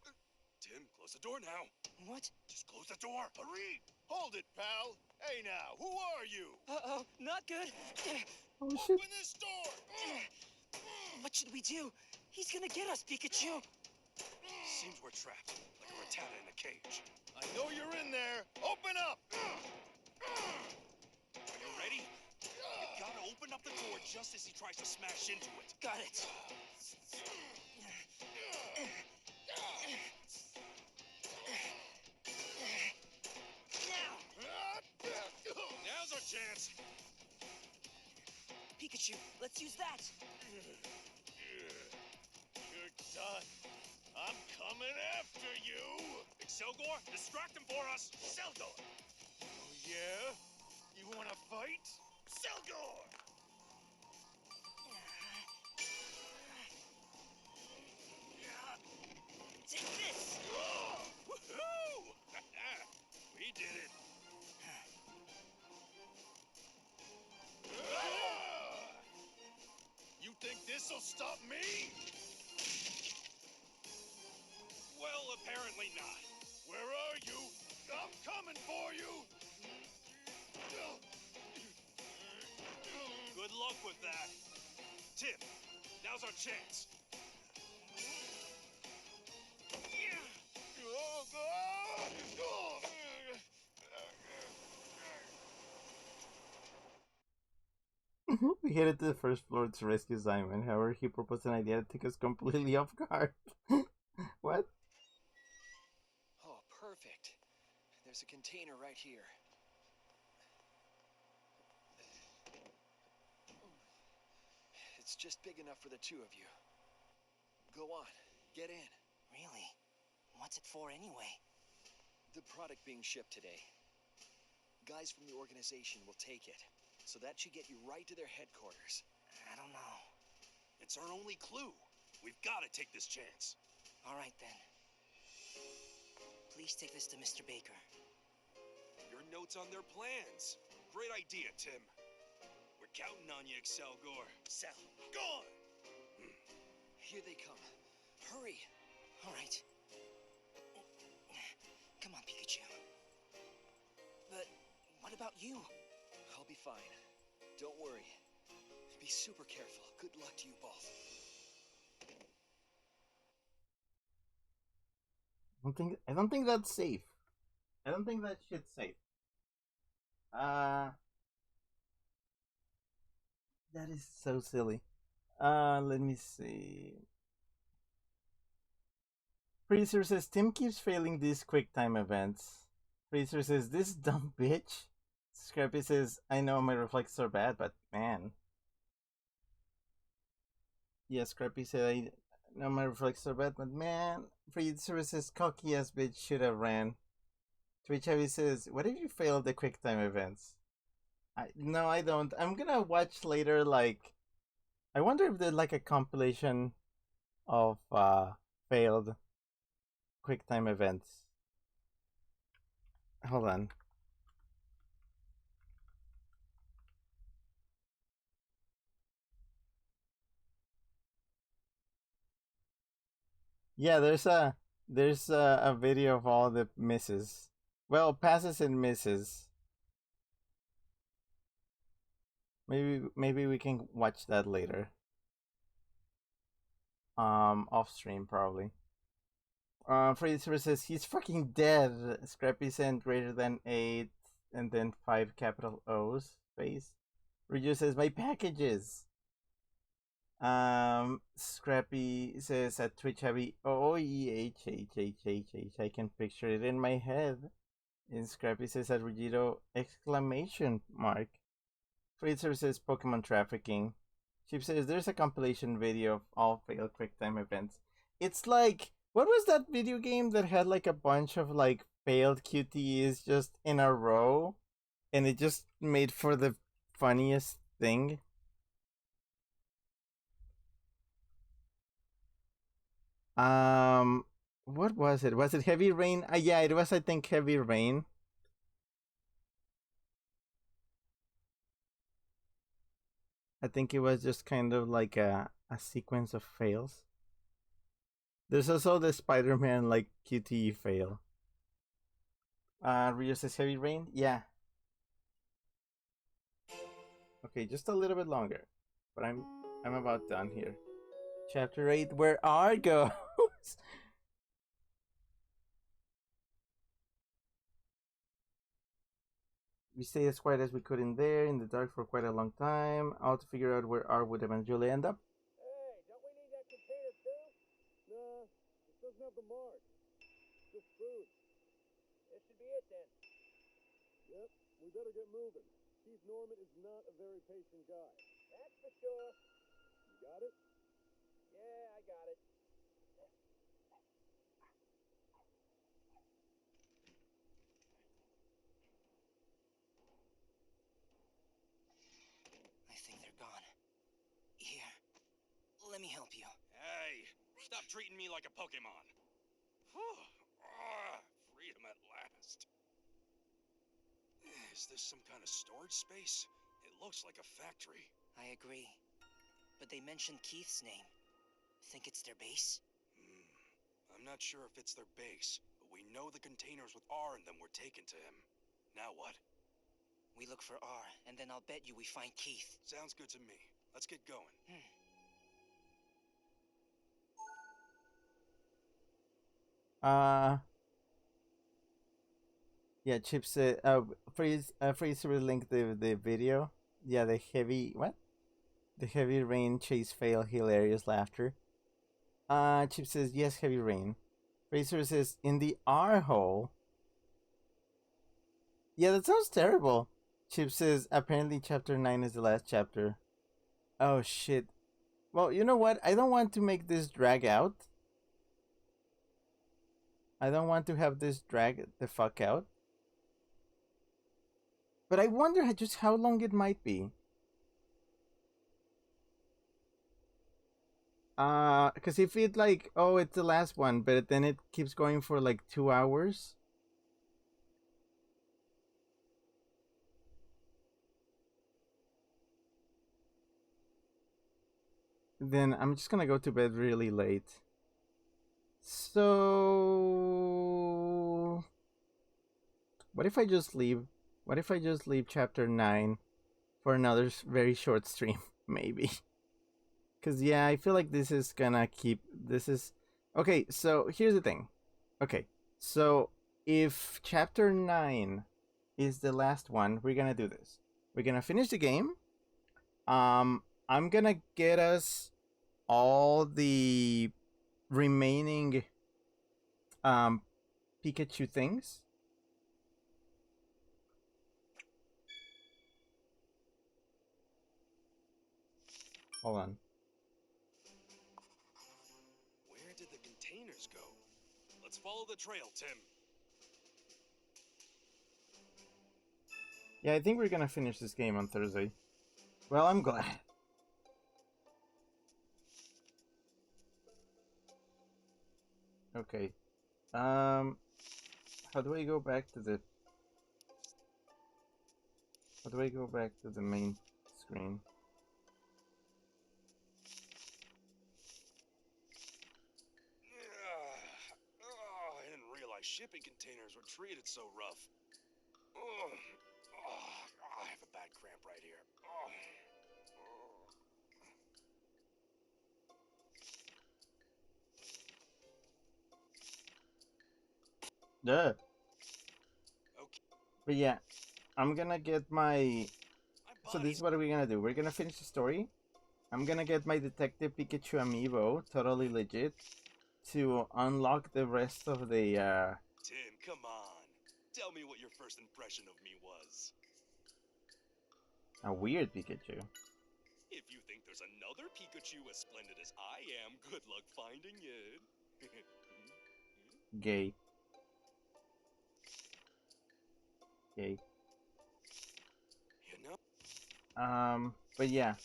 Tim, close the door now. What? Just close the door. Hurry! Hold it, pal. Hey now, who are you? Uh-oh, not good. Oh shit. Open this door! What should we do? He's gonna get us, Pikachu. Seems we're trapped, like a rattata in a cage. I know you're in there. Open up! Are you ready? You gotta open up the door just as he tries to smash into it. Got it. Now's our chance. Pikachu, let's use that. You're done. I'm coming after you. Excelgor, distract him for us. Selgor! Oh, yeah? You wanna fight? Selgor! Take this. Woohoo! We did it. You think this'll stop me? Well, apparently not. Where are you? I'm coming for you! Good luck with that. Tim, now's our chance. We headed to the first floor to rescue Simon. However, he proposed an idea that took us completely off guard. What? Oh, perfect. There's a container right here. It's just big enough for the two of you. Go on, get in. Really? What's it for anyway? The product being shipped today. Guys from the organization will take it. So that should get you right to their headquarters. I don't know. It's our only clue. We've got to take this chance. All right, then. Please take this to Mr. Baker. Your notes on their plans. Great idea, Tim. We're counting on you, Excelgor. Selgor! Here they come. Hurry! All right. Come on, Pikachu. But what about you? I'll be fine. Don't worry. Be super careful. Good luck to you both. I don't think that's safe. I don't think that shit's safe. That is so silly. Let me see. Freezer says Tim keeps failing these quick time events. Freezer says this dumb bitch. Scrappy says I know my reflexes are bad, but man. Yeah, Scrappy said I know my reflexes are bad, but man. Freezer says cocky ass bitch should have ran. Twitch Heavy says, what if you failed the quick time events? No, I don't. I'm gonna watch later, like, I wonder if there's like a compilation of failed quick time events. Hold on. Yeah, there's a video of all the misses. Well, passes and misses. Maybe we can watch that later. Off stream probably. Fraser says he's fucking dead. Scrappy sent greater than 8 and then 5 capital O's face. Riju says my packages. Scrappy says at Twitch Heavy OEHHHHH. I can picture it in my head. And Scrappy says at Rugito exclamation mark. Fraser says Pokemon trafficking. Chip says there's a compilation video of all failed QuickTime events. It's like, what was that video game that had like a bunch of like failed QTEs just in a row? And it just made for the funniest thing. What was it? Was it Heavy Rain? Yeah, it was, I think, Heavy Rain. I think it was just kind of like a a sequence of fails. There's also the Spider-Man like QTE fail. Rio says heavy rain. Yeah. Okay, just a little bit longer, but I'm about done here. Chapter 8. Where are goes? We stayed as quiet as we could in there, in the dark for quite a long time, all to figure out where R would eventually end up. Hey, don't we need that container too? Nah, it doesn't have the mark. Just food. This should be it then. Yep, we better get moving. Chief Norman is not a very patient guy. That's for sure. You got it? Yeah, I got it. I think they're gone. Here, let me help you. Hey, stop treating me like a Pokemon. Freedom at last. Is this some kind of storage space? It looks like a factory. I agree. But they mentioned Keith's name. Think it's their base? I'm not sure if it's their base, but we know the containers with R in them were taken to him. Now what? We look for R, and then I'll bet you we find Keith. Sounds good to me. Let's get going. Yeah, Chip said, Freeze will link the video. Yeah, the heavy, what? The heavy rain chase fail, hilarious laughter. Chip says, yes, heavy rain. Fraser says, in the R hole. Yeah, that sounds terrible. Chip says, apparently chapter 9 is the last chapter. Oh, shit. Well, you know what? I don't want to make this drag out. I don't want to have this drag the fuck out. But I wonder just how long it might be. Because if it like, oh, it's the last one, but then it keeps going for like 2 hours. Then I'm just gonna go to bed really late. So what if I just leave? What if I just leave chapter 9 for another very short stream, maybe? Because, yeah, I feel like this is gonna keep... This is... Okay, so here's the thing. Okay, so if chapter 9 is the last one, we're gonna do this. We're gonna finish the game. I'm gonna get us all the remaining Pikachu things. Hold on. Where did the containers go? Let's follow the trail, Tim. Yeah, I think we're gonna finish this game on Thursday. Well, I'm glad. Okay. How do I go back to the... How do I go back to the main screen? I didn't realize shipping containers were treated so rough. I have a bad cramp right here. Duh. Okay. But yeah, I'm gonna get my... So this is what we're gonna do. We're gonna finish the story. I'm gonna get my Detective Pikachu amiibo, totally legit, to unlock the rest of the... Tim, come on. Tell me what your first impression of me was. A weird Pikachu. If you think there's another Pikachu as splendid as I am, good luck finding it. Gay. Gay. You know? But yeah.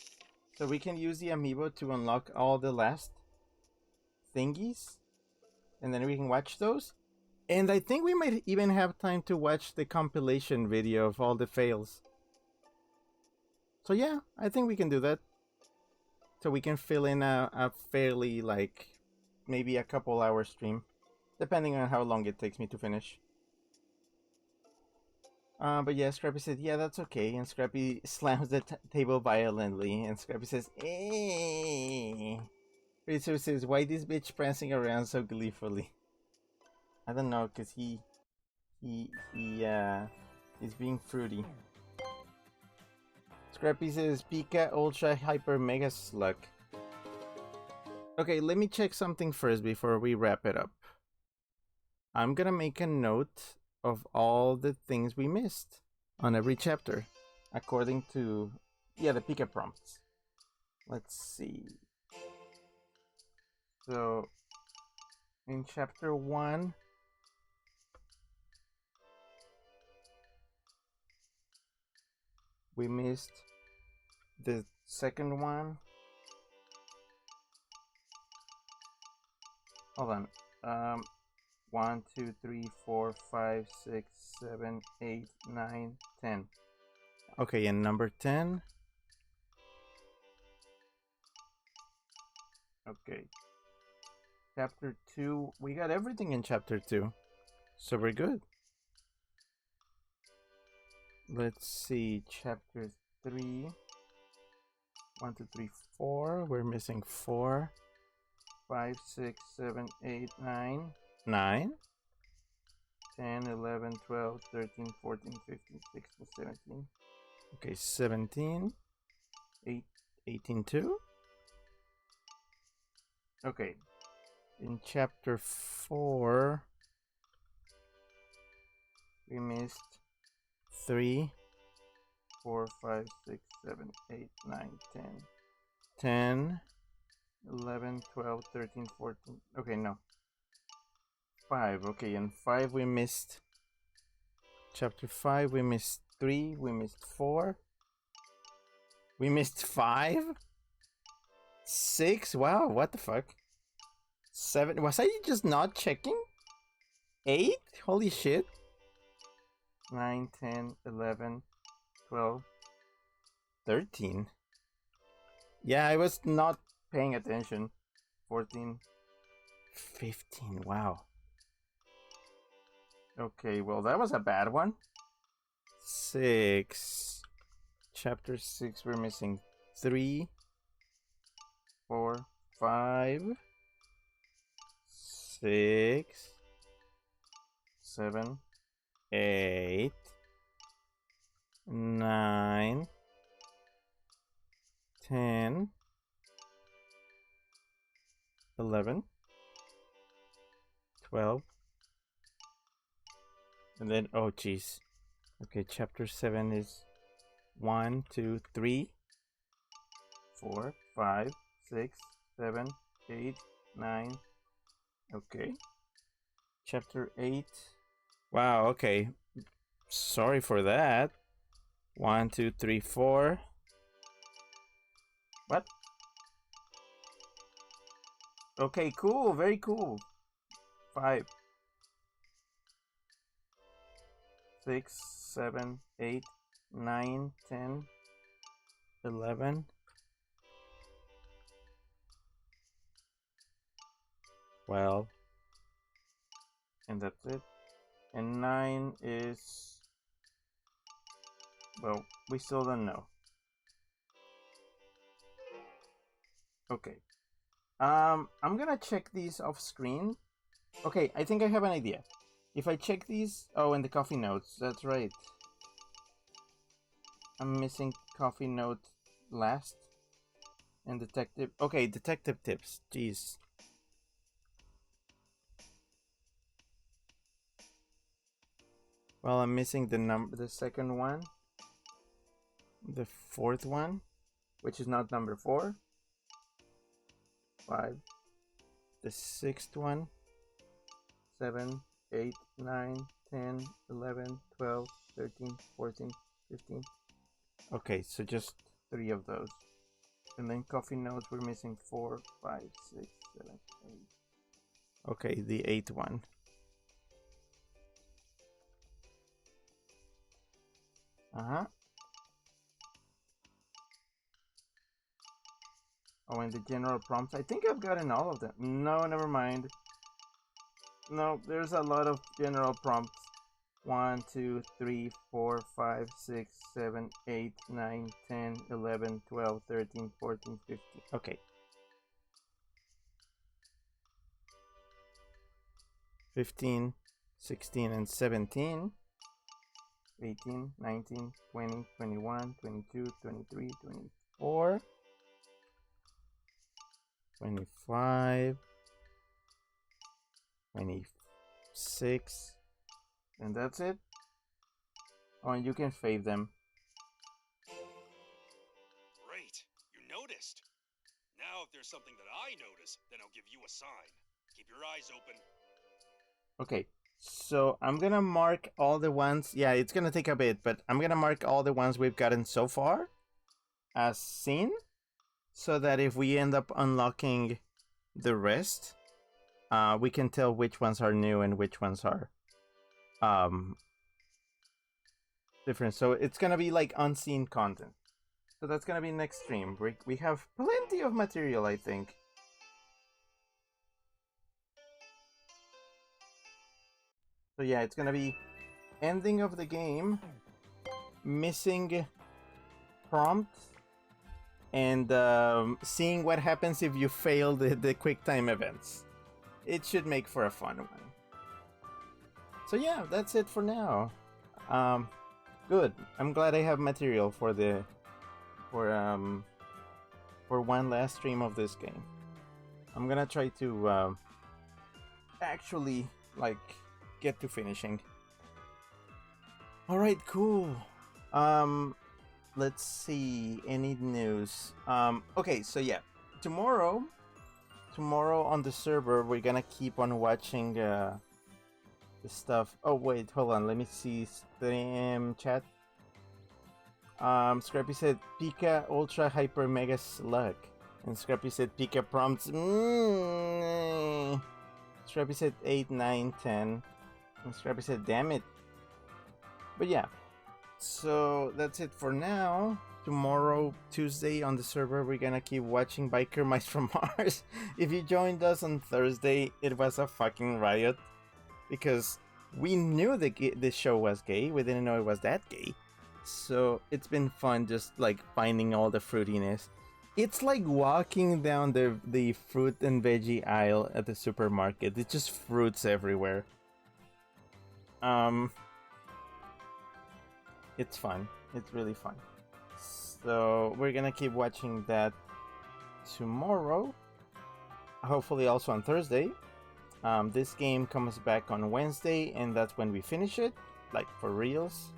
So we can use the amiibo to unlock all the last thingies. And then we can watch those. And I think we might even have time to watch the compilation video of all the fails. So yeah, I think we can do that. so we can fill in a fairly, like, maybe a couple hour stream, depending on how long it takes me to finish. But yeah, Scrappy said, yeah, that's okay. And Scrappy slams the table violently. And Scrappy says, eh. Ritsu says, why this bitch prancing around so gleefully? I don't know, cause he's being fruity. Scrappy says, Pika Ultra Hyper Mega Slug. Okay, let me check something first before we wrap it up. I'm gonna make a note of all the things we missed on every chapter, according to, yeah, the Pika prompts. Let's see. So, in chapter 1, we missed the second one. Hold on. 1, 2, 3, 4, 5, 6, 7, 8, 9, 10. Okay, and number 10. Okay. Chapter 2. We got everything in chapter 2. So we're good. Let's see. Chapter 3. 1, 2, 3, 4. We're missing 4. 5, 6, 7, 8, 9. 9. 10, 11, 12, 13, 14, 15, 16, 17. Okay, 17. 18 too? Okay. In chapter 4, we missed 3, 4, 5, 6, 7, 8, 9, 10. 10, 11, 12, 13, 14. Okay, no. 5. Okay, in 5 we missed. Chapter 5, we missed 3, we missed 4. We missed 5? 6? Wow, what the fuck? 7? Was I just not checking? 8? Holy shit. 9, 10, 11, 12, 13. Yeah, I was not paying attention. 14, 15. Wow. Okay, well, that was a bad one. 6. Chapter 6, we're missing 3, 4, 5, 6, 7, 8, 9, 10, 11, 12, and then, oh jeez. Okay, chapter 7 is 1, 2, 3, 4, 5, 6, 7, 8, 9. Okay. Chapter 8. Wow, okay. Sorry for that. 1, 2, 3, 4. What? Okay, cool. Very cool. 5, 6, 7, 8, 9, 10, 11, 12, and that's it. And 9 is, well, we still don't know. Okay. I'm gonna check these off screen. Okay, I think I have an idea. If I check these, oh, and the coffee notes, that's right. I'm missing coffee note last. And detective, okay, detective tips, jeez. Well, I'm missing the second one. The fourth one, which is not number 4. 5. The sixth one. 7, 8, 9, 10, 11, 12, 13, 14, 15. Okay, so just 3 of those. And then coffee notes, we're missing 4, 5, 6, 7, 8. Okay, the 8th one. Uh-huh. Oh, and the general prompts. I think I've gotten all of them. No, never mind. No, there's a lot of general prompts. 1, 2, 3, 4, 5, 6, 7, 8, 9, 10, 11, 12, 13, 14, 15. Okay. 15, 16, and 17. 18, 19, 20, 21, 22, 23, 24, 25, 26, and that's it. Oh, and you can fave them. Great, you noticed. Now if there's something that I notice, then I'll give you a sign. Keep your eyes open. Okay, so I'm gonna mark all the ones. Yeah, it's gonna take a bit, but I'm gonna mark all the ones we've gotten so far as seen, so that if we end up unlocking the rest, we can tell which ones are new and which ones are different. So it's gonna be like unseen content. So that's gonna be next stream. We have plenty of material, I think. So yeah, it's gonna be ending of the game, missing prompt, and seeing what happens if you fail the quick time events. It should make for a fun one. So yeah, that's it for now. Good. I'm glad I have material for one last stream of this game. I'm gonna try to actually like get to finishing. All right, cool. Let's see, any news. Okay, so yeah, tomorrow on the server we're gonna keep on watching the stuff. Oh wait, hold on, let me see stream chat. Scrappy said Pika Ultra Hyper Mega Slug, and Scrappy said Pika prompts. Scrappy said 8, 9, 10, and Scrappy said damn it. But yeah, so that's it for now. Tomorrow, Tuesday, on the server, we're gonna keep watching Biker Mice from Mars. If you joined us on Thursday, it was a fucking riot, because we knew the show was gay, we didn't know it was that gay. So it's been fun just like finding all the fruitiness. It's like walking down the fruit and veggie aisle at the supermarket. It's just fruits everywhere. It's fun. It's really fun. So we're gonna keep watching that tomorrow. Hopefully also on Thursday. This game comes back on Wednesday, and that's when we finish it, like for reals,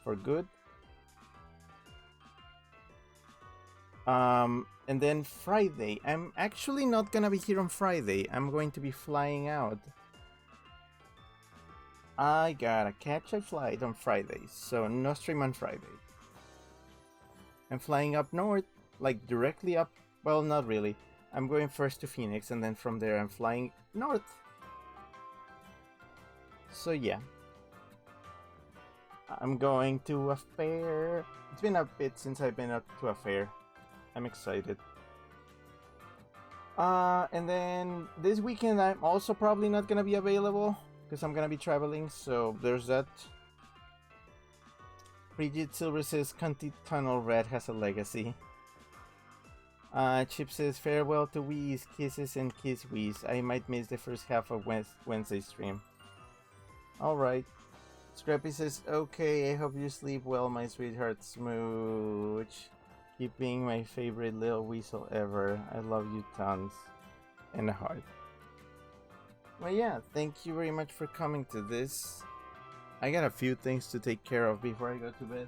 for good. And then Friday, I'm actually not gonna be here on Friday. I'm going to be flying out. I gotta catch a flight on Friday, so no stream on Friday. I'm flying up north, like directly up. Well, not really. I'm going first to Phoenix, and then from there I'm flying north. So yeah. I'm going to a fair. It's been a bit since I've been up to a fair. I'm excited. And then this weekend I'm also probably not gonna be available because I'm gonna be traveling, so there's that. Frigid Silver says Cunty Tunnel Red has a legacy. Chip says farewell to Wheeze, kisses and kiss Wheeze. I might miss the first half of Wednesday stream. Alright. Scrappy says, okay, I hope you sleep well, my sweetheart smooch. Keep being my favorite little weasel ever. I love you tons. And a heart. Well, yeah, thank you very much for coming to this. I got a few things to take care of before I go to bed.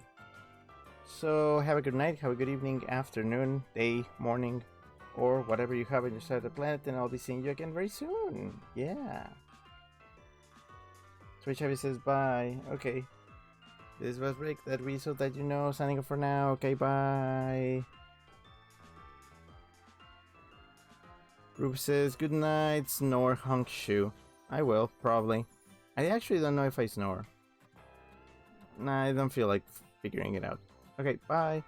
So, have a good night, have a good evening, afternoon, day, morning, or whatever you have on your side of the planet, and I'll be seeing you again very soon. Yeah. Twitch Heavy says bye. Okay. This was Rick, that weasel that you know, signing off for now. Okay, bye. Rube says good night, snore hunk shoe. I will, probably. I actually don't know if I snore. Nah, I don't feel like figuring it out. Okay, bye.